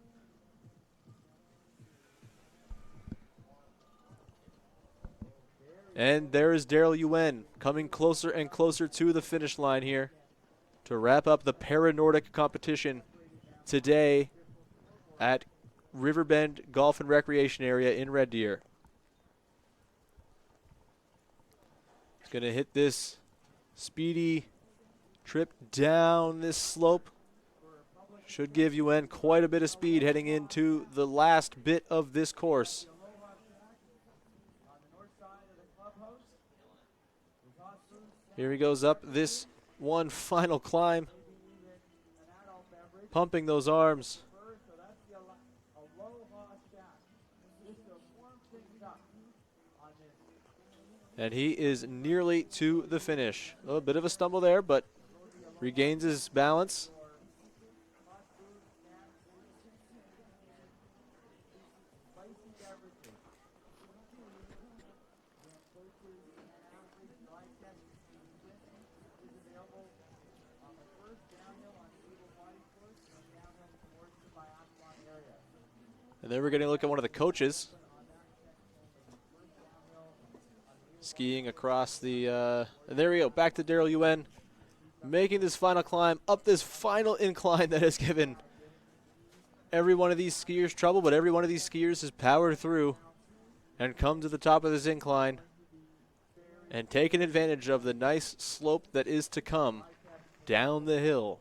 [SPEAKER 1] And there is Daryl Yuen coming closer and closer to the finish line here to wrap up the Paranordic competition today at Riverbend Golf and Recreation Area in Red Deer. He's going to hit this speedy trip down this slope. Should give Yuen quite a bit of speed heading into the last bit of this course. Here he goes up this one final climb, pumping those arms. And he is nearly to the finish. A little bit of a stumble there, but regains his balance. And then we're getting a look at one of the coaches skiing across the, and there we go, back to Daryl Yuen, making this final climb up this final incline that has given every one of these skiers trouble, but every one of these skiers has powered through and come to the top of this incline. and taking advantage of the nice slope that is to come down the hill.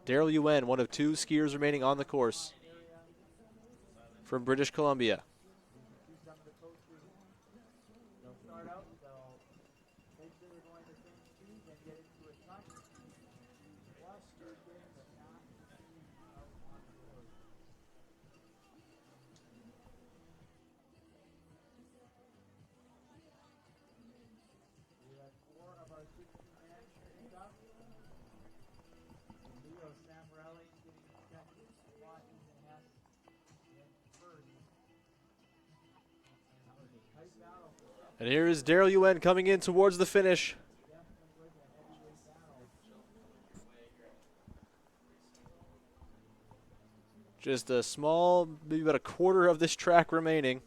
[SPEAKER 1] Daryl Yuen, one of 2 skiers remaining on the course from British Columbia.
[SPEAKER 3] They'll start out, they'll make sure they're going the same speed, then get into a touch. Watch speed getting the fastest speed out on the road. We have 4 of our 16 men picked up. Leo Samarelli getting second, Washington Hess in first. That was a tight battle for second.
[SPEAKER 1] And here is Daryl Yuen coming in towards the finish. Just a small, maybe about a quarter of this track remaining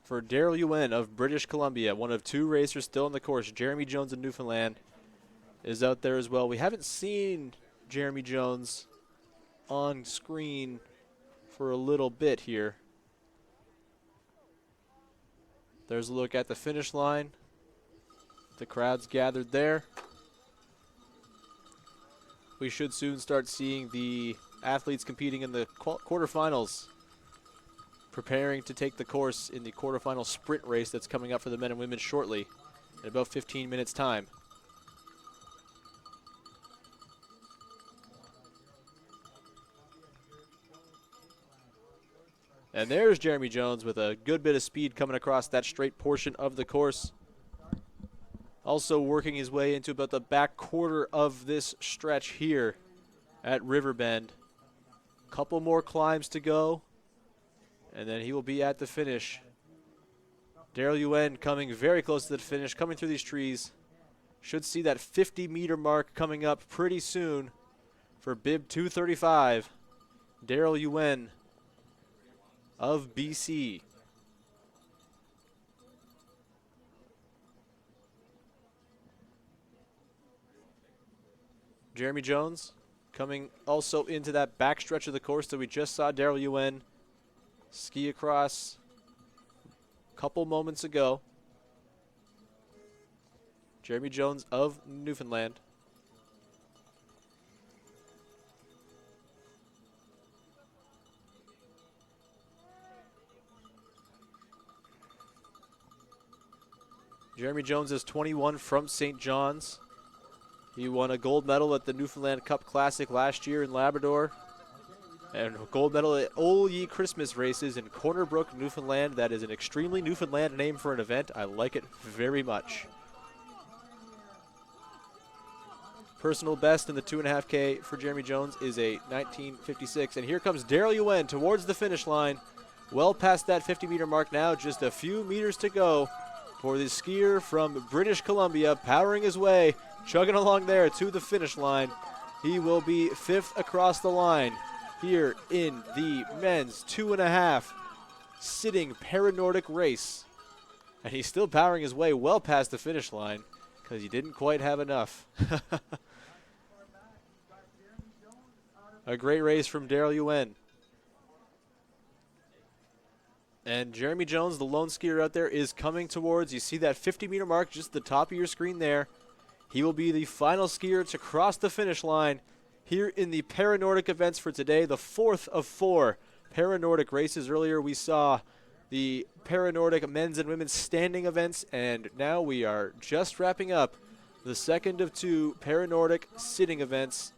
[SPEAKER 1] for Daryl Yuen of British Columbia, one of 2 racers still on the course. Jeremy Jones of Newfoundland is out there as well. We haven't seen Jeremy Jones on screen for a little bit here. There's a look at the finish line. The crowd's gathered there. We should soon start seeing the athletes competing in the quarterfinals, preparing to take the course in the quarterfinal sprint race that's coming up for the men and women shortly in about 15 minutes' time. And there's Jeremy Jones with a good bit of speed coming across that straight portion of the course. Also working his way into about the back quarter of this stretch here at Riverbend. Couple more climbs to go, and then he will be at the finish. Daryl Yuen coming very close to the finish, coming through these trees. Should see that 50-meter mark coming up pretty soon for bib 235. Daryl Yuen of BC. Jeremy Jones coming also into that back stretch of the course that we just saw Daryl Yuen ski across a couple moments ago. Jeremy Jones of Newfoundland. Jeremy Jones is 21 from St. John's. He won a gold medal at the Newfoundland Cup Classic last year in Labrador, and a gold medal at Ole Ye Christmas races in Corner Brook, Newfoundland. That is an extremely Newfoundland name for an event. I like it very much. Personal best in the 2.5K for Jeremy Jones is a 1956. And here comes Daryl Yuen towards the finish line. Well past that 50-meter mark now, just a few meters to go for the skier from British Columbia, powering his way, chugging along there to the finish line. He will be 5th across the line here in the men's 2.5 sitting Paranordic race. And he's still powering his way well past the finish line because he didn't quite have enough. A great race from Daryl Yuen. And Jeremy Jones, the lone skier out there, is coming towards, you see that 50-meter mark just at the top of your screen there. He will be the final skier to cross the finish line here in the Paranordic events for today, the 4th of 4 Paranordic races. Earlier we saw the Paranordic men's and women's standing events, and now we are just wrapping up the 2nd of 2 Paranordic sitting events.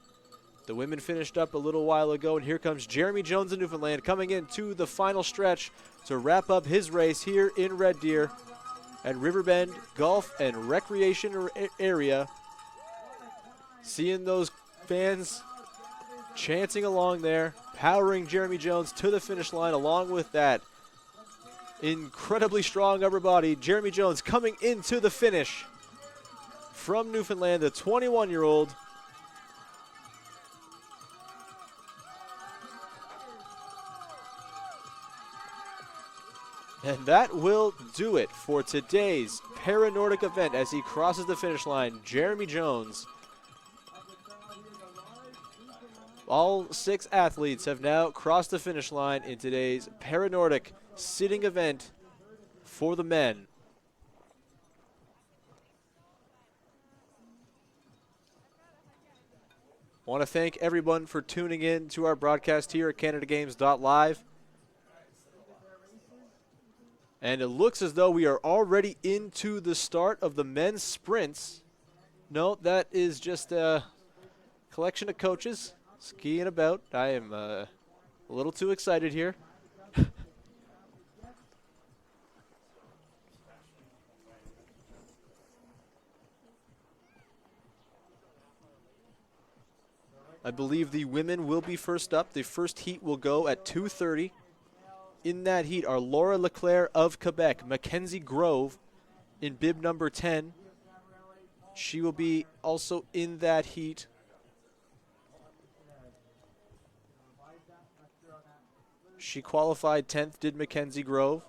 [SPEAKER 1] The women finished up a little while ago, and here comes Jeremy Jones of Newfoundland coming into the final stretch to wrap up his race here in Red Deer at Riverbend Golf and Recreation area. Seeing those fans chanting along there, powering Jeremy Jones to the finish line along with that incredibly strong upper body. Jeremy Jones coming into the finish from Newfoundland, the 21-year-old. And that will do it for today's Paranordic event as he crosses the finish line. Jeremy Jones. All 6 athletes have now crossed the finish line in today's Paranordic sitting event for the men. I want to thank everyone for tuning in to our broadcast here at CanadaGames.live. And it looks as though we are already into the start of the men's sprints. No, that is just a collection of coaches skiing about. I am a little too excited here. I believe the women will be first up. The first heat will go at 2:30. In that heat are Laura Leclerc of Quebec, Mackenzie Grove in bib number 10. She will be also in that heat. She qualified 10th, did Mackenzie Grove.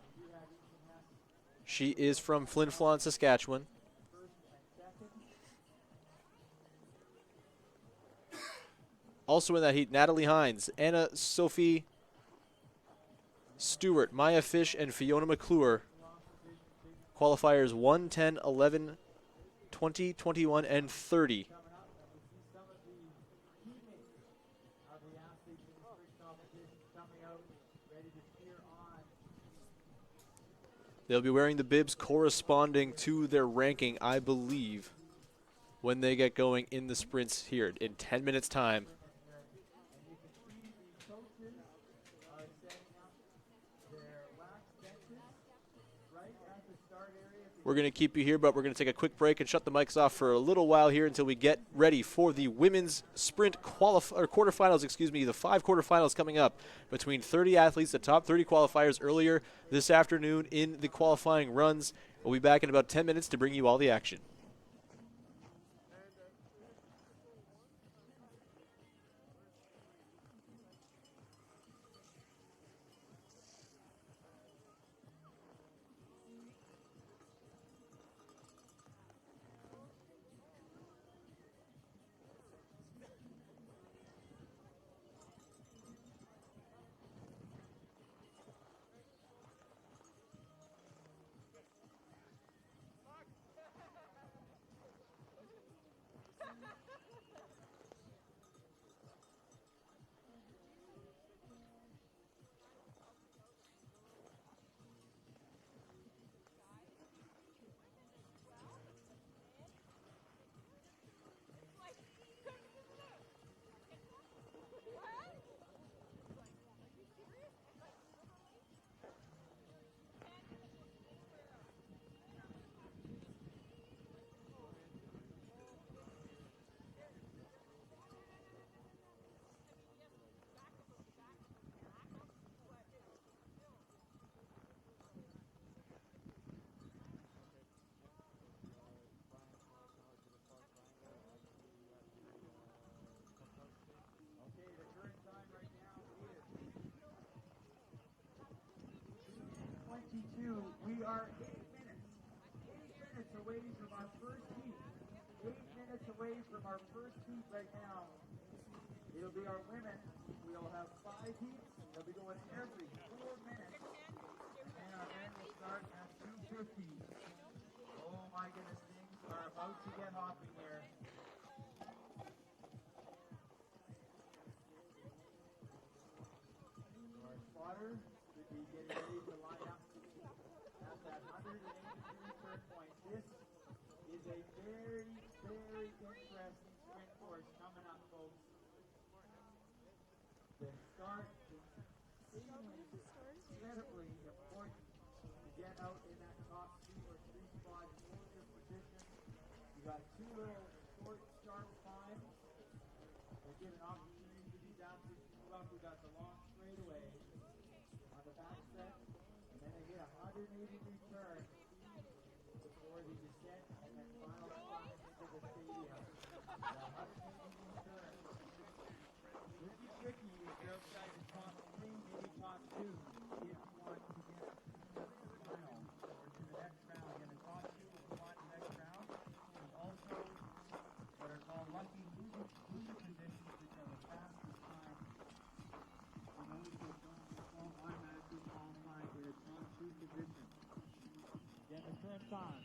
[SPEAKER 1] She is from Flin Flon, Saskatchewan. Also in that heat, Natalie Hines, Anna Sophie Stewart, Maya Fish, and Fiona McClure. Qualifiers 1, 10, 11, 20, 21, and 30. They'll be wearing the bibs corresponding to their ranking, I believe, when they get going in the sprints here in 10 minutes' time. We're going to keep you here, but we're going to take a quick break and shut the mics off for a little while here until we get ready for the women's sprint quarterfinals, the 5 quarterfinals coming up between 30 athletes, the top 30 qualifiers earlier this afternoon in the qualifying runs. We'll be back in about 10 minutes to bring you all the action.
[SPEAKER 3] We are 8 minutes away from our first heat. 8 minutes away from our first heat right now. It'll be our women. We'll have 5 heats. They'll be going every 4 minutes. And then our men will start at 2:50. Oh my goodness, things are about to get hopping here. Our spotter should be getting ready to line up at that 183 turn point. This is a very, very interesting sprint course coming up, folks. The start is seemingly incredibly important to get out in that top 2 or 3 spot in your position. You got 2 little short, sharp climbs that give an opportunity for these athletes to move up. We got the long straightaway on the back set, and then they hit a 180-degree turn before the descent and then final climb into the stadium. The 180-degree turn. This is tricky if you're outside the top 3, maybe top 2, if you want to get to the final or to the next round. Again, the top 2 will go on to the next round. There's also what are called lucky loser positions, which are the fastest time. And those that don't automatically qualify for the position. Again, the current time,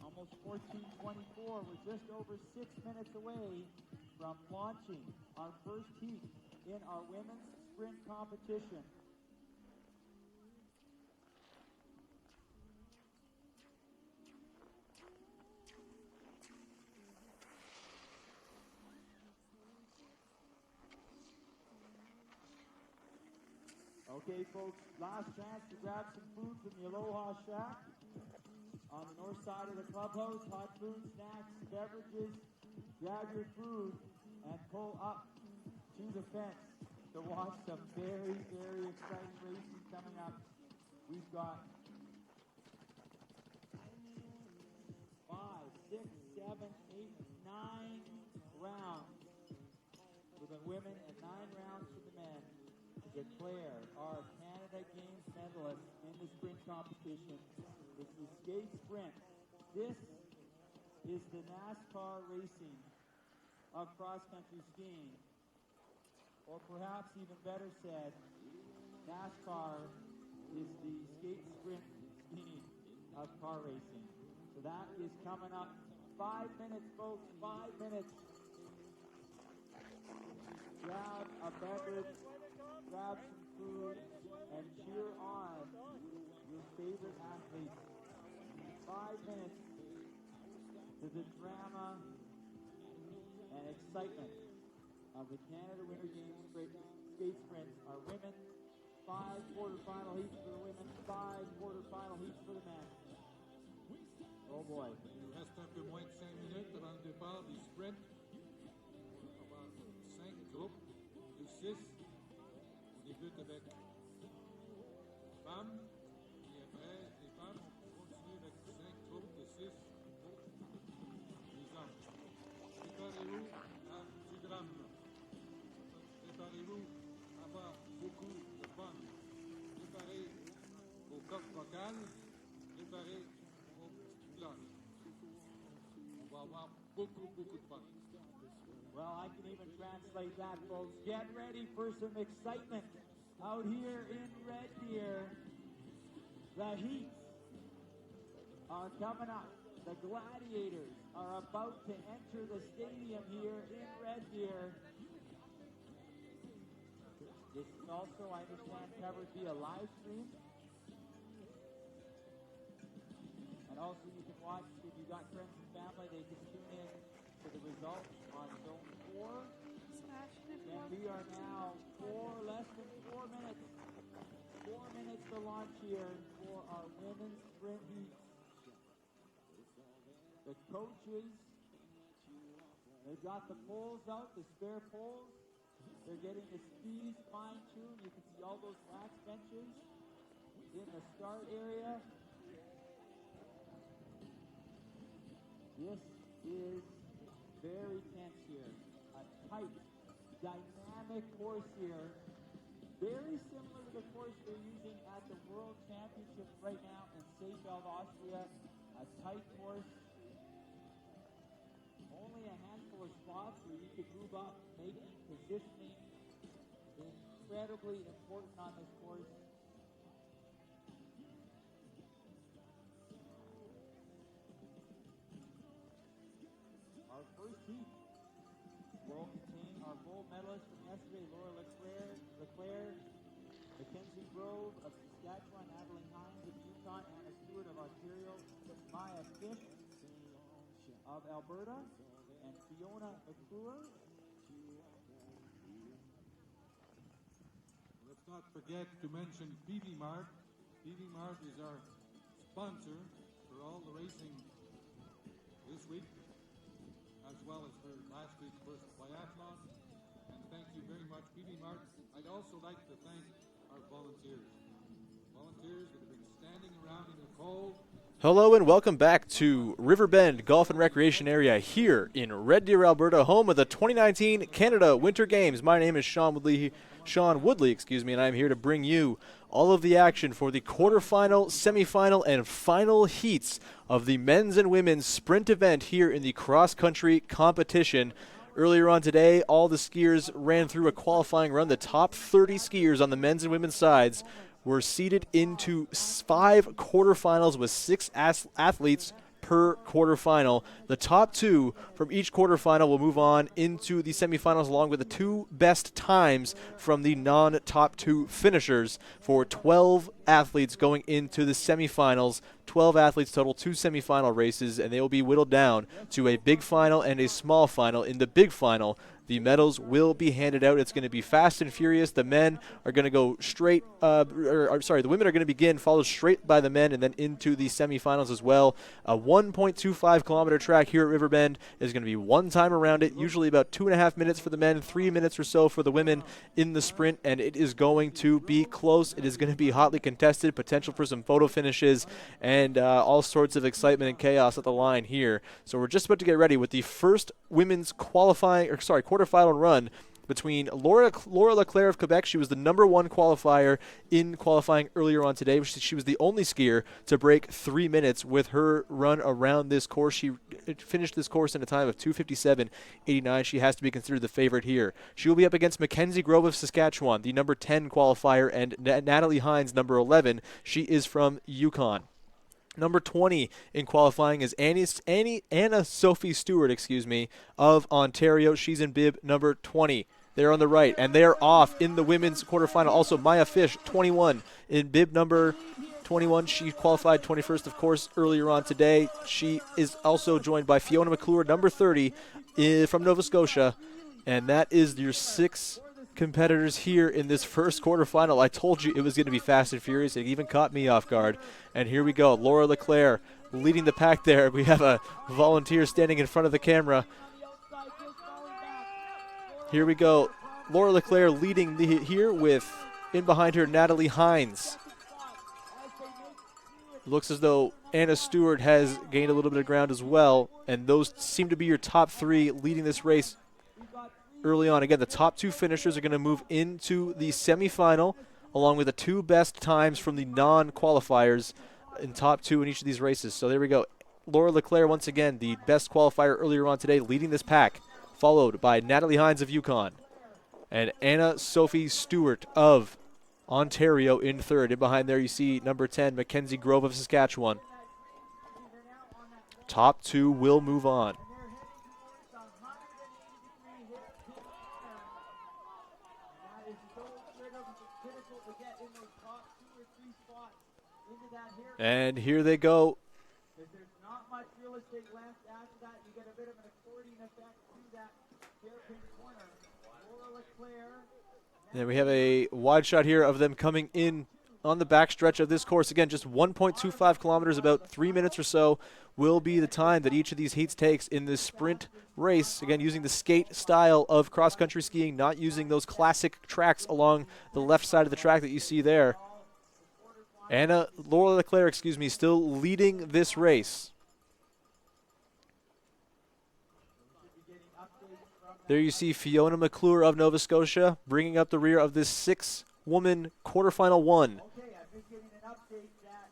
[SPEAKER 3] almost 14:24. We're just over 6 minutes away from launching our first heat in our women's sprint competition. Okay, folks, last chance to grab some food from the Aloha Shack on the north side of the clubhouse. Hot food, snacks, beverages. Grab your food and pull up to the fence to watch some very, very exciting racing coming up. We've got 5, 6, 7, 8, 9 rounds for the women and 9 rounds for the men to declare our Canada Games medalists in the sprint competition. It's the skate sprint. This is the NASCAR racing of cross-country skiing. Or perhaps even better said, NASCAR is the skate sprint skiing of car racing. So that is coming up. 5 minutes, folks, 5 minutes. Grab a beverage, grab some food, and cheer on your favorite athletes. 5 minutes to the drama and excitement of the Canada Winter Games skate sprints. Our women, 5 quarterfinal heats for the women, 5 quarterfinal heats for the men. Oh boy.
[SPEAKER 4] Il reste un peu moins de 5 minutes avant le départ des sprints. On va avoir 5 groupes de 6. On débute avec femmes. Et après, les femmes, on continue avec 5 groupes de 6. Les hommes. Préparez-vous à du drame. Préparez-vous à avoir beaucoup de fun. Préparez vos cordes vocales. Préparez vos petites cloches. On va avoir beaucoup de fun.
[SPEAKER 3] Well, I can even translate that, folks. Get ready for some excitement out here in Red Deer. The heats are coming up. The Gladiators are about to enter the stadium here in Red Deer. This is also, I understand, covered via live stream. And also you can watch, if you've got friends and family, they can tune in to the results on Zone 4. And we are now less than 4 minutes. 4 minutes to launch here for our women's sprint heats. The coaches, they've got the poles out, the spare poles. They're getting the speeds fine-tuned. You can see all those wax benches in the start area. This is very tense here. A tight, dynamic course here. Very similar to the course they're using at the World Championships right now in Seefeld, Austria. A tight course. Only a handful of spots where you could move up, making positioning incredibly important on this course. Our first heat will contain our gold medalists from yesterday, Laura Leclerc, Mackenzie Grove of Saskatchewan, Adeline Hines of Yukon, Anna Stewart of Ontario, Maya Fish of Alberta, and Fiona McClure.
[SPEAKER 4] Let's not forget to mention PV Mart. PV Mart is our sponsor for all the racing this week, as well as for last week's first biathlon. And thank you very much, PV Mart. I'd also like to thank our volunteers. Volunteers that have been standing around in the cold.
[SPEAKER 1] Hello and welcome back to Riverbend Golf and Recreation Area here in Red Deer, Alberta, home of the 2019 Canada Winter Games. My name is Sean Woodley, and I'm here to bring you all of the action for the quarterfinal, semifinal, and final heats of the men's and women's sprint event here in the cross-country competition. Earlier on today, all the skiers ran through a qualifying run. The top 30 skiers on the men's and women's sides We're seeded into 5 quarterfinals with 6 athletes per quarterfinal. The top 2 from each quarterfinal will move on into the semifinals along with the 2 best times from the non-top 2 finishers for 12 athletes going into the semifinals. 12 athletes total, 2 semifinal races, and they will be whittled down to a big final and a small final. In the big final, the medals will be handed out. It's going to be fast and furious. The men are going to go straight, the women are going to begin, followed straight by the men, and then into the semifinals as well. A 1.25 kilometer track here at Riverbend is going to be one time around it, usually about 2.5 minutes for the men, 3 minutes or so for the women in the sprint, and it is going to be close. It is going to be hotly contested, potential for some photo finishes, and all sorts of excitement and chaos at the line here. So we're just about to get ready with the first women's quarterfinal run between Laura Leclerc of Quebec. She was the #1 qualifier in qualifying earlier on today. She was the only skier to break 3 minutes with her run around this course. She finished this course in a time of 2:57.89. She has to be considered the favorite here. She will be up against Mackenzie Grove of Saskatchewan, the #10 qualifier, and Natalie Hines, #11. She is from Yukon. Number 20 in qualifying is Anna Sophie Stewart, of Ontario. She's in bib number 20. They're on the right, and they're off in the women's quarterfinal. Also, Maya Fish, 21, in bib number 21. She qualified 21st, of course, earlier on today. She is also joined by Fiona McClure, number 30, from Nova Scotia. And that is your 6 competitors here in this first quarterfinal. I told you it was going to be fast and furious. It even caught me off guard. And here we go. Laura Leclerc leading the pack there. We have a volunteer standing in front of the camera. Here we go. Laura Leclerc leading here with, in behind her, Natalie Hines. Looks as though Anna Stewart has gained a little bit of ground as well. And those seem to be your top 3 leading this race early on. Again, the top 2 finishers are going to move into the semifinal along with the 2 best times from the non-qualifiers in top 2 in each of these races. So there we go. Laura Leclerc, once again, the best qualifier earlier on today, leading this pack, followed by Natalie Hines of Yukon and Anna Sophie Stewart of Ontario in third. And behind there you see number 10, Mackenzie Grove of Saskatchewan. Top 2 will move on. And here they go.
[SPEAKER 3] If there's not much real estate left after that, you get a bit of an accordion effect through that hairpin corner. Laura Leclerc.
[SPEAKER 1] And we have a wide shot here of them coming in on the backstretch of this course. Again, just 1.25 kilometers, about 3 minutes or so, will be the time that each of these heats takes in this sprint race. Again, using the skate style of cross-country skiing, not using those classic tracks along the left side of the track that you see there. Laura Leclerc, still leading this race. There you see Fiona McClure of Nova Scotia bringing up the rear of this 6-woman quarterfinal 1.
[SPEAKER 3] Okay, I'm just getting an update that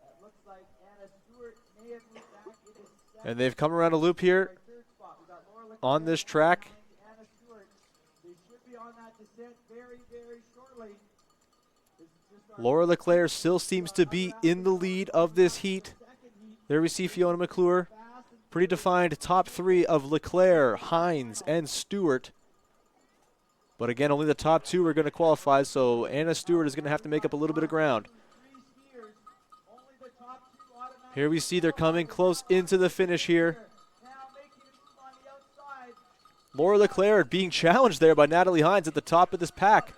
[SPEAKER 3] it looks like Anna Stewart may have moved back into second.
[SPEAKER 1] And they've come around a loop here
[SPEAKER 3] Third spot. We got Laura Leclerc
[SPEAKER 1] on this track.
[SPEAKER 3] and Anna Stewart. They should be on that descent very, very shortly.
[SPEAKER 1] Laura Leclerc still seems to be in the lead of this heat. There we see Fiona McClure. Pretty defined top 3 of Leclerc, Hines, and Stewart. But again, only the top 2 are going to qualify, so Anna Stewart is going to have to make up a little bit of ground. Here we see they're coming close into the finish here. Laura Leclerc being challenged there by Natalie Hines at the top of this pack.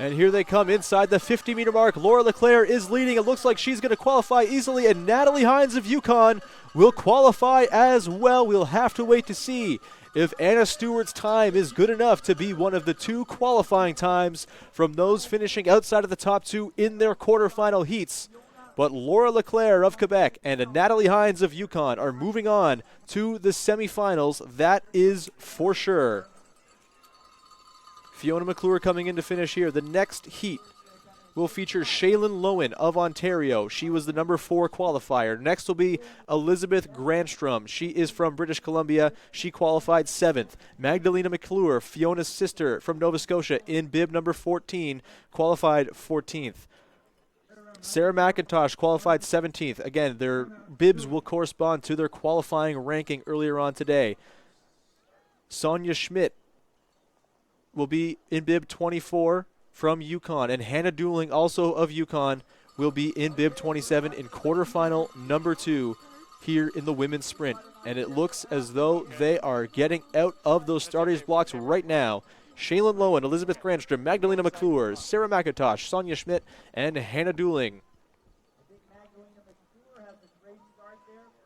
[SPEAKER 1] And here they come inside the 50-meter mark. Laura Leclerc is leading. It looks like she's going to qualify easily, and Natalie Hines of Yukon will qualify as well. We'll have to wait to see if Anna Stewart's time is good enough to be one of the 2 qualifying times from those finishing outside of the top 2 in their quarterfinal heats. But Laura Leclerc of Quebec and Natalie Hines of Yukon are moving on to the semifinals. That is for sure. Fiona McClure coming in to finish here. The next heat will feature Shaylin Lowen of Ontario. She was the number 4 qualifier. Next will be Elizabeth Grandstrom. She is from British Columbia. She qualified 7th. Magdalena McClure, Fiona's sister from Nova Scotia in bib number 14, qualified 14th. Sarah McIntosh qualified 17th. Again, their bibs will correspond to their qualifying ranking earlier on today. Sonia Schmidt will be in bib 24 from Yukon, and Hannah Dooling, also of Yukon, will be in bib 27 in quarterfinal number 2 here in the women's sprint. And it looks as though they are getting out of those starters blocks right now. Shaylin Lowen, Elizabeth Grandstrom, Magdalena McClure, Sarah McIntosh, Sonia Schmidt, and Hannah Dooling.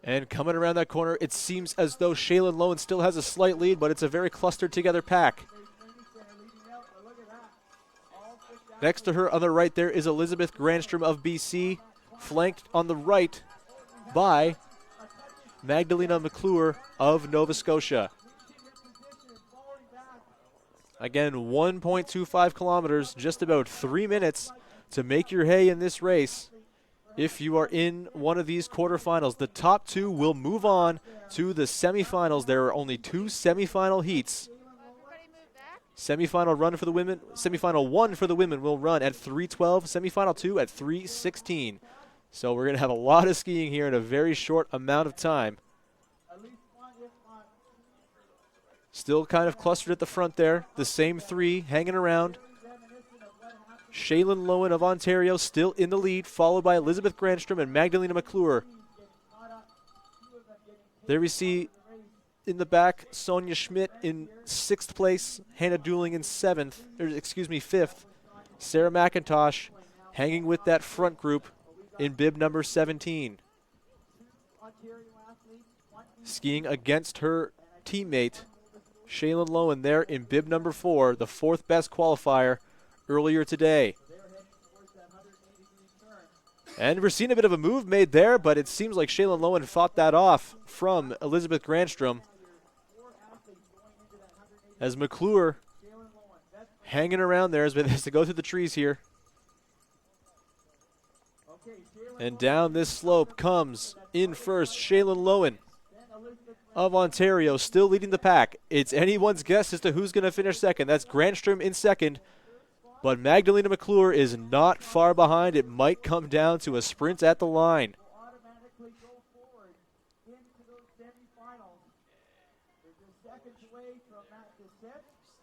[SPEAKER 1] And coming around that corner, it seems as though Shaylin Lowen still has a slight lead, but it's a very clustered together pack. Next to her on the right there is Elizabeth Grandstrom of BC, flanked on the right by Magdalena McClure of Nova Scotia. Again, 1.25 kilometers, just about 3 minutes to make your hay in this race. If you are in one of these quarterfinals, the top 2 will move on to the semifinals. There are only 2 semifinal heats. Semifinal 1 for the women will run at 3:12. Semifinal 2 at 3:16. So we're going to have a lot of skiing here in a very short amount of time. Still kind of clustered at the front there. The same 3 hanging around. Shaylin Lowen of Ontario still in the lead, followed by Elizabeth Grandstrom and Magdalena McClure. There we see in the back Sonia Schmidt in 6th place, Hannah Dooling in 5th. Sarah McIntosh hanging with that front group in bib number 17. Skiing against her teammate, Shaylin Lowen, there in bib number 4, the 4th best qualifier earlier today. And we're seeing a bit of a move made there, but it seems like Shaylin Lowen fought that off from Elizabeth Grandstrom. As McClure hanging around there as to go through the trees here. And down this slope comes in first Shaylin Lowen of Ontario, still leading the pack. It's anyone's guess as to who's going to finish second. That's Grandstrom in second. But Magdalena McClure is not far behind. It might come down to a sprint at the line.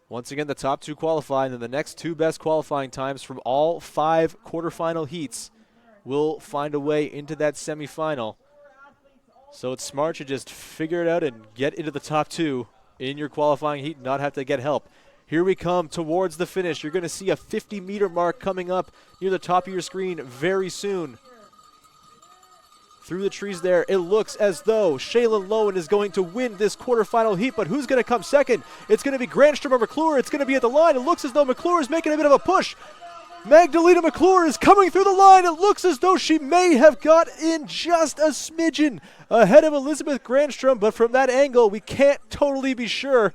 [SPEAKER 1] Once again, the top 2 qualify, and then the next 2 best qualifying times from all 5 quarterfinal heats will find a way into that semifinal. So it's smart to just figure it out and get into the top 2 in your qualifying heat and not have to get help. Here we come towards the finish. You're going to see a 50-meter mark coming up near the top of your screen very soon. Through the trees there, it looks as though Shaylin Lowen is going to win this quarterfinal heat, but who's going to come second? It's going to be Grandstrom or McClure. It's going to be at the line. It looks as though McClure is making a bit of a push. Magdalena McClure is coming through the line. It looks as though she may have got in just a smidgen ahead of Elizabeth Grandstrom, but from that angle, we can't totally be sure.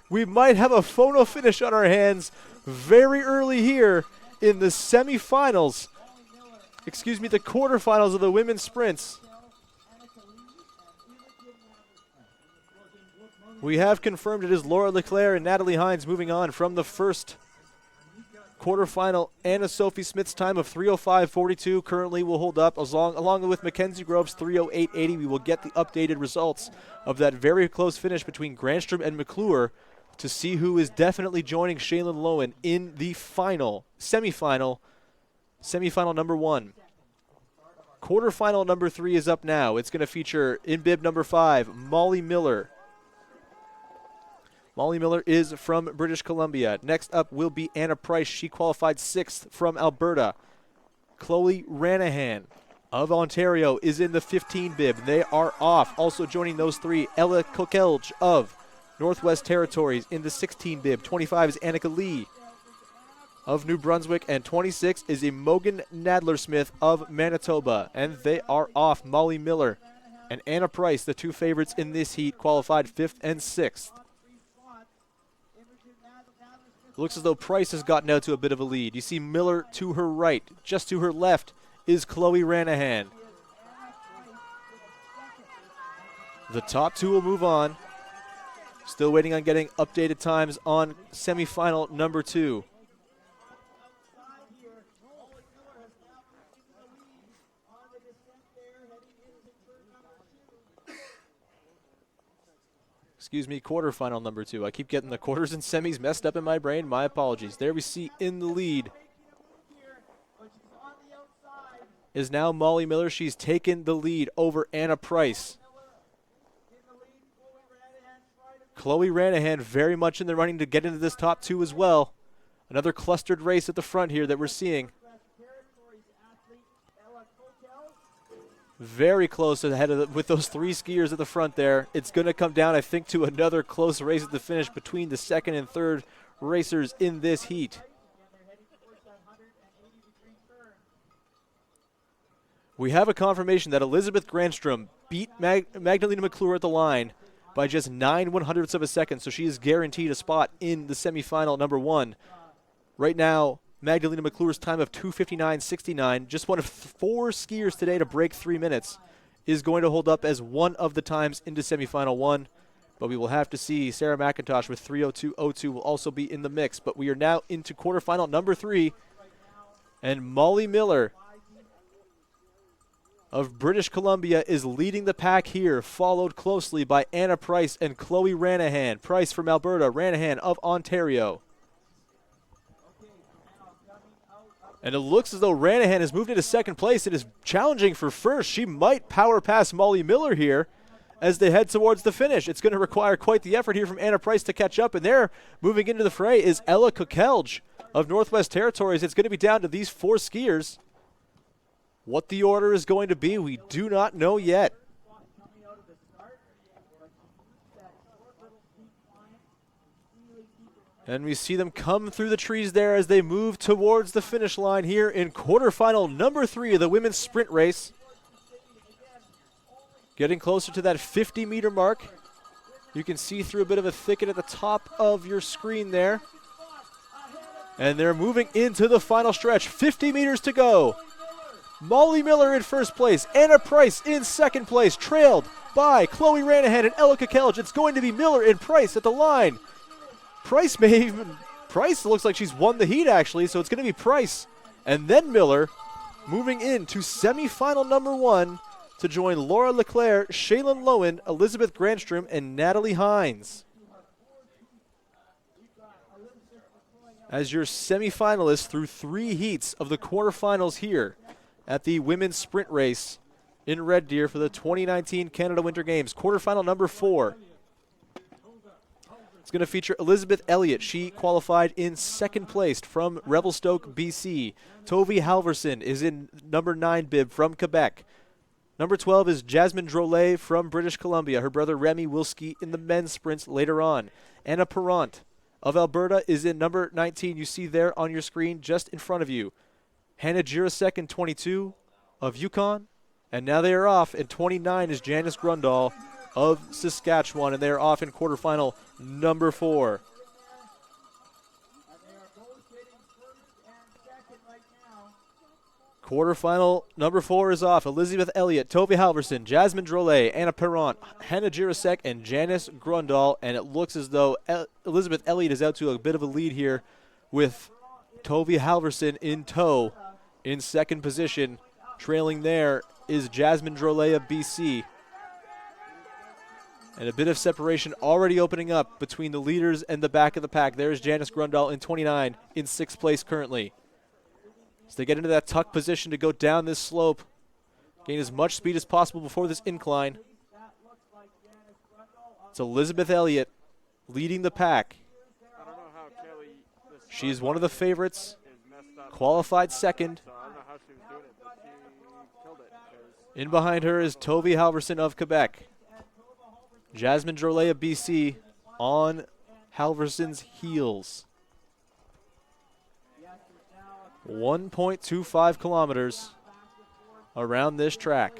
[SPEAKER 1] We might have a photo finish on our hands very early here in the semifinals. The quarterfinals of the women's sprints. We have confirmed it is Laura Leclerc and Natalie Hines moving on from the first quarterfinal. Anna Sophie Smith's time of 3:05.42 currently will hold up along with Mackenzie Grove's 3:08.80. We will get the updated results of that very close finish between Grandstrom and McClure to see who is definitely joining Shaylin Lowen in the semifinal number 1. Quarterfinal number 3 is up now. It's going to feature in bib number 5, Molly Miller. Molly Miller is from British Columbia. Next up will be Anna Price. She qualified 6th from Alberta. Chloe Ranahan of Ontario is in the 15 bib. They are off. Also joining those 3, Ella Kokelj of Northwest Territories in the 16 bib. 25 is Annika Lee of New Brunswick, and 26 is Imogen Nadler-Smith of Manitoba. And they are off. Molly Miller and Anna Price, the 2 favorites in this heat, qualified 5th and 6th. It looks as though Price has gotten out to a bit of a lead. You see Miller to her right. Just to her left is Chloe Ranahan. The top two will move on. Still waiting on getting updated times on semifinal number 2. Excuse me, quarterfinal number 2. I keep getting the quarters and semis messed up in my brain. My apologies. There we see in the lead is now Molly Miller. She's taken the lead over Anna Price. Chloe Ranahan very much in the running to get into this top 2 as well. Another clustered race at the front here that we're seeing. Very close ahead of with those 3 skiers at the front there. It's going to come down, I think, to another close race at the finish between the second and third racers in this heat. We have a confirmation that Elizabeth Granstrom beat Magdalena McClure at the line by just 9/100ths of a second, so she is guaranteed a spot in the semifinal number 1. Right now, Magdalena McClure's time of 2:59.69, just one of 4 skiers today to break 3 minutes, is going to hold up as one of the times into semifinal 1. But we will have to see. Sarah McIntosh with 3:02.02 will also be in the mix. But we are now into quarterfinal number 3, and Molly Miller of British Columbia is leading the pack here, followed closely by Anna Price and Chloe Ranahan. Price from Alberta, Ranahan of Ontario. And it looks as though Ranahan has moved into second place. It is challenging for first. She might power past Molly Miller here as they head towards the finish. It's going to require quite the effort here from Anna Price to catch up. And there, moving into the fray, is Ella Kokelj of Northwest Territories. It's going to be down to these 4 skiers. What the order is going to be, we do not know yet. And we see them come through the trees there as they move towards the finish line here in quarterfinal number 3 of the women's sprint race. Getting closer to that 50-meter mark. You can see through a bit of a thicket at the top of your screen there. And they're moving into the final stretch. 50 meters to go. Molly Miller in first place. Anna Price in second place, trailed by Chloe Ranahan and Ella Kokelj. It's going to be Miller and Price at the line. Price looks like she's won the heat, actually, so it's going to be Price and then Miller moving into semifinal number 1 to join Laura Leclerc, Shaylin Lowen, Elizabeth Granstrom, and Natalie Hines as your semifinalists through 3 heats of the quarterfinals here at the women's sprint race in Red Deer for the 2019 Canada Winter Games. Quarterfinal number 4. It's going to feature Elizabeth Elliott. She qualified in second place from Revelstoke, BC. Tovi Halverson is in number 9 bib from Quebec. Number 12 is Jasmine Drolet from British Columbia. Her brother Remy will ski in the men's sprints later on. Anna Perrant of Alberta is in number 19. You see there on your screen just in front of you. Hannah Jirasek in 22 of Yukon. And now they are off. In 29 is Janice Grundall of Saskatchewan. And they are off in quarterfinal number 4. Quarterfinal number 4 is off. Elizabeth Elliott, Tovi Halverson, Jasmine Drolet, Anna Perrant, Hannah Jirasek, and Janice Grundall. And it looks as though Elizabeth Elliott is out to a bit of a lead here with Tovi Halverson in tow in second position. Trailing there is Jasmine Drolet of BC. And a bit of separation already opening up between the leaders and the back of the pack. There's Janice Grundall in 29, in 6th place currently. So they get into that tuck position to go down this slope, gain as much speed as possible before this incline. It's Elizabeth Elliott leading the pack.
[SPEAKER 2] I don't know how Kelly.
[SPEAKER 1] She's one of the favorites, qualified second.
[SPEAKER 2] So I don't know how she was doing it, but she killed it. 'Cause
[SPEAKER 1] In behind her is Tovi Halverson of Quebec. Jasmine Drolet of BC on Halverson's heels. 1.25 kilometers around this track.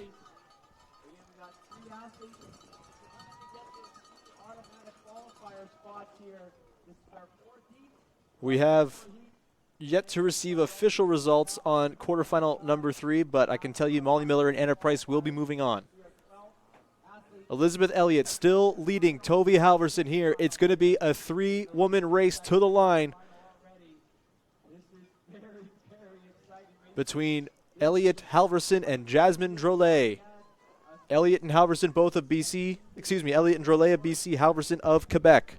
[SPEAKER 1] We have yet to receive official results on quarterfinal number 3, but I can tell you Molly Miller and Anna Price will be moving on. Elizabeth Elliott still leading Tovi Halverson here. It's going to be a 3-woman race to the line between Elliott Halverson and Jasmine Drolet. Elliott and Halverson both of BC, Elliott and Drolet of BC, Halverson of Quebec.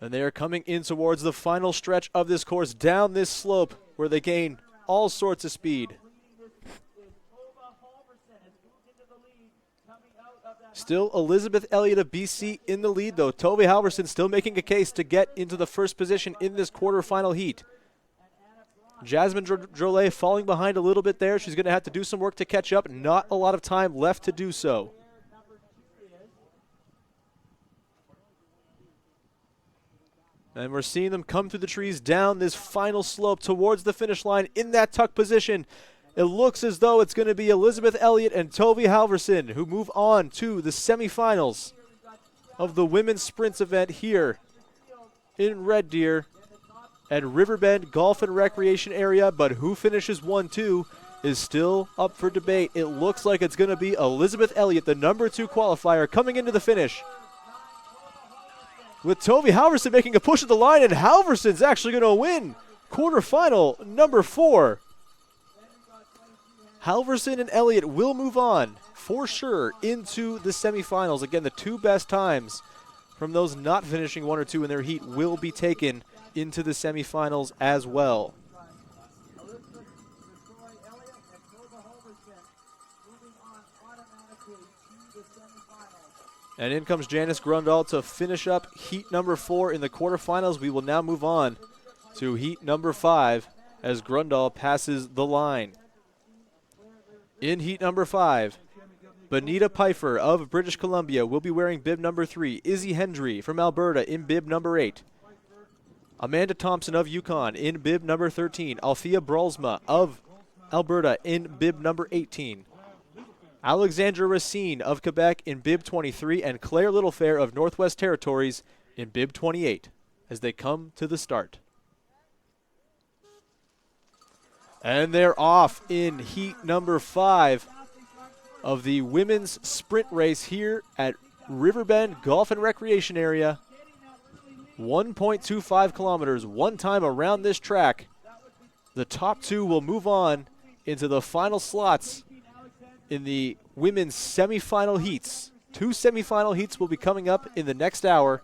[SPEAKER 1] And they are coming in towards the final stretch of this course, down this slope where they gain all sorts of speed. Still Elizabeth Elliott of BC in the lead, though. Tove Halverson still making a case to get into the first position in this quarterfinal heat. Jasmine Drolet falling behind a little bit there. She's going to have to do some work to catch up. Not a lot of time left to do so. And we're seeing them come through the trees down this final slope towards the finish line in that tuck position. It looks as though it's going to be Elizabeth Elliott and Tove Halverson who move on to the semifinals of the women's sprints event here in Red Deer at Riverbend Golf and Recreation Area. But who finishes 1-2 is still up for debate. It looks like it's going to be Elizabeth Elliott, the number 2 qualifier, coming into the finish, with Tove Halverson making a push at the line, and Halverson's actually going to win quarterfinal number 4. Halverson and Elliott will move on for sure into the semifinals. Again, the 2 best times from those not finishing 1 or 2 in their heat will be taken into the semifinals as well. And in comes Janice Grundahl to finish up heat number 4 in the quarterfinals. We will now move on to heat number 5 as Grundahl passes the line. In heat number 5, Bonita Pfeiffer of British Columbia will be wearing bib number 3. Izzy Hendry from Alberta in bib number 8. Amanda Thompson of Yukon in bib number 13. Althea Bralsma of Alberta in bib number 18. Alexandra Racine of Quebec in bib 23, and Claire Littlefair of Northwest Territories in bib 28 as they come to the start. And they're off in heat number 5 of the women's sprint race here at Riverbend Golf and Recreation Area. 1.25 kilometers, one time around this track. The top 2 will move on into the final slots in the women's semifinal heats. 2 semifinal heats will be coming up in the next hour.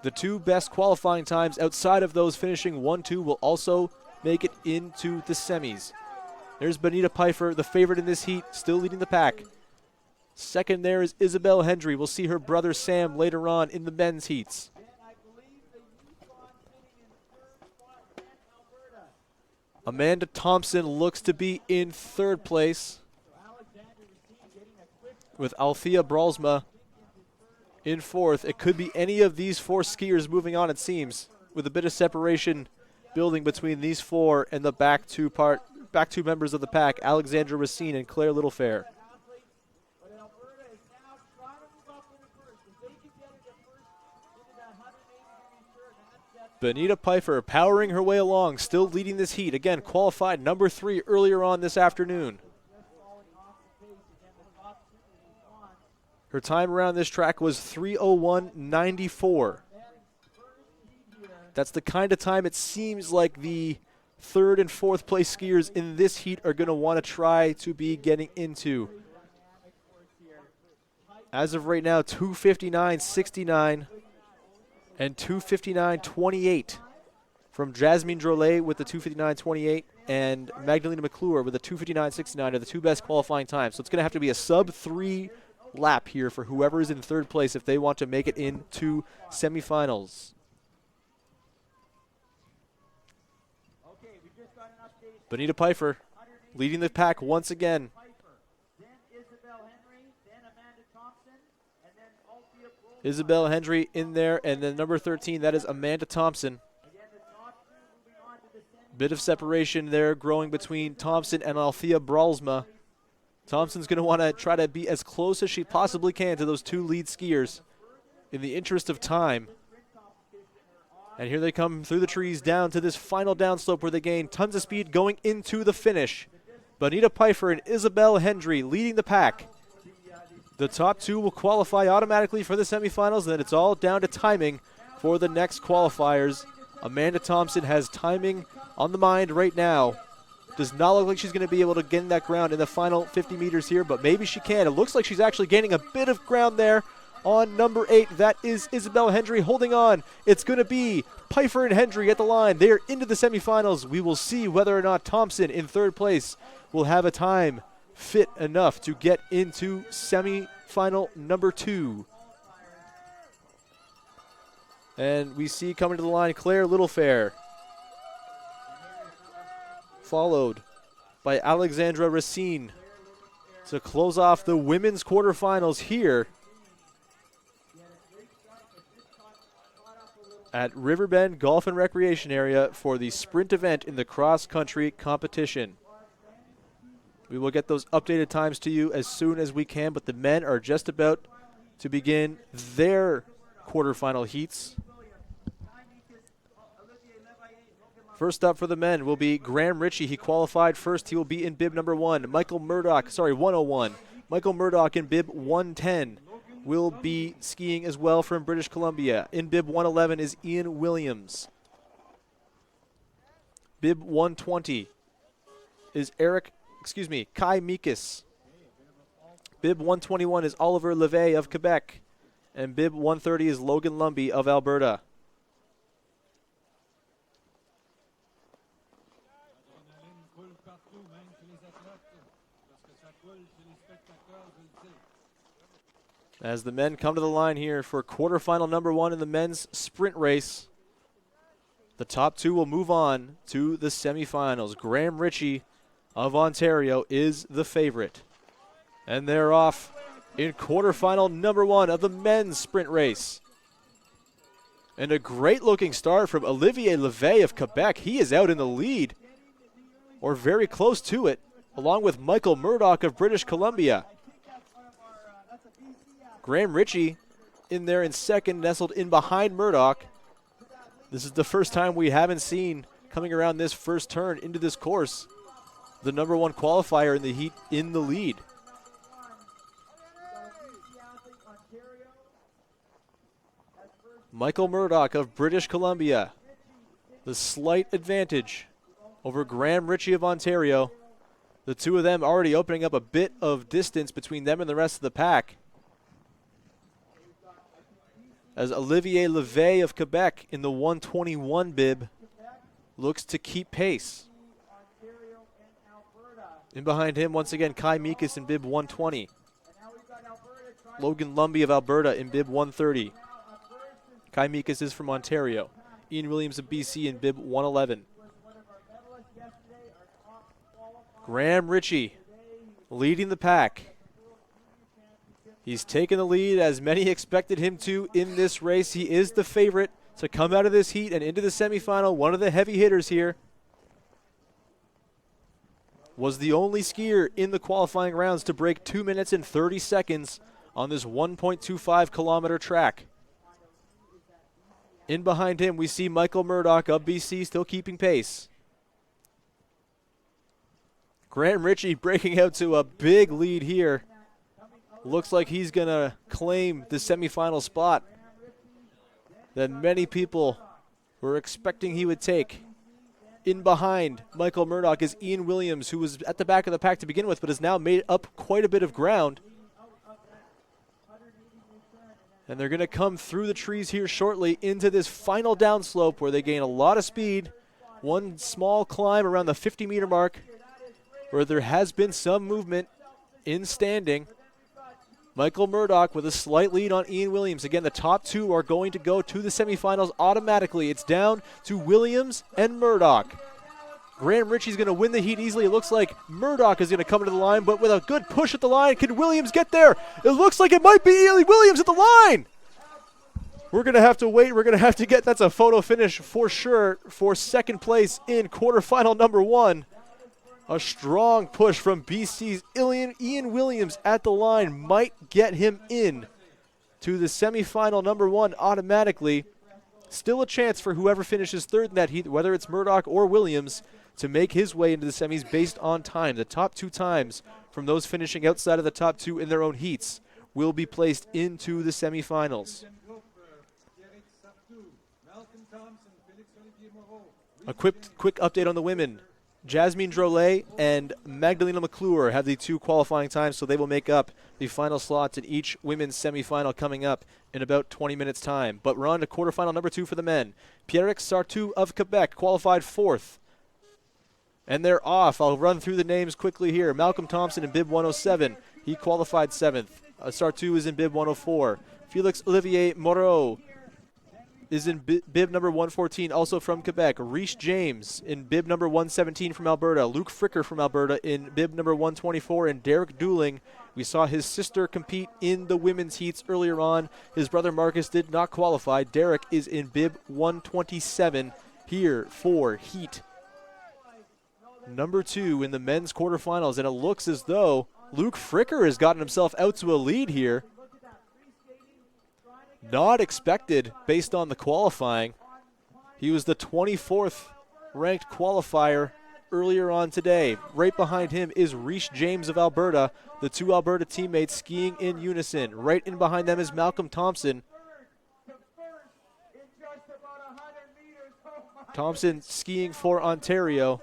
[SPEAKER 1] The 2 best qualifying times outside of those finishing 1-2 will also make it into the semis. There's Bonita Pfeiffer, the favorite in this heat, still leading the pack. Second there is Isabel Hendry. We'll see her brother Sam later on in the men's heats. Amanda Thompson looks to be in 3rd place, with Althea Bralsma in 4th. It could be any of these 4 skiers moving on, it seems, with a bit of separation building between these 4 and the back two members of the pack, Alexandra Racine and Claire Littlefair. Bonita Pfeiffer powering her way along, still leading this heat. Again, qualified number 3 earlier on this afternoon. Her time around this track was 3:01.94. That's the kind of time it seems like the 3rd and 4th place skiers in this heat are going to want to try to be getting into. As of right now, 2:59.69 and 2:59.28 from Jasmine Drolet with the 2:59.28 and Magdalena McClure with a 2:59.69 are the 2 best qualifying times. So it's going to have to be a sub-3 lap here for whoever is in 3rd place if they want to make it into semifinals. Bonita Pfeiffer leading the pack once again. Isabel Hendry in there, and then number 13, that is Amanda Thompson. Bit of separation there growing between Thompson and Althea Bralsma. Thompson's going to want to try to be as close as she possibly can to those 2 lead skiers in the interest of time. And here they come through the trees down to this final downslope where they gain tons of speed going into the finish. Bonita Pfeiffer and Isabel Hendry leading the pack. The top two will qualify automatically for the semifinals, and then it's all down to timing for the next qualifiers. Amanda Thompson has timing on the mind right now. Does not look like she's going to be able to gain that ground in the final 50 meters here, but maybe she can. It looks like she's actually gaining a bit of ground there on number 8. That is Isabel Hendry holding on. It's going to be Pfeiffer and Hendry at the line. They are into the semifinals. We will see whether or not Thompson in third place will have a time fit enough to get into semifinal number 2. And we see coming to the line Claire Littlefair, followed by Alexandra Racine to close off the women's quarterfinals here at Riverbend Golf and Recreation Area for the sprint event in the cross-country competition. We will get those updated times to you as soon as we can, but the men are just about to begin their quarterfinal heats. First up for the men will be Graham Ritchie. He qualified first. He will be in bib number 1. 101. Michael Murdoch in bib 110 will be skiing as well from British Columbia. In bib 111 is Ian Williams. Bib 120 is Kai Mikas. Bib 121 is Oliver Levay of Quebec. And bib 130 is Logan Lumby of Alberta. As the men come to the line here for quarterfinal number 1 in the men's sprint race, the top 2 will move on to the semifinals. Graham Ritchie of Ontario is the favorite. And they're off in quarterfinal number 1 of the men's sprint race. And a great looking start from Olivier Levay of Quebec. He is out in the lead, or very close to it, along with Michael Murdoch of British Columbia. Graham Ritchie in there in second, nestled in behind Murdoch. This is the first time we haven't seen, coming around this first turn into this course, the number 1 qualifier in the heat in the lead. Michael Murdoch of British Columbia, the slight advantage over Graham Ritchie of Ontario. The two of them already opening up a bit of distance between them and the rest of the pack, as Olivier Levay of Quebec in the 121 bib looks to keep pace. In behind him, once again, Kai Mikas in bib 120. Logan Lumby of Alberta in bib 130. Kai Mikas is from Ontario. Ian Williams of BC in bib 111. Graham Ritchie leading the pack. He's taken the lead as many expected him to in this race. He is the favorite to come out of this heat and into the semifinal. One of the heavy hitters here. Was the only skier in the qualifying rounds to break 2 minutes and 30 seconds on this 1.25 kilometer track. In behind him, we see Michael Murdoch of BC still keeping pace. Graham Ritchie breaking out to a big lead here. Looks like he's going to claim the semifinal spot that many people were expecting he would take. In behind Michael Murdoch is Ian Williams, who was at the back of the pack to begin with, but has now made up quite a bit of ground. And they're going to come through the trees here shortly into this final downslope where they gain a lot of speed. One small climb around the 50-meter mark where there has been some movement in standing. Michael Murdoch with a slight lead on Ian Williams. Again, the top 2 are going to go to the semifinals automatically. It's down to Williams and Murdoch. Graham Ritchie's going to win the heat easily. It looks like Murdoch is going to come to the line, but with a good push at the line, can Williams get there? It looks like it might be Ian Williams at the line. We're going to have to wait. We're going to have to get, that's a photo finish for sure, for second place in quarterfinal number 1. A strong push from BC's Ian Williams at the line might get him in to the semifinal number 1 automatically. Still a chance for whoever finishes third in that heat, whether it's Murdoch or Williams, to make his way into the semis based on time. The top 2 times from those finishing outside of the top 2 in their own heats will be placed into the semifinals. A quick update on the women. Jasmine Drolet and Magdalena McClure have the 2 qualifying times, so they will make up the final slots in each women's semifinal coming up in about 20 minutes' time. But we're on to quarterfinal number 2 for the men. Pierrick Sartou of Quebec qualified 4th. And they're off. I'll run through the names quickly here. Malcolm Thompson in bib 107. He qualified 7th. Sartou is in bib 104. Felix Olivier Moreau is in bib number 114, also from Quebec. Reese James in bib number 117 from Alberta. Luke Fricker from Alberta in bib number 124. And Derek Dooling, we saw his sister compete in the women's heats earlier on. His brother Marcus did not qualify. Derek is in bib 127 here for heat number 2 in the men's quarterfinals. And it looks as though Luke Fricker has gotten himself out to a lead here. Not expected based on the qualifying. He was the 24th ranked qualifier earlier on today. Right behind him is Reese James of Alberta, the 2 Alberta teammates skiing in unison. Right in behind them is Malcolm Thompson. Thompson skiing for Ontario.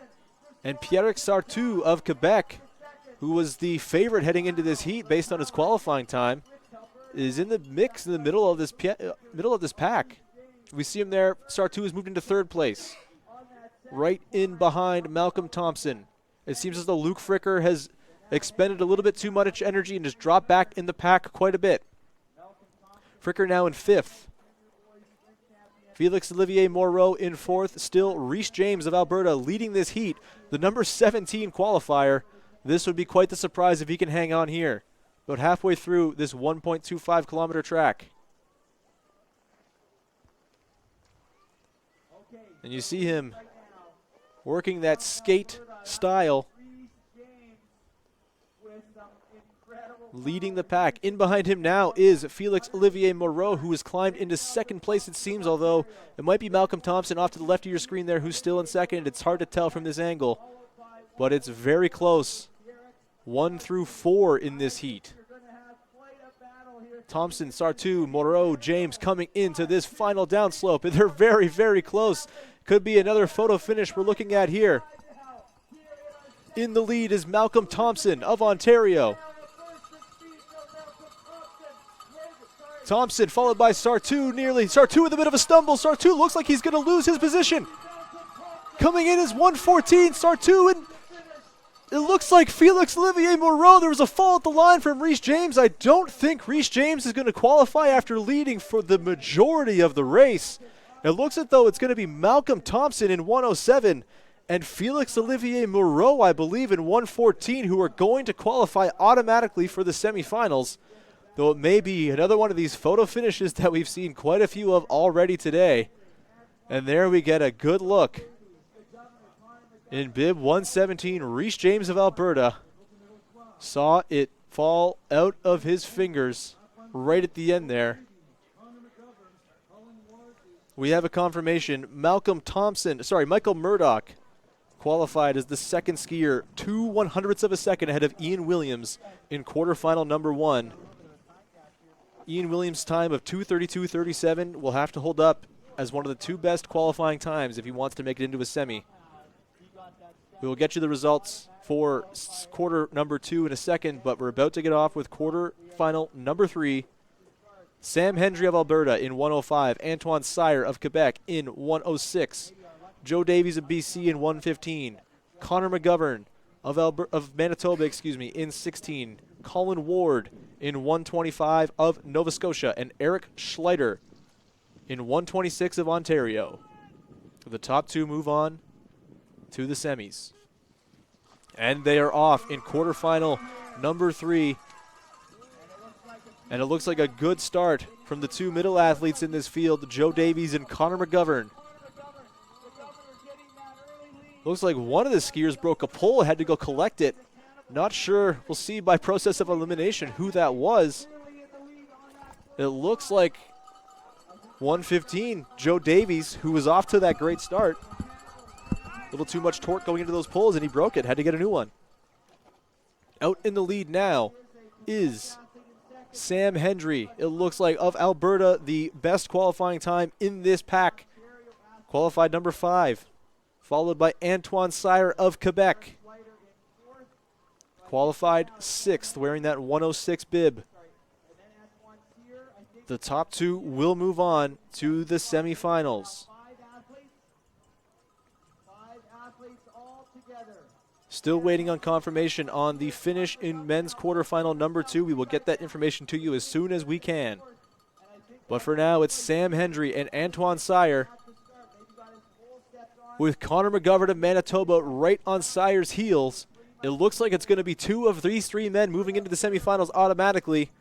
[SPEAKER 1] And Pierrick Sartou of Quebec, who was the favorite heading into this heat based on his qualifying time, is in the mix in the middle of this pack. We see him there. Sartou has moved into 3rd place, right in behind Malcolm Thompson. It seems as though Luke Fricker has expended a little bit too much energy and just dropped back in the pack quite a bit. Fricker now in 5th. Felix Olivier Moreau in 4th. Still Reese James of Alberta leading this heat, the number 17 qualifier. This would be quite the surprise if he can hang on here. About halfway through this 1.25 kilometer track. And you see him working that skate style, leading the pack. In behind him now is Felix Olivier Moreau, who has climbed into 2nd place, it seems, although it might be Malcolm Thompson off to the left of your screen there who's still in 2nd. It's hard to tell from this angle, but it's very close. 1 through 4 in this heat. Thompson, Sartou, Moreau, James coming into this final downslope, and they're very, very close. Could be another photo finish we're looking at here. In the lead is Malcolm Thompson of Ontario. Thompson followed by Sartou nearly. Sartou with a bit of a stumble. Sartou looks like he's going to lose his position. Coming in is 114. Sartou, and it looks like Felix Olivier Moreau. There was a fall at the line from Reese James. I don't think Reese James is going to qualify after leading for the majority of the race. It looks as though it's going to be Malcolm Thompson in 107 and Felix Olivier Moreau, I believe, in 114, who are going to qualify automatically for the semifinals. Though it may be another one of these photo finishes that we've seen quite a few of already today. And there we get a good look. In bib 117, Reese James of Alberta saw it fall out of his fingers right at the end there. We have a confirmation. Michael Murdoch qualified as the 2nd skier, 2/100ths of a second ahead of Ian Williams in quarterfinal number 1. Ian Williams' time of 2:32.37 will have to hold up as one of the 2 best qualifying times if he wants to make it into a semi. We will get you the results for quarter number 2 in a second, but we're about to get off with quarter final number 3. Sam Hendry of Alberta in 105, Antoine Sire of Quebec in 106, Joe Davies of BC in 115, Connor McGovern of Manitoba, in 16, Colin Ward in 125 of Nova Scotia, and Eric Schleiter in 126 of Ontario. The top 2 move on to the semis. And they are off in quarterfinal number 3. And it looks like a good start from the 2 middle athletes in this field, Joe Davies and Connor McGovern. Looks like one of the skiers broke a pole, had to go collect it. Not sure, we'll see by process of elimination who that was. It looks like 115, Joe Davies, who was off to that great start. A little too much torque going into those pulls, and he broke it. Had to get a new one. Out in the lead now is Sam Hendry. It looks like, of Alberta, the best qualifying time in this pack. Qualified number 5. Followed by Antoine Sire of Quebec. Qualified 6th, wearing that 106 bib. The top 2 will move on to the semifinals. Still waiting on confirmation on the finish in men's quarterfinal number 2. We will get that information to you as soon as we can. But for now, it's Sam Hendry and Antoine Sire, with Connor McGovern of Manitoba right on Sire's heels. It looks like it's going to be 2 of these 3 men moving into the semifinals automatically.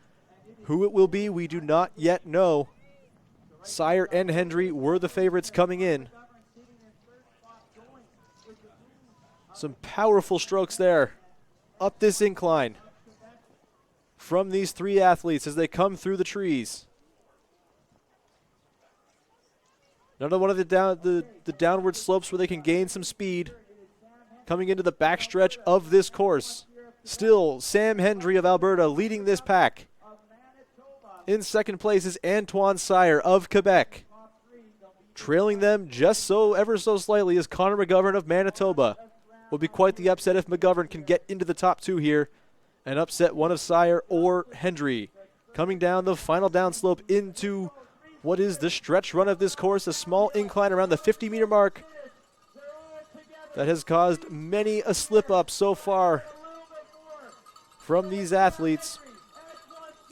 [SPEAKER 1] Who it will be, we do not yet know. Sire and Hendry were the favorites coming in. Some powerful strokes there up this incline from these 3 athletes as they come through the trees. Another one of the downward slopes where they can gain some speed coming into the backstretch of this course. Still, Sam Hendry of Alberta leading this pack. In second place is Antoine Sire of Quebec. Trailing them just ever so slightly is Connor McGovern of Manitoba. Will be quite the upset if McGovern can get into the top 2 here and upset one of Sire or Hendry. Coming down the final downslope into what is the stretch run of this course, a small incline around the 50-meter mark that has caused many a slip-up so far from these athletes.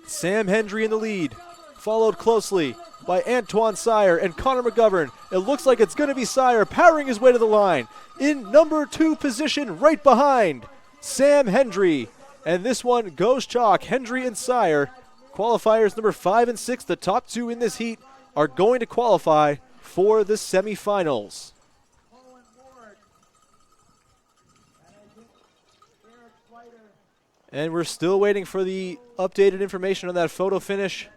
[SPEAKER 1] Sam Hendry in the lead, followed closely by Antoine Sire and Connor McGovern. It looks like it's going to be Sire powering his way to the line. In number 2 position, right behind Sam Hendry. And this one goes chalk. Hendry and Sire. Qualifiers number 5 and 6, the top 2 in this heat, are going to qualify for the semifinals. And we're still waiting for the updated information on that photo finish.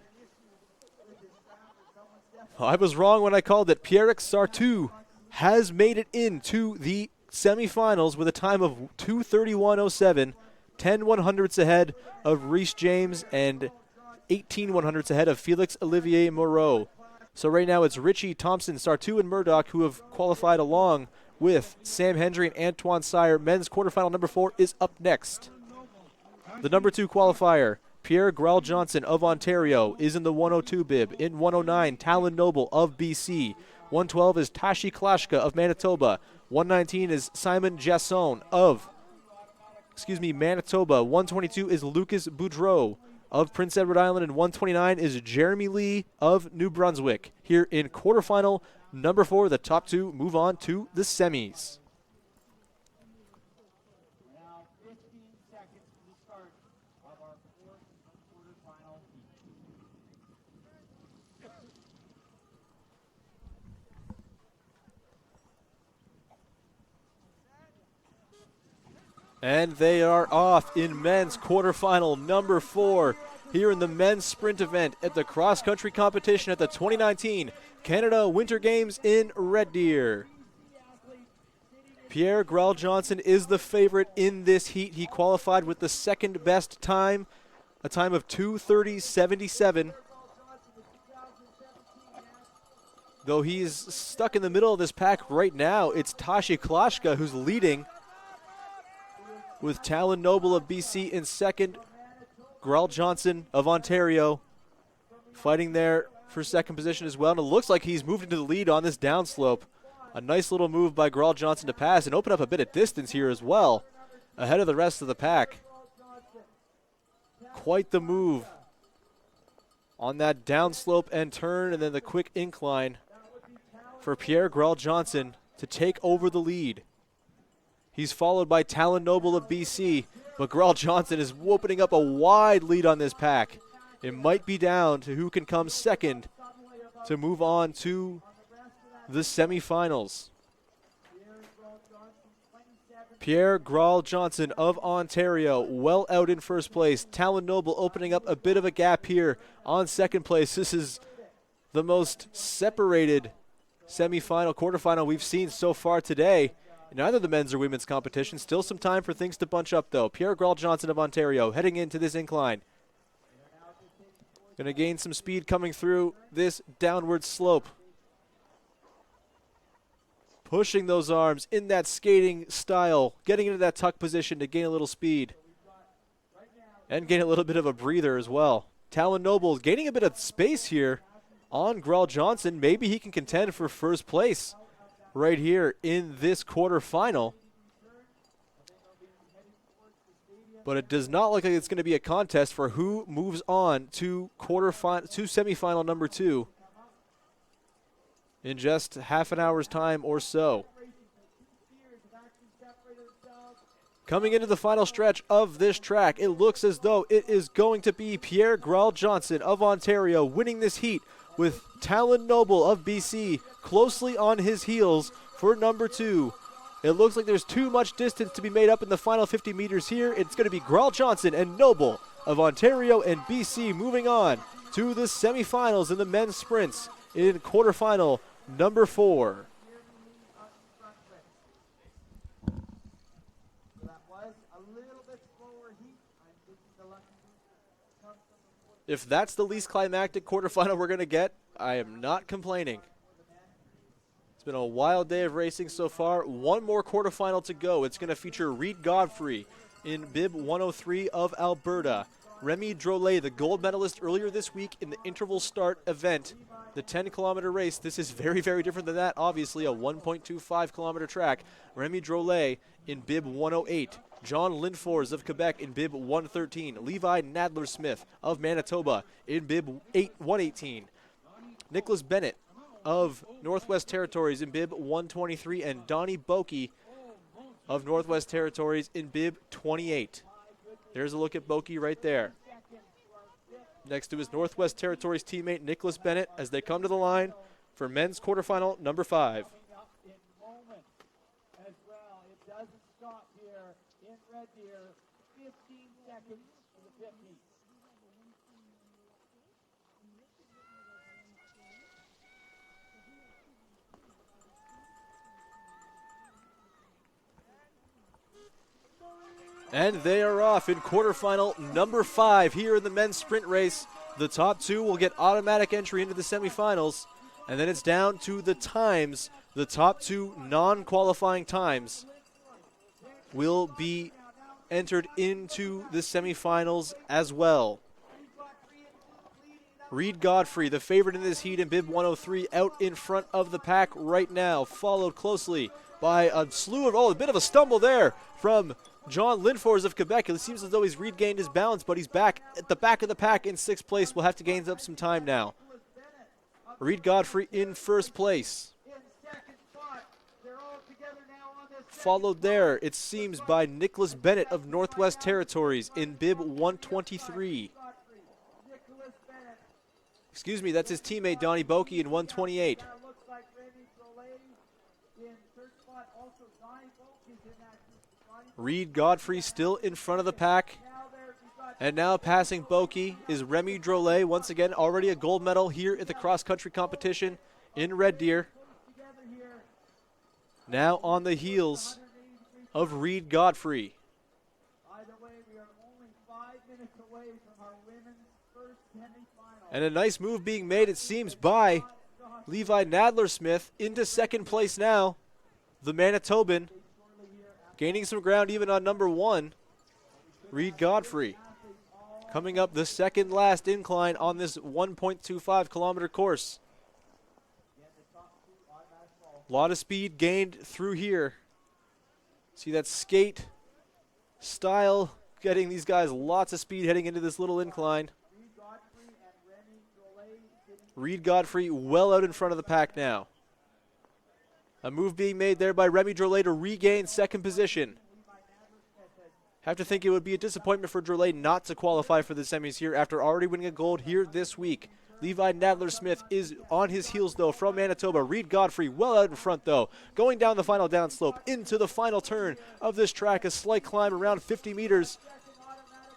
[SPEAKER 1] I was wrong when I called it. Pierrick Sartou has made it into the semifinals with a time of 2:31.07, 10 100ths ahead of Reese James and 18 100ths ahead of Felix Olivier Moreau. So right now it's Richie, Thompson, Sartou, and Murdoch who have qualified along with Sam Hendry and Antoine Sire. Men's quarterfinal number 4 is up next. The number 2 qualifier, Pierre Grell-Johnson of Ontario, is in the 102 bib. In 109, Talon Noble of BC. 112 is Tashi Klashka of Manitoba. 119 is Simon Jasson of, Manitoba. 122 is Lucas Boudreau of Prince Edward Island. And 129 is Jeremy Lee of New Brunswick. Here in quarterfinal number 4, the top 2 move on to the semis. And they are off in men's quarterfinal number 4 here in the men's sprint event at the cross-country competition at the 2019 Canada Winter Games in Red Deer. Pierre Grell-Johnson is the favorite in this heat. He qualified with the second best time, a time of 2:30.77. Though he's stuck in the middle of this pack right now, it's Tashi Klashka who's leading, with Talon Noble of BC in second. Grell-Johnson of Ontario fighting there for second position as well. And it looks like he's moved into the lead on this downslope. A nice little move by Grell-Johnson to pass and open up a bit of distance here as well, ahead of the rest of the pack. Quite the move on that downslope and turn, and then the quick incline for Pierre Grell-Johnson to take over the lead. He's followed by Talon Noble of BC, but Grell-Johnson is opening up a wide lead on this pack. It might be down to who can come second to move on to the semifinals. Pierre Grawl Johnson of Ontario, well out in first place. Talon Noble opening up a bit of a gap here on second place. This is the most separated semifinal, quarterfinal we've seen so far today in either the men's or women's competition. Still some time for things to bunch up, though. Pierre Grawl Johnson of Ontario heading into this incline. Going to gain some speed coming through this downward slope. Pushing those arms in that skating style, getting into that tuck position to gain a little speed. And gain a little bit of a breather as well. Talon Noble gaining a bit of space here on Grawl Johnson. Maybe he can contend for first place right here in this quarterfinal. But it does not look like it's going to be a contest for who moves on to semifinal number 2 in just half an hour's time or so. Coming into the final stretch of this track, it looks as though it is going to be Pierre Grawl Johnson of Ontario winning this heat, with Talon Noble of BC closely on his heels for number 2. It looks like there's too much distance to be made up in the final 50 meters here. It's going to be Grawl Johnson and Noble of Ontario and BC moving on to the semifinals in the men's sprints in quarterfinal number 4. If that's the least climactic quarterfinal we're going to get, I am not complaining. It's been a wild day of racing so far. One more quarterfinal to go. It's going to feature Reed Godfrey in bib 103 of Alberta. Remy Drolet, the gold medalist earlier this week in the interval start event, the 10-kilometer race. This is very, very different than that. Obviously, a 1.25-kilometer track. Remy Drolet in bib 108. John Lindfors of Quebec in bib 113. Levi Nadler-Smith of Manitoba in bib 118. Nicholas Bennett of Northwest Territories in bib 123, and Donnie Boki of Northwest Territories in bib 28. There's a look at Boki right there. Next to his Northwest Territories teammate Nicholas Bennett as they come to the line for men's quarterfinal number 5. And they are off in quarterfinal number 5 here in the men's sprint race. The top 2 will get automatic entry into the semifinals, and then it's down to the times. The top 2 non-qualifying times will be entered into the semifinals as well. Reed Godfrey, the favorite in this heat in bib 103, out in front of the pack right now, followed closely by a slew of, a bit of a stumble there from John Lindfors of Quebec. It seems as though he's regained his balance, but he's back at the back of the pack in 6th place. We'll have to gain up some time now. Reed Godfrey in 1st place. Followed there, it seems, by Nicholas Bennett of Northwest Territories in bib 123. Excuse me, that's his teammate Donnie Boki in 128. Reed Godfrey still in front of the pack. And now passing Boki is Remy Drolet, once again already a gold medal here at the cross-country competition in Red Deer. Now on the heels of Reed Godfrey. And a nice move being made, it seems, by Levi Nadler-Smith into 2nd place now. The Manitoban gaining some ground even on number 1, Reed Godfrey. Coming up the second last incline on this 1.25-kilometer course. A lot of speed gained through here. See that skate style getting these guys lots of speed heading into this little incline. Reed Godfrey well out in front of the pack now. A move being made there by Remy Drolet to regain 2nd position. Have to think it would be a disappointment for Drolet not to qualify for the semis here after already winning a gold here this week Levi Nadler-Smith is on his heels, though, from Manitoba. Reed Godfrey well out in front, though. Going down the final downslope into the final turn of this track. A slight climb around 50 meters,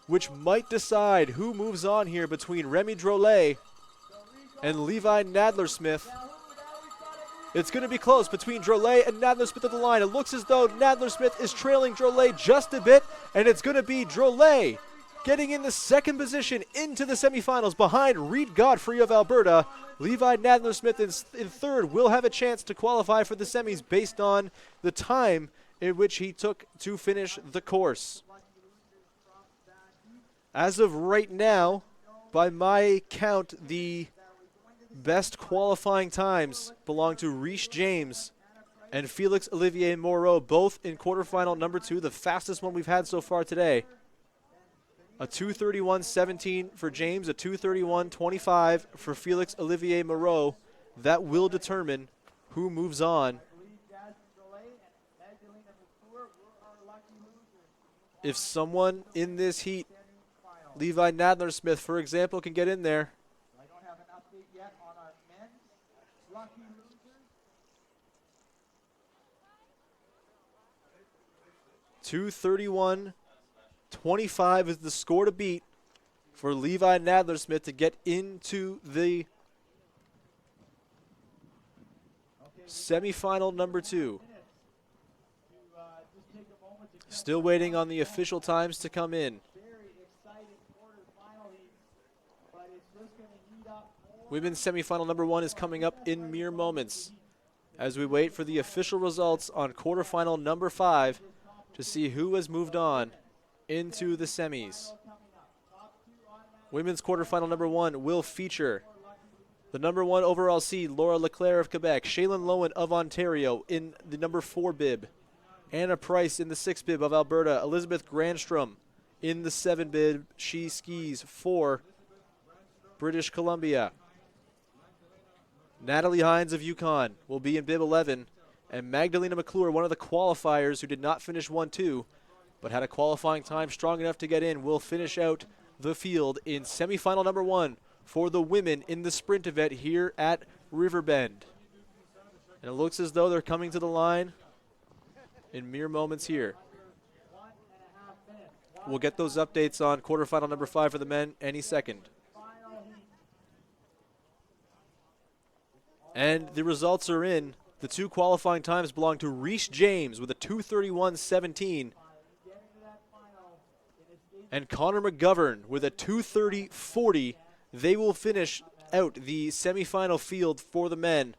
[SPEAKER 1] which might decide who moves on here between Remy Drolet and Levi Nadler-Smith. It's going to be close between Drolet and Nadler-Smith at the line. It looks as though Nadler-Smith is trailing Drolet just a bit, and it's going to be Drolet getting in the second position into the semifinals behind Reed Godfrey of Alberta. Levi Nadler-Smith in third will have a chance to qualify for the semis based on the time in which he took to finish the course. As of right now, by my count, the best qualifying times belong to Reese James and Felix Olivier Moreau, both in quarterfinal number 2, the fastest one we've had so far today. A 2:31.17 for James, a 2:31.25 for Felix Olivier Moreau. That will determine who moves on. If someone in this heat, Levi Nadler-Smith, for example, can get in there.
[SPEAKER 3] I don't have an update yet on our men's lucky losers.
[SPEAKER 1] 2:31.25 is the score to beat for Levi Nadler-Smith to get into the semifinal number 2. Still waiting on the official times to come in. Women's semifinal number 1 is coming up in mere moments as we wait for the official results on quarterfinal number 5 to see who has moved on into the semis. Women's quarterfinal number 1 will feature the number 1 overall seed, Laura Leclerc of Quebec, Shaylin Lowen of Ontario in the number 4 bib, Anna Price in the 6 bib of Alberta, Elizabeth Grandstrom in the 7 bib. She skis for British Columbia. Natalie Hines of Yukon will be in bib 11, and Magdalena McClure, one of the qualifiers who did not finish 1-2, but had a qualifying time strong enough to get in, will finish out the field in semifinal number 1 for the women in the sprint event here at Riverbend. And it looks as though they're coming to the line in mere moments here. We'll get those updates on quarterfinal number 5 for the men any second. And the results are in. The 2 qualifying times belong to Reese James with a 2:31.17 and Connor McGovern with a 2:30.40. They will finish out the semifinal field for the men.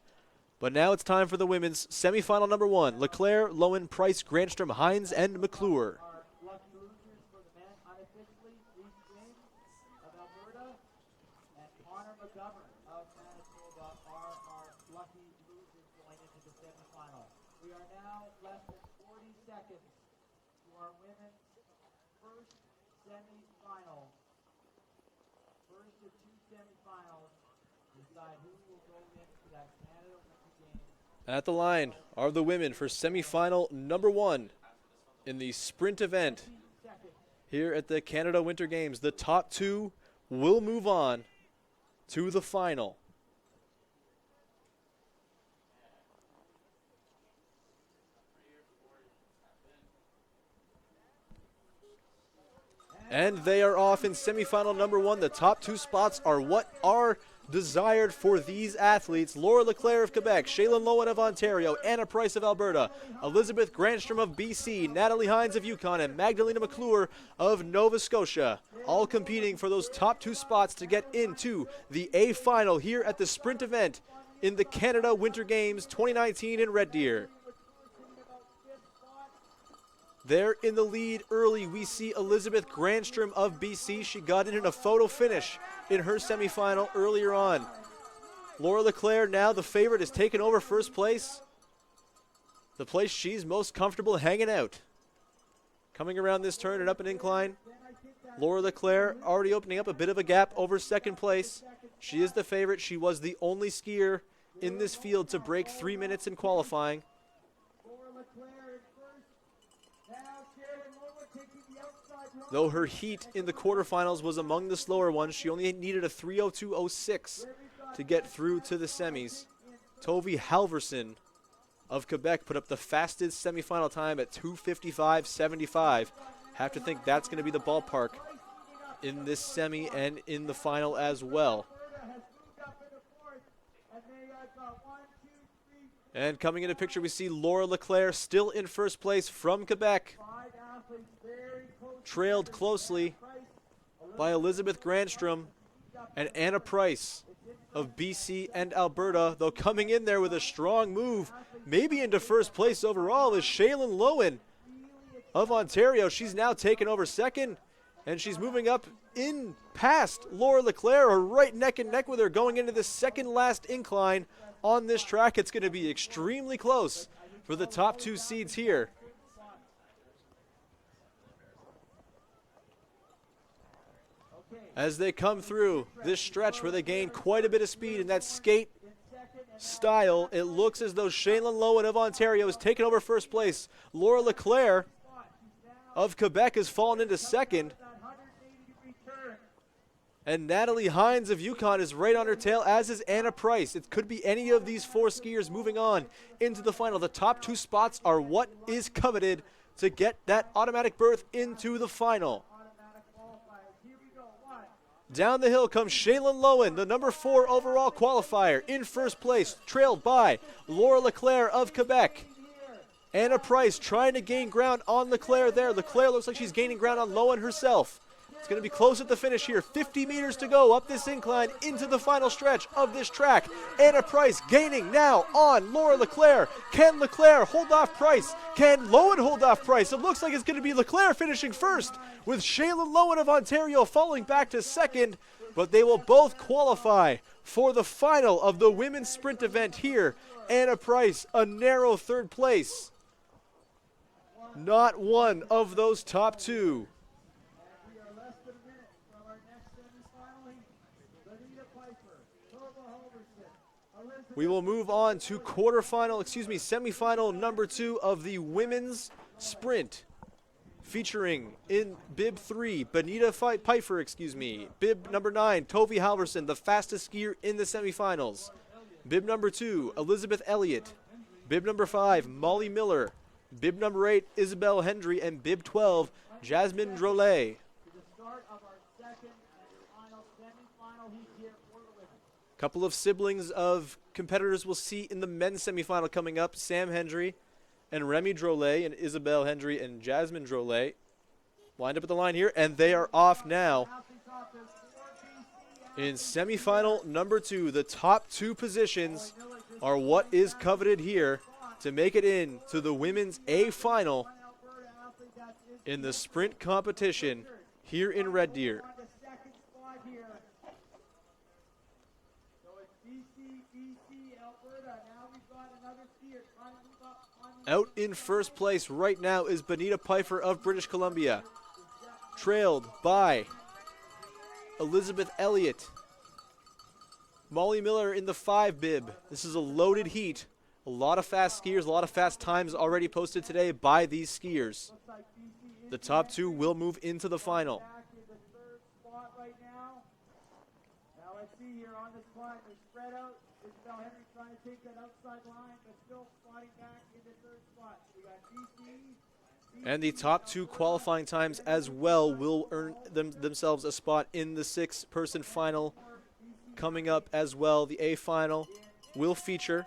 [SPEAKER 1] But now it's time for the women's semifinal number 1. Leclerc, Lowen, Price, Grandstrom, Hines, and McClure.
[SPEAKER 3] We are now less than 40 seconds to our women's first semifinal. First of 2 semifinals decide who will go into that Canada Winter Games.
[SPEAKER 1] At the line are the women for semifinal number 1 in the sprint event here at the Canada Winter Games. The top 2 will move on to the final. And they are off in semifinal number 1. The top 2 spots are what are desired for these athletes. Laura Leclerc of Quebec, Shaylin Lowen of Ontario, Anna Price of Alberta, Elizabeth Grandstrom of BC, Natalie Hines of Yukon, and Magdalena McClure of Nova Scotia, all competing for those top 2 spots to get into the A final here at the sprint event in the Canada Winter Games 2019 in Red Deer. There in the lead early, we see Elizabeth Grandstrom of BC. She got in a photo finish in her semifinal earlier on. Laura Leclerc, now the favorite, has taken over first place. The place she's most comfortable hanging out. Coming around this turn and up an incline, Laura Leclerc already opening up a bit of a gap over second place. She is the favorite. She was the only skier in this field to break 3 minutes in qualifying.
[SPEAKER 3] Laura Leclerc in first. Now Shaylin Lowen taking the outside
[SPEAKER 1] Though her heat in the quarterfinals was among the slower ones, she only needed a 3:02.06 to get through to the semis. Tove Halverson of Quebec put up the fastest semifinal time at 2:55.75. Have to think that's going to be the ballpark in this semi and in the final as well. And coming into picture, we see Laura Leclerc still in first place from Quebec, trailed closely by Elizabeth Grandstrom and Anna Price of BC and Alberta, though coming in there with a strong move, maybe into first place overall, is Shaylin Lowen of Ontario. She's now taken over second, and she's moving up in past Laura Leclerc, or right neck and neck with her going into the second last incline on this track. It's going to be extremely close for the top two seeds here. As they come through this stretch where they gain quite a bit of speed in that skate style, it looks as though Shaylin Lowen of Ontario has taken over first place. Laura Leclerc of Quebec has fallen into second. And Natalie Hines of Yukon is right on her tail, as is Anna Price. It could be any of these four skiers moving on into the final. The top two spots are what is coveted to get that automatic berth into the final. Down the hill comes Shaylin Lowen, the number 4 overall qualifier, in first place, trailed by Laura Leclerc of Quebec. Anna Price trying to gain ground on Leclerc there. Leclerc looks like she's gaining ground on Lowen herself. It's going to be close at the finish here. 50 meters to go up this incline into the final stretch of this track. Anna Price gaining now on Laura Leclerc. Can Leclerc hold off Price? Can Lowen hold off Price? It looks like it's going to be Leclerc finishing first, with Shaylin Lowen of Ontario falling back to second, but they will both qualify for the final of the women's sprint event here. Anna Price, a narrow third place. Not one of those top two. We will move on to semifinal number 2 of the women's sprint, featuring in bib 3, Bonita Pfeiffer, bib number 9, Tove Halverson, the fastest skier in the semifinals, bib number 2, Elizabeth Elliott, bib number 5, Molly Miller, bib number 8, Isabelle Hendry, and bib 12, Jasmine Drolet. Couple of siblings of competitors we'll see in the men's semifinal coming up. Sam Hendry and Remy Drolet, and Isabelle Hendry and Jasmine Drolet lined up at the line here, and they are off now. In semifinal number 2, the top 2 positions are what is coveted here to make it in to the women's A final in the sprint competition here in Red Deer. Out in first place right now is Bonita Pfeiffer of British Columbia, trailed by Elizabeth Elliott. Molly Miller in the 5 bib. This is a loaded heat. A lot of fast skiers, a lot of fast times already posted today by these skiers. The top 2 will move into the final.
[SPEAKER 3] Now let's see here on this climb, they spread out. Isabelle Hendry trying to take that outside line, but still sliding back into third spot. We got BC.
[SPEAKER 1] And the top 2 qualifying times as well will earn themselves a spot in the 6-person final coming up as well. The A final will feature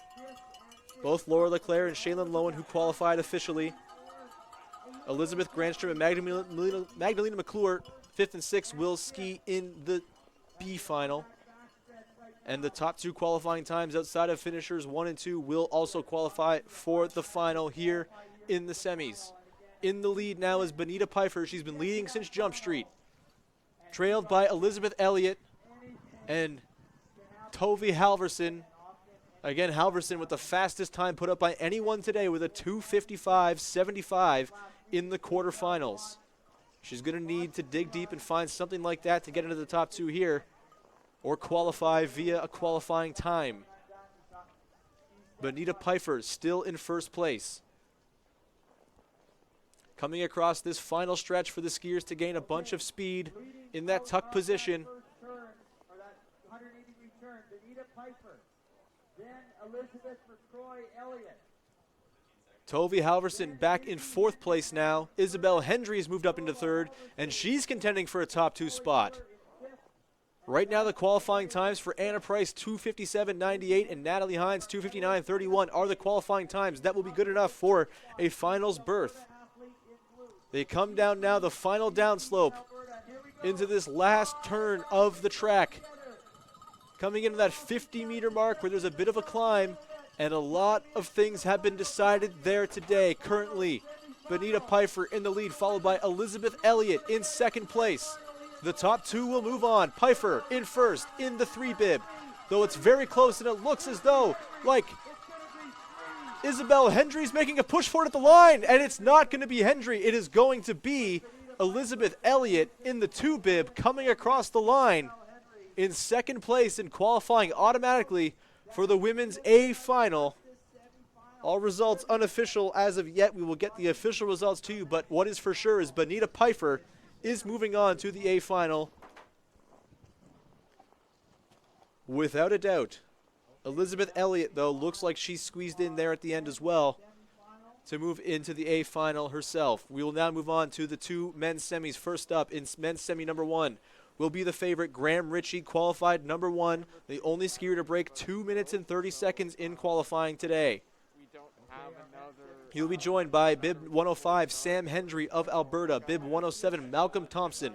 [SPEAKER 1] both Laura Leclerc and Shaylin Lowen, who qualified officially. Elizabeth Grandstrom and Magdalena McClure, 5th and 6th, will ski in the B final. And the top 2 qualifying times outside of finishers 1 and 2 will also qualify for the final here in the semis. In the lead now is Bonita Pfeiffer. She's been leading since Jump Street, trailed by Elizabeth Elliott and Tove Halverson. Again, Halverson with the fastest time put up by anyone today with a 2:55.75 in the quarterfinals. She's going to need to dig deep and find something like that to get into the top 2 here, or qualify via a qualifying time. Bonita Pfeiffer still in first place. coming across this final stretch for the skiers to gain a bunch of speed in that tuck position.
[SPEAKER 3] First turn, or that 180-degree turn, Benita Piper. Then Elizabeth McCroy Elliott.
[SPEAKER 1] Tove Halverson back in 4th place now. Isabel Hendry's moved up into 3rd, and she's contending for a top 2 spot. Right now, the qualifying times for Anna Price, 2:57.98, and Natalie Hines, 2:59.31, are the qualifying times. That will be good enough for a finals berth. They come down now the final downslope into this last turn of the track. Coming into that 50-meter mark where there's a bit of a climb, and a lot of things have been decided there today. Currently, Benita Piper in the lead, followed by Elizabeth Elliott in 2nd place. The top 2 will move on. Piper in 1st in the 3-bib, though it's very close, and it looks as though like Isabel Hendry's making a push for it at the line, and it's not going to be Hendry. It is going to be Elizabeth Elliott in the 2-bib coming across the line in 2nd place and qualifying automatically for the women's A final. All results unofficial as of yet. We will get the official results to you, but what is for sure is Benita Piper is moving on to the A final. Without a doubt. Elizabeth Elliott, though, looks like she's squeezed in there at the end as well to move into the A final herself. We will now move on to the 2 men's semis. First up in men's semi number 1 will be the favorite Graham Ritchie, qualified number 1, the only skier to break 2 minutes and 30 seconds in qualifying today.
[SPEAKER 2] We don't have another.
[SPEAKER 1] He will be joined by bib 105, Sam Hendry of Alberta, bib 107, Malcolm Thompson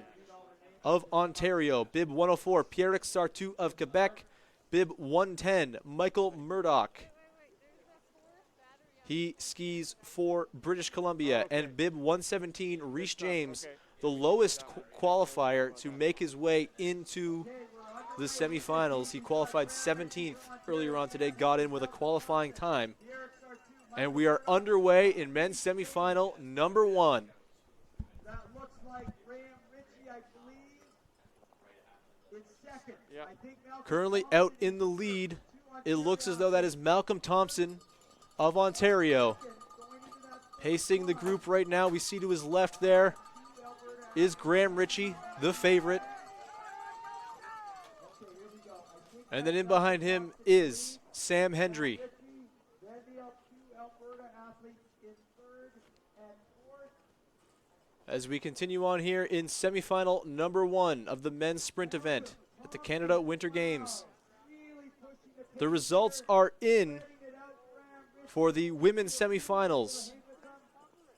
[SPEAKER 1] of Ontario, bib 104, Pierre Sartout of Quebec, bib 110, Michael Murdoch. He skis for British Columbia. And bib 117, Reese James, the lowest qualifier to make his way into the semifinals. He qualified 17th earlier on today, got in with a qualifying time. And we are underway in men's semifinal number 1.
[SPEAKER 3] That looks like Graham Ritchie, I believe, in 2nd.
[SPEAKER 2] Yeah.
[SPEAKER 3] I think Malcolm
[SPEAKER 1] Currently out in the lead, it looks as though that is Malcolm Thompson of Ontario. Pacing the group right now, we see to his left there is Graham Ritchie, the favorite. And then in behind him is Sam Hendry.
[SPEAKER 3] Then the two Alberta athletes in 3rd and 4th.
[SPEAKER 1] As we continue on here in semifinal number 1 of the men's sprint event at the Canada Winter Games. The results are in for the women's semifinals.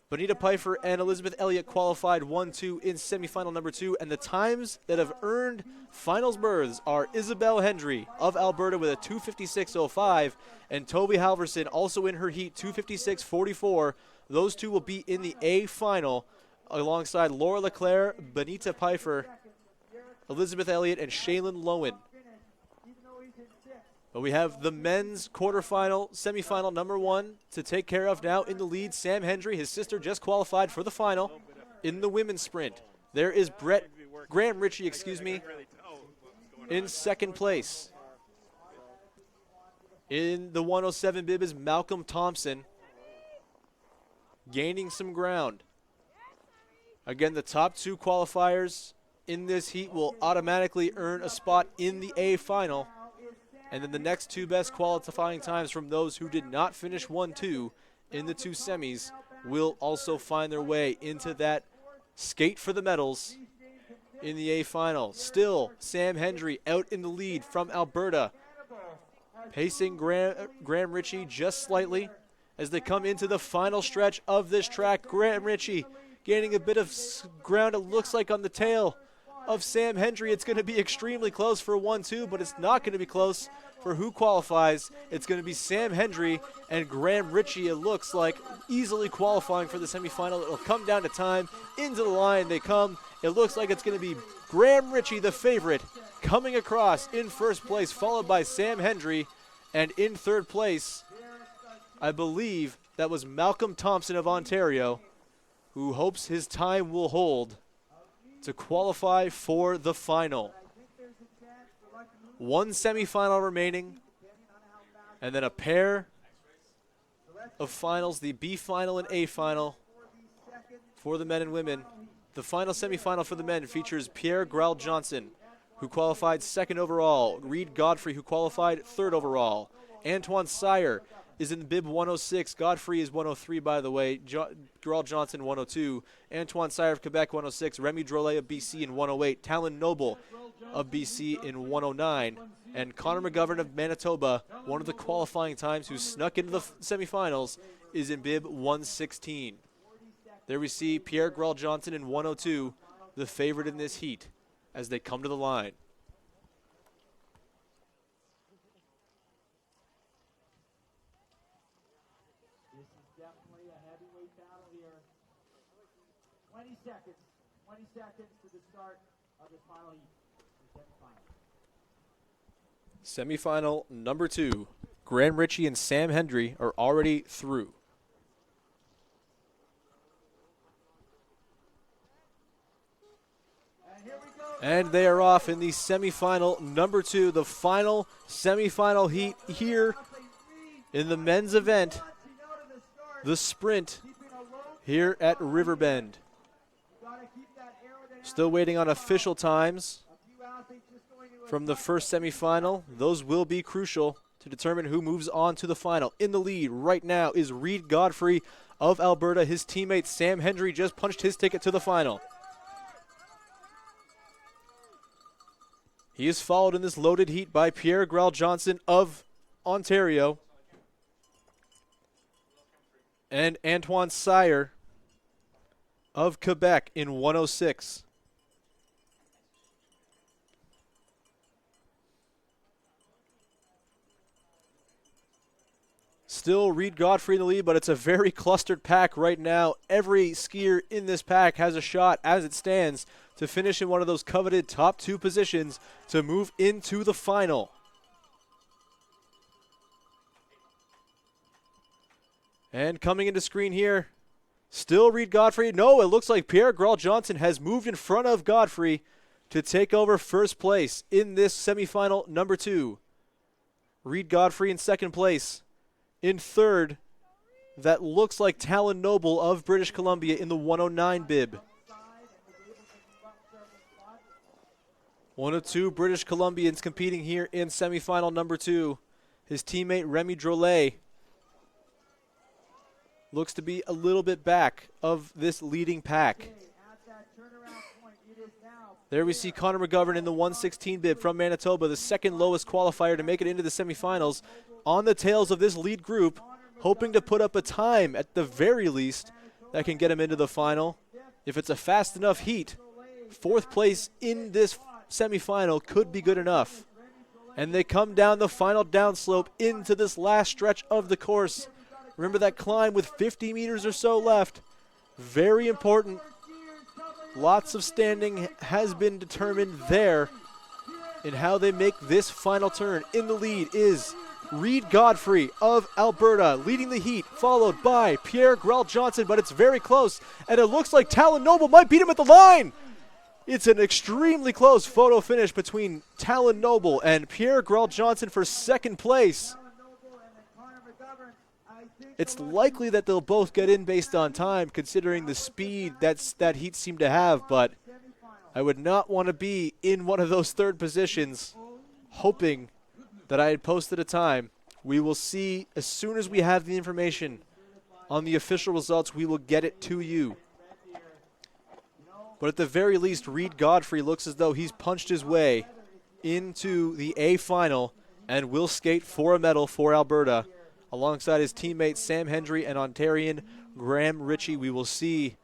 [SPEAKER 1] Benita Piper and Elizabeth Elliott qualified 1-2 in semifinal number 2, and the times that have earned finals berths are Isabel Hendry of Alberta with a 2:56.05, and Tove Halverson also in her heat, 2:56.44. Those two will be in the A final alongside Laura Leclerc, Benita Piper, Elizabeth Elliott, and Shaylin Lowen. But we have the men's quarterfinal, semifinal number 1 to take care of now. In the lead, Sam Hendry. His sister just qualified for the final in the women's sprint. There is Graham Ritchie, in 2nd place. In the 107 bib is Malcolm Thompson, gaining some ground. Again, the top 2 qualifiers in this heat will automatically earn a spot in the A final. And then the next 2 best qualifying times from those who did not finish 1-2 in the 2 semis will also find their way into that skate for the medals in the A final. Still, Sam Hendry out in the lead from Alberta, pacing Graham Ritchie just slightly as they come into the final stretch of this track. Graham Ritchie gaining a bit of ground, it looks like, on the tail of Sam Hendry. It's going to be extremely close for 1-2, but it's not going to be close for who qualifies. It's going to be Sam Hendry and Graham Ritchie, it looks like, easily qualifying for the semifinal. It'll come down to time. Into the line they come. It looks like it's going to be Graham Ritchie, the favorite, coming across in 1st place, followed by Sam Hendry. And in 3rd place, I believe that was Malcolm Thompson of Ontario, who hopes his time will hold to qualify for the final. 1 semifinal remaining, and then a pair of finals, the B final and A final, for the men and women. The final semifinal for the men features Pierre Grell Johnson, who qualified 2nd overall. Reed Godfrey, who qualified 3rd overall. Antoine Sire is in bib 106. Godfrey is 103, by the way. Grell Johnson, 102. Antoine Sire of Quebec, 106. Remy Drolet of BC in 108. Talon Noble of BC in 109. And Connor McGovern of Manitoba, one of the qualifying times who snuck into the semifinals, is in bib 116. There we see Pierre Grell Johnson in 102, the favorite in this heat, as they come to the line.
[SPEAKER 3] This is definitely a heavyweight battle here. 20 seconds. 20 seconds to the start of the final heat.
[SPEAKER 1] Semifinal number 2. Graham Ritchie and Sam Hendry are already through. And they are off in the semifinal number 2, the final semifinal heat here in the men's event, the sprint here at Riverbend. Still waiting on official times from the first semifinal. Those will be crucial to determine who moves on to the final. In the lead right now is Reed Godfrey of Alberta. His teammate Sam Hendry just punched his ticket to the final. He is followed in this loaded heat by Pierre Grell Johnson of Ontario and Antoine Sire of Quebec in 106. Still Reed Godfrey in the lead, but it's a very clustered pack right now. Every skier in this pack has a shot as it stands to finish in one of those coveted top 2 positions to move into the final. And coming into screen here, still Reed Godfrey. No, it looks like Pierre Grell Johnson has moved in front of Godfrey to take over first place in this semifinal number 2. Reed Godfrey in 2nd place. In 3rd, that looks like Talon Noble of British Columbia in the 109 bib. 102 British Columbians competing here in semifinal number 2. His teammate Remy Drolet looks to be a little bit back of this leading pack. There we see Connor McGovern in the 116 bib from Manitoba, the 2nd lowest qualifier to make it into the semifinals, on the tails of this lead group, hoping to put up a time at the very least that can get him into the final. If it's a fast enough heat, 4th place in this semifinal could be good enough. And they come down the final downslope into this last stretch of the course. Remember that climb with 50 meters or so left. Very important. Lots of standing has been determined there in how they make this final turn. In the lead is Reed Godfrey of Alberta, leading the heat, followed by Pierre Grell Johnson, but it's very close, and it looks like Talon Noble might beat him at the line. It's an extremely close photo finish between Talon Noble and Pierre Grell Johnson for 2nd place. It's likely that they'll both get in based on time, considering the speed that heat seemed to have, but I would not want to be in one of those 3rd positions, hoping that I had posted a time. We will see as soon as we have the information on the official results. We will get it to you. But at the very least, Reed Godfrey looks as though he's punched his way into the A final and will skate for a medal for Alberta alongside his teammates Sam Hendry and Ontarian Graham Ritchie. We will see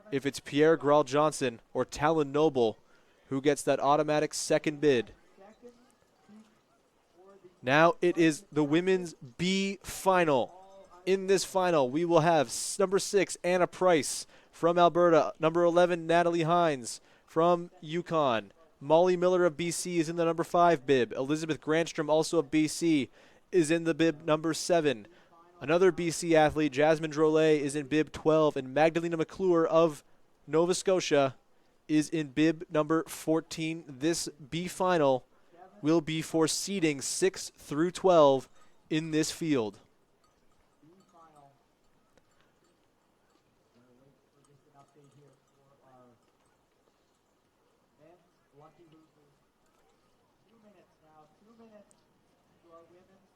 [SPEAKER 1] if it's Pierre Grell Johnson or Talon Noble who gets that automatic 2nd bid. Now it is the women's B final. In this final, we will have number 6, Anna Price from Alberta. Number 11, Natalie Hines from Yukon. Molly Miller of BC is in the number 5 bib. Elizabeth Grandstrom, also of BC, is in the bib number 7. Another BC athlete, Jasmine Drolet, is in bib 12. And Magdalena McClure of Nova Scotia is in bib number 14. This B final will be for seeding 6 through 12 in this field.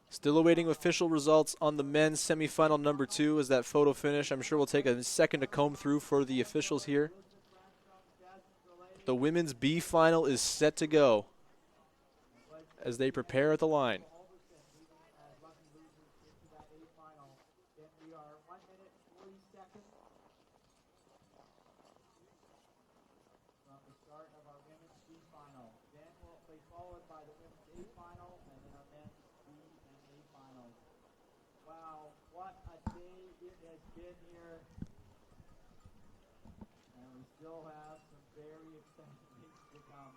[SPEAKER 1] Still awaiting official results on the men's semifinal number 2 as that photo finish. I'm sure we'll take a second to comb through for the officials here. The women's B final is set to go as they prepare at the line.
[SPEAKER 3] Wow, what a day it has been here. And we still have some very exciting things to come.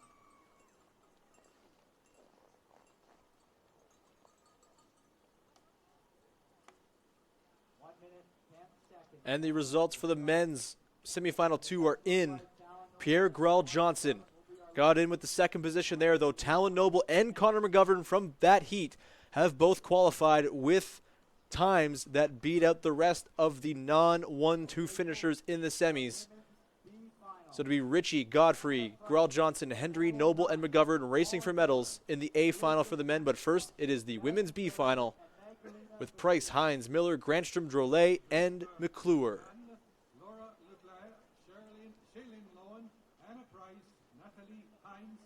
[SPEAKER 1] And the results for the men's semifinal 2 are in. Pierre Grell Johnson got in with the second position there, though Talon Noble and Connor McGovern from that heat have both qualified with times that beat out the rest of the non-1-2 finishers in the semis. So to be Richie, Godfrey, Grell Johnson, Hendry, Noble, and McGovern racing for medals in the A final for the men. But first, it is the women's B final with Price, Hines, Miller, Granstrom, Drolet, and McClure.
[SPEAKER 4] Laura Leclerc, Shailene Lowen, Anna Price, Natalie Hines,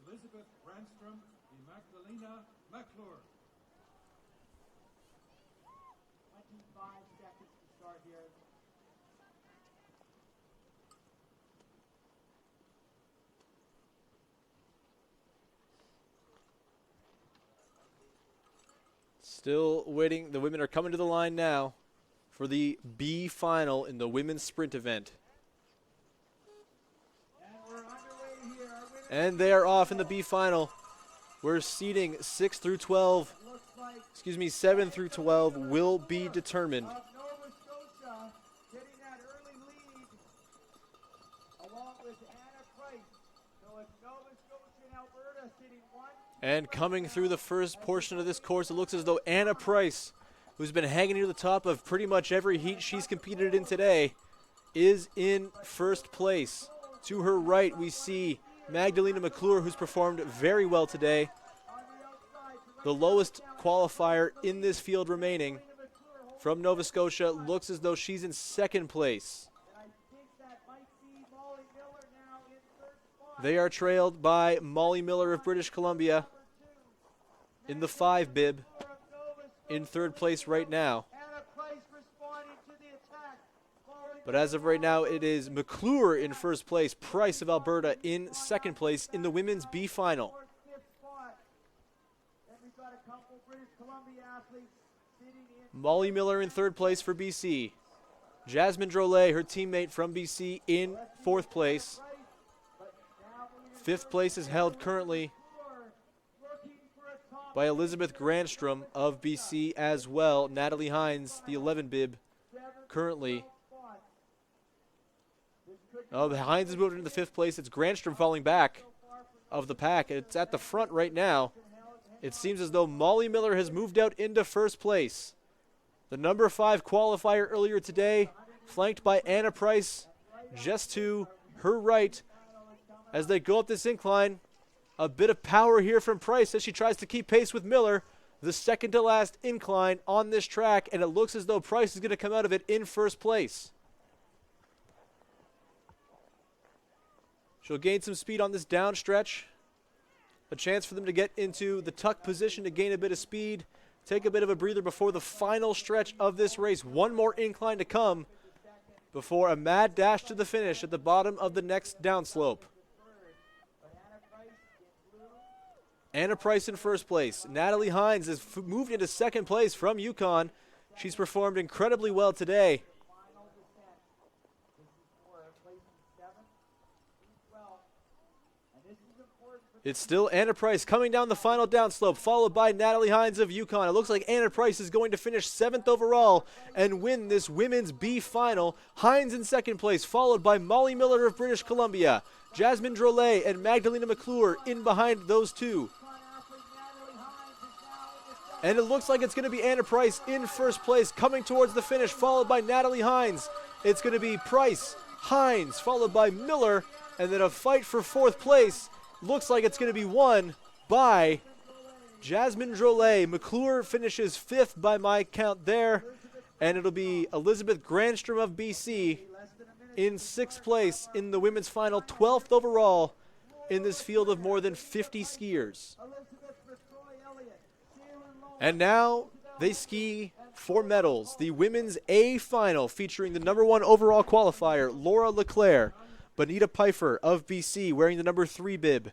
[SPEAKER 4] Elizabeth Granstrom, and Magdalena McClure.
[SPEAKER 3] 25 seconds to start here.
[SPEAKER 1] Still waiting. The women are coming to the line now for the B final in the women's sprint event.
[SPEAKER 3] And we're underway here. Our winner
[SPEAKER 1] And they are off in the B final. We're seeding 6 through 12.
[SPEAKER 3] looks like
[SPEAKER 1] 7 through 12 will be determined.
[SPEAKER 3] Nova Scotia getting that early lead along with Anna Price. So it's Nova Scotia and Alberta sitting 1, 2,
[SPEAKER 1] And coming through the first portion of this course, it looks as though Anna Price, who's been hanging near the top of pretty much every heat she's competed in today, is in first place. To her right, we see Magdalena McClure, who's performed very well today. The lowest qualifier in this field remaining from Nova Scotia looks as though she's in second place.
[SPEAKER 3] and I think that might be Molly Miller now in third spot.
[SPEAKER 1] They are trailed by Molly Miller of British Columbia in the 5 bib
[SPEAKER 3] Of Nova
[SPEAKER 1] in third place right now.
[SPEAKER 3] Anna Price responding to the attack. Molly
[SPEAKER 1] But as of right now, it is McClure in first place, Price of Alberta in second place in the women's B final.
[SPEAKER 3] Miller, fifth spot. Then we've got a couple British Columbia athletes sitting in.
[SPEAKER 1] Molly Miller in third place for BC. Jasmine Drolet, her teammate from BC, in fourth place.
[SPEAKER 3] But now we
[SPEAKER 1] Fifth place is held currently
[SPEAKER 3] looking for a top
[SPEAKER 1] by Elizabeth Granstrom of BC as well. Natalie Hines, the 11 bib, currently.
[SPEAKER 3] spot. This could
[SPEAKER 1] Oh, the Hines is moving into the 5th place. It's Granstrom falling back of the pack. It's at the front right now. It seems as though Molly Miller has moved out into first place. The number 5 qualifier earlier today, flanked by Anna Price, just to her right as they go up this incline. A bit of power here from Price as she tries to keep pace with Miller. The second to last incline on this track, and it looks as though Price is going to come out of it in first place. She'll gain some speed on this down stretch. A chance for them to get into the tuck position to gain a bit of speed. Take a bit of a breather before the final stretch of this race. One more incline to come before a mad dash to the finish at the bottom of the next downslope. Anna Price in first place. Natalie Hines has moved into second place from Yukon. She's performed incredibly well today.
[SPEAKER 3] final descent. This is for placing 7th through 12th. And this is important for
[SPEAKER 1] It's still Anna Price coming down the final downslope, followed by Natalie Hines of Yukon. It looks like Anna Price is going to finish 7th overall and win this women's B final. Hines in second place, followed by Molly Miller of British Columbia. Jasmine Drolet and Magdalena McClure in behind those two.
[SPEAKER 3] athlete Natalie Hines is now in the second.
[SPEAKER 1] And it looks like it's going to be Anna Price in first place, coming towards the finish, followed by Natalie Hines. It's going to be Price, Hines, followed by Miller, and then a fight for fourth place. Looks like it's going to be won by Jasmine Drolet. McClure finishes 5th by my count there. And it'll be Elizabeth Grandstrom of BC in 6th place in the women's final, 12th overall in this field of more than 50 skiers. And now they ski for medals. The women's A final featuring the #1 overall qualifier, Laura Leclerc, Bonita Pfeiffer of BC wearing the #3 bib,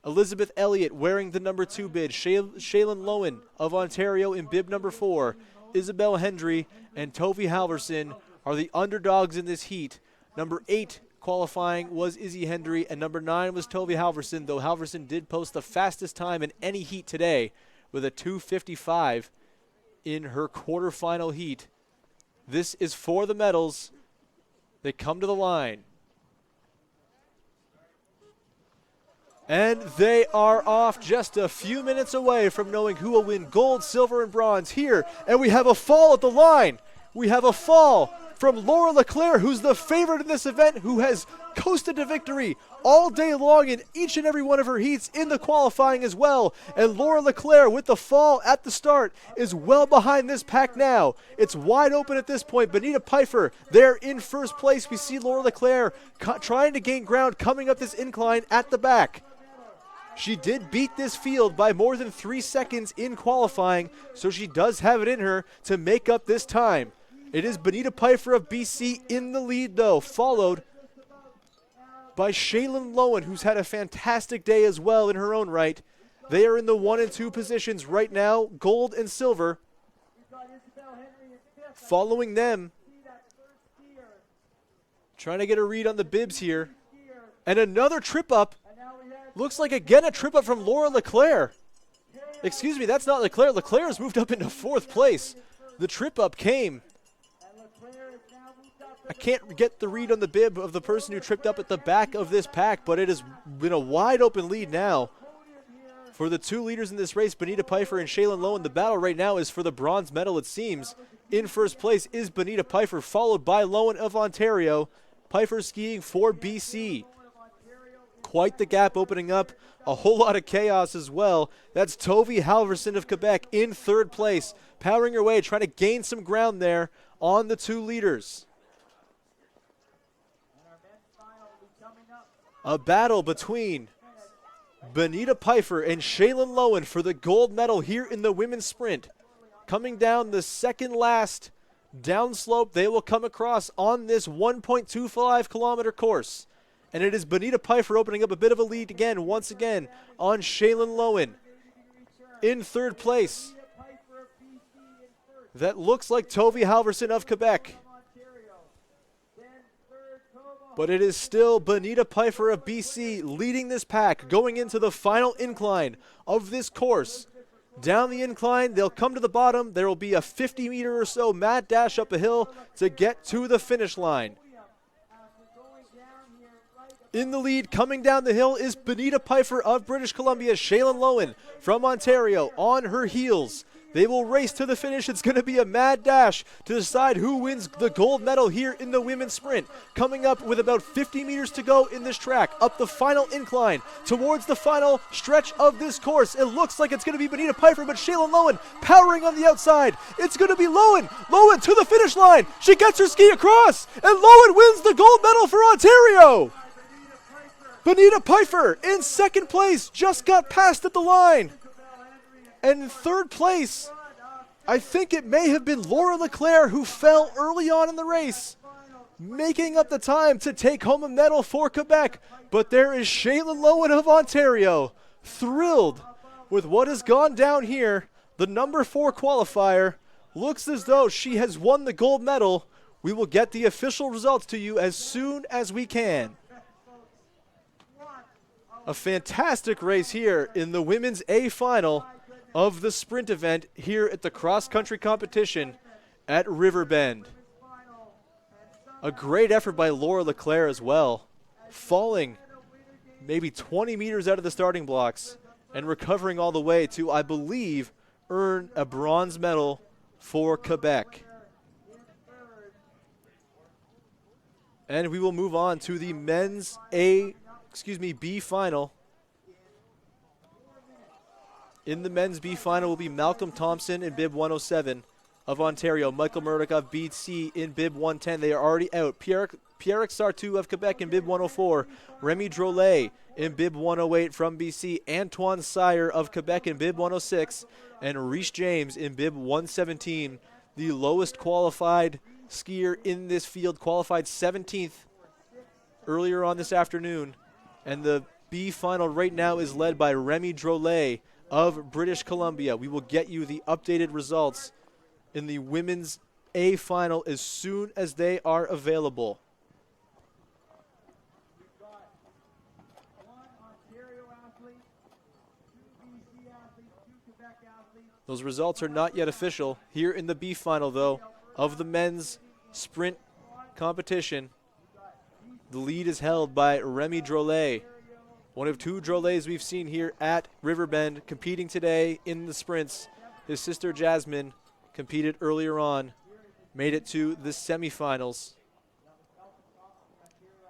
[SPEAKER 1] Elizabeth Elliott wearing the #2 bib, Shaylin Lowen of Ontario in bib #4, Isabel Hendry and Tovi Halverson are the underdogs in this heat. #8 qualifying was Izzy Hendry, and #9 was Tovi Halverson, though Halverson did post the fastest time in any heat today with a 2:55 in her quarterfinal heat. This is for the medals. They come to the line. And they are off just a few minutes away from knowing who will win gold, silver, and bronze here. And we have a fall at the line. We have a fall from Laura Leclerc, who's the favorite in this event, who has coasted to victory all day long in each and every one of her heats in the qualifying as well. And Laura Leclerc, with the fall at the start, is well behind this pack now. It's wide open at this point. Bonita Pfeiffer there in first place. We see Laura Leclerc trying to gain ground coming up this incline at the back. She did beat this field by more than 3 seconds in qualifying, so she does have it in her to make up this time. It is Bonita Pfeiffer of BC in the lead, though, followed by Shaylin Lowen, who's had a fantastic day as well in her own right. They are in the 1 and 2 positions right now, gold and silver. Following them, trying to get a read on the bibs here. And another trip up. Looks like again a trip up from Laura Leclerc. Excuse me, that's not Leclerc. Leclerc has moved up into 4th place. The trip up came. I can't get the read on the bib of the person who tripped up at the back of this pack, but it has been a wide open lead now for the 2 leaders in this race, Bonita Pfeiffer and Shaylin Lowen. The battle right now is for the bronze medal, it seems. In first place is Bonita Pfeiffer, followed by Lowen of Ontario. Pfeiffer skiing for BC. Quite the gap opening up. A whole lot of chaos as well. That's Tovi Halverson of Quebec in 3rd place, powering her way, trying to gain some ground there on the 2 leaders. A battle between Bonita Pfeiffer and Shaylin Lowen for the gold medal here in the women's sprint. Coming down the second last downslope they will come across on this 1.25 kilometer course. And it is Bonita Pfeiffer opening up a bit of a lead again, once again, on Shaylin Lowen. In 3rd place, that looks like Tovi Halverson of Quebec. But it is still Bonita Pfeiffer of BC leading this pack, going into the final incline of this course. Down the incline, they'll come to the bottom. There will be a 50-meter or so mad dash up a hill to get to the finish line. In the lead, coming down the hill, is Bonita Pfeiffer of British Columbia. Shaylin Lowen from Ontario on her heels. They will race to the finish. It's going to be a mad dash to decide who wins the gold medal here in the women's sprint. Coming up with about 50 meters to go in this track, up the final incline towards the final stretch of this course. It looks like it's going to be Bonita Pfeiffer, but Shaylin Lowen powering on the outside. It's going to be Lowen. Lowen to the finish line. She gets her ski across, and Lowen wins the gold medal for Ontario. Bonita Pfeiffer in 2nd place, just got passed at the line. And in 3rd place, I think it may have been Laura Leclerc, who fell early on in the race, making up the time to take home a medal for Quebec. But there is Shaylin Lowen of Ontario, thrilled with what has gone down here. The #4 qualifier looks as though she has won the gold medal. We will get the official results to you as soon as we can. A fantastic race here in the women's A final of the sprint event here at the cross-country competition at Riverbend. A great effort by Laura Leclerc as well, falling maybe 20 meters out of the starting blocks and recovering all the way to, I believe, earn a bronze medal for Quebec. And we will move on to the men's B final. In the men's B final will be Malcolm Thompson in bib 107 of Ontario. Michael Murdoch of BC in bib 110. They are already out. Pierre Sartou of Quebec in bib 104. Remy Drolet in bib 108 from BC. Antoine Sire of Quebec in bib 106. And Reese James in bib 117. The lowest qualified skier in this field, qualified 17th earlier on this afternoon. And the B final right now is led by Remy Drolet of British Columbia. We will get you the updated results in the women's A final as soon as they are available.
[SPEAKER 3] We've got 1 Ontario athlete, 2 BC athletes, 2 Quebec athletes.
[SPEAKER 1] Those results are not yet official. Here in the B final, though, of the men's sprint competition, the lead is held by Remy Drolet, one of 2 Drolets we've seen here at Riverbend competing today in the sprints. His sister Jasmine competed earlier on, made it to the semifinals.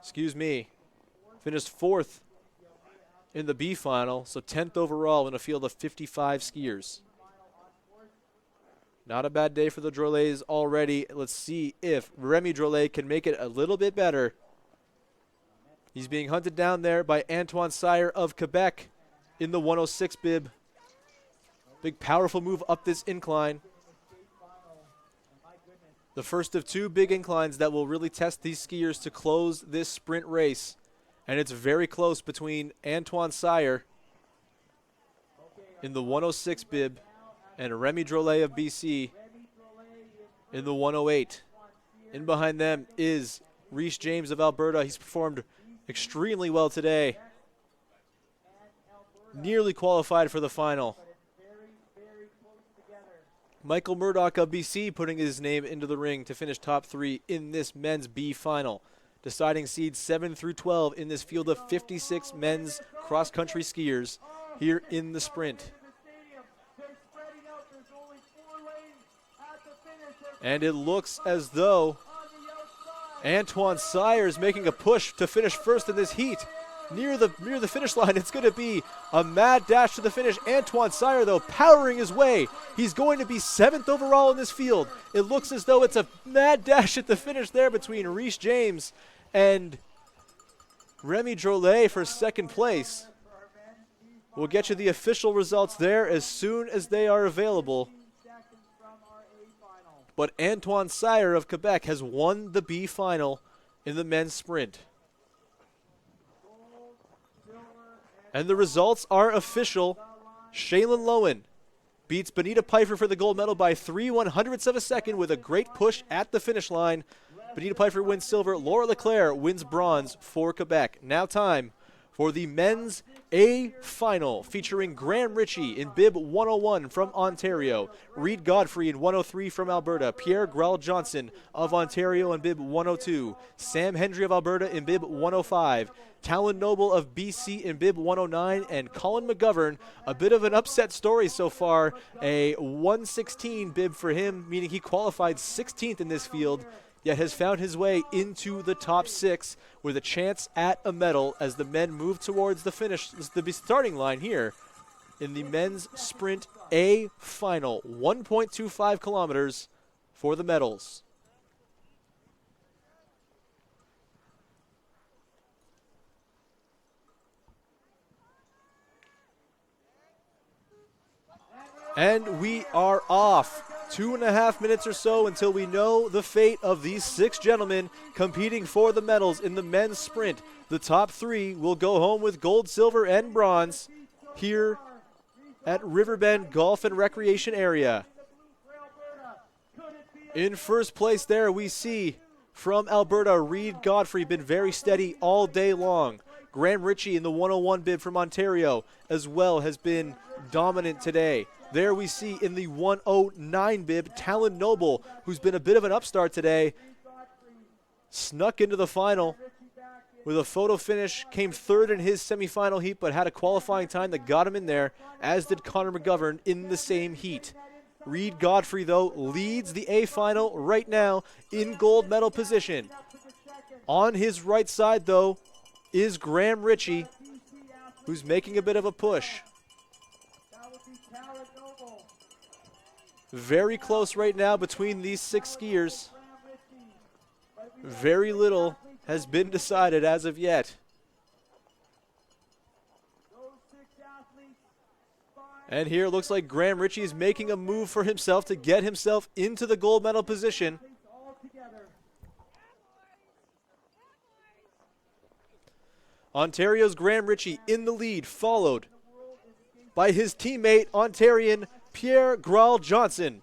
[SPEAKER 1] Finished 4th in the B final, so 10th overall in a field of 55 skiers. Not a bad day for the Drolets already. Let's see if Remy Drolet can make it a little bit better. He's being hunted down there by Antoine Sire of Quebec in the 106 bib. Big powerful move up this incline. The first of 2 big inclines that will really test these skiers to close this sprint race. And it's very close between Antoine Sire in the 106 bib and Remy Drolet of BC in the 108. In behind them is Reese James of Alberta. He's performed extremely well today. Nearly qualified for the final. Michael Murdoch of BC putting his name into the ring to finish top 3 in this men's B final. Deciding seeds 7 through 12 in this field of 56 men's cross-country skiers here in the sprint. And it looks as though Antoine Sire is making a push to finish first in this heat. Near the finish line, it's going to be a mad dash to the finish. Antoine Sire, though, powering his way. He's going to be 7th overall in this field. It looks as though it's a mad dash at the finish there between Reese James and Remy Drolet for 2nd place. We'll get you the official results there as soon as they are available. But Antoine Sire of Quebec has won the B final in the men's sprint. And the results are official. Shaylin Lowen beats Bonita Pfeiffer for the gold medal by 3/100ths of a second with a great push at the finish line. Bonita Pfeiffer wins silver. Laura Leclerc wins bronze for Quebec. Now time for the men's A final, featuring Graham Ritchie in bib 101 from Ontario, Reed Godfrey in 103 from Alberta, Pierre Grell Johnson of Ontario in bib 102, Sam Hendry of Alberta in bib 105, Talon Noble of BC in bib 109, and Colin McGovern, a bit of an upset story so far, a 116 bib for him, meaning he qualified 16th in this field, yet has found his way into the top 6 with a chance at a medal as the men move towards the finish, the starting line here in the men's sprint A final. 1.25 kilometers for the medals. And we are off. 2.5 minutes or so until we know the fate of these 6 gentlemen competing for the medals in the men's sprint. The top 3 will go home with gold, silver, and bronze here at Riverbend Golf and Recreation Area. In first place there we see from Alberta, Reed Godfrey, been very steady all day long. Graham Ritchie in the 101 bib from Ontario as well has been dominant today. There we see in the 109 bib, Talon Noble, who's been a bit of an upstart today, snuck into the final with a photo finish, came 3rd in his semifinal heat, but had a qualifying time that got him in there, as did Connor McGovern in the same heat. Reed Godfrey, though, leads the A final right now in gold medal position. On his right side, though, is Graham Ritchie, who's making a bit of a push. Very close right now between these 6 skiers. Very little has been decided as of yet. And here it looks like Graham Ritchie is making a move for himself to get himself into the gold medal position. Ontario's Graham Ritchie in the lead, followed by his teammate, Ontarian Pierre Graal Johnson.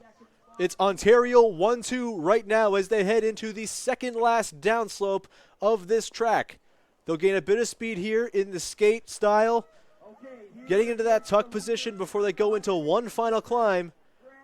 [SPEAKER 1] It's Ontario 1-2 right now as they head into the second last downslope of this track. They'll gain a bit of speed here in the skate style, getting into that tuck position before they go into one final climb,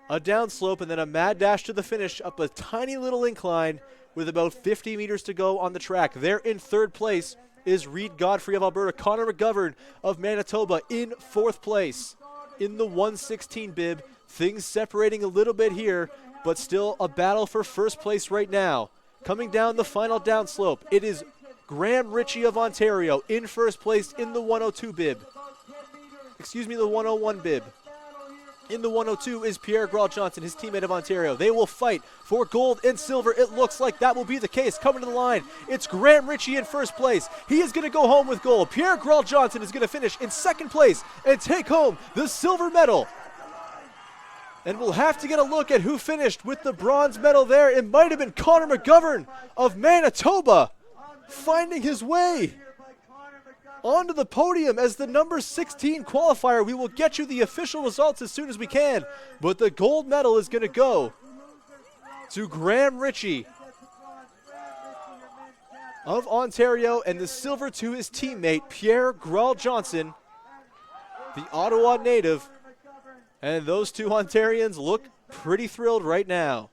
[SPEAKER 1] a downslope, and then a mad dash to the finish up a tiny little incline with about 50 meters to go on the track. There in third place is Reed Godfrey of Alberta. Connor McGovern of Manitoba in fourth place in the 1:16 bib. Things separating a little bit here, but still a battle for first place right now. Coming down the final downslope, it is Graham Ritchie of Ontario in first place in the 102 bib. Excuse me, the 101 bib. In the 102 is Pierre Graal Johnson, his teammate of Ontario. They will fight for gold and silver. It looks like that will be the case. Coming to the line, it's Graham Ritchie in first place. He is going to go home with gold. Pierre Graal Johnson is going to finish in second place and take home the silver medal. And we'll have to get a look at who finished with the bronze medal there. It might have been Connor McGovern of Manitoba finding his way onto the podium as the number 16 qualifier. We will get you the official results as soon as we can, but the gold medal is going to go to Graham Ritchie of Ontario, and the silver to his teammate Pierre Graal Johnson, the Ottawa native. And those two Ontarians look pretty thrilled right now.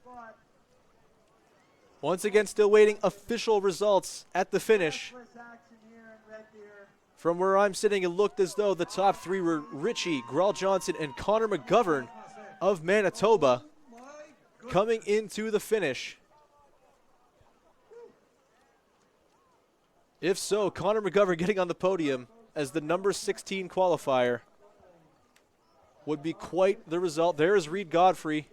[SPEAKER 1] Once again, still waiting official results at the finish. From where I'm sitting, it looked as though the top 3 were Ritchie, Graal Johnson, and Connor McGovern of Manitoba coming into the finish. If so, Connor McGovern getting on the podium as the number 16 qualifier would be quite the result. There is Reed Godfrey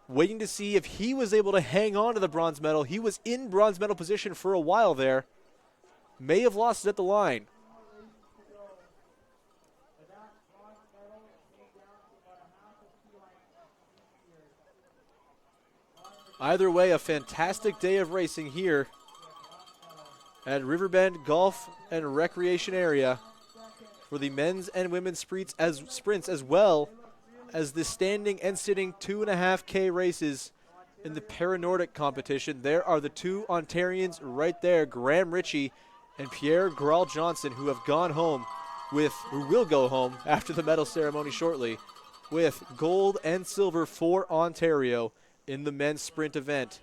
[SPEAKER 1] waiting to see if he was able to hang on to the bronze medal. He was in bronze medal position for a while there. May have lost it at the line. Either way, a fantastic day of racing here at Riverbend Golf and Recreation Area for the men's and women's sprints as well as the standing and sitting 2.5K races in the Paranordic competition. There are the two Ontarians right there, Graham Ritchie and Pierre Graal Johnson, who have gone home with, who will go home after the medal ceremony shortly, with gold and silver for Ontario in the men's sprint event.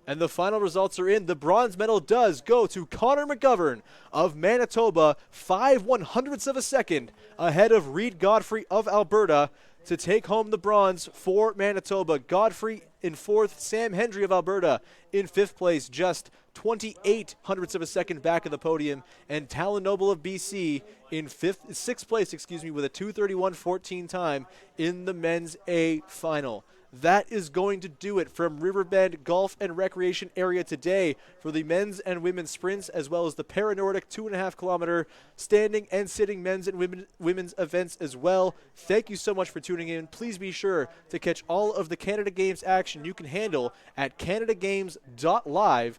[SPEAKER 1] And the final results are in. The bronze medal does go to Connor McGovern of Manitoba, 5/100ths of a second ahead of Reed Godfrey of Alberta to take home the bronze for Manitoba. Godfrey in fourth, Sam Hendry of Alberta in fifth place, just 28/100ths of a second back of the podium, and Talon Noble of BC in sixth place, with a 2:31.14 time in the men's A final. That is going to do it from Riverbend Golf and Recreation Area today for the men's and women's sprints, as well as the Paranordic 2.5-kilometer standing and sitting men's and women's events as well. Thank you so much for tuning in. Please be sure to catch all of the Canada Games action you can handle at canadagames.live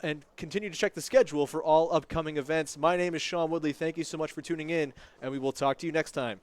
[SPEAKER 1] and continue to check the schedule for all upcoming events. My name is Sean Woodley. Thank you so much for tuning in, and we will talk to you next time.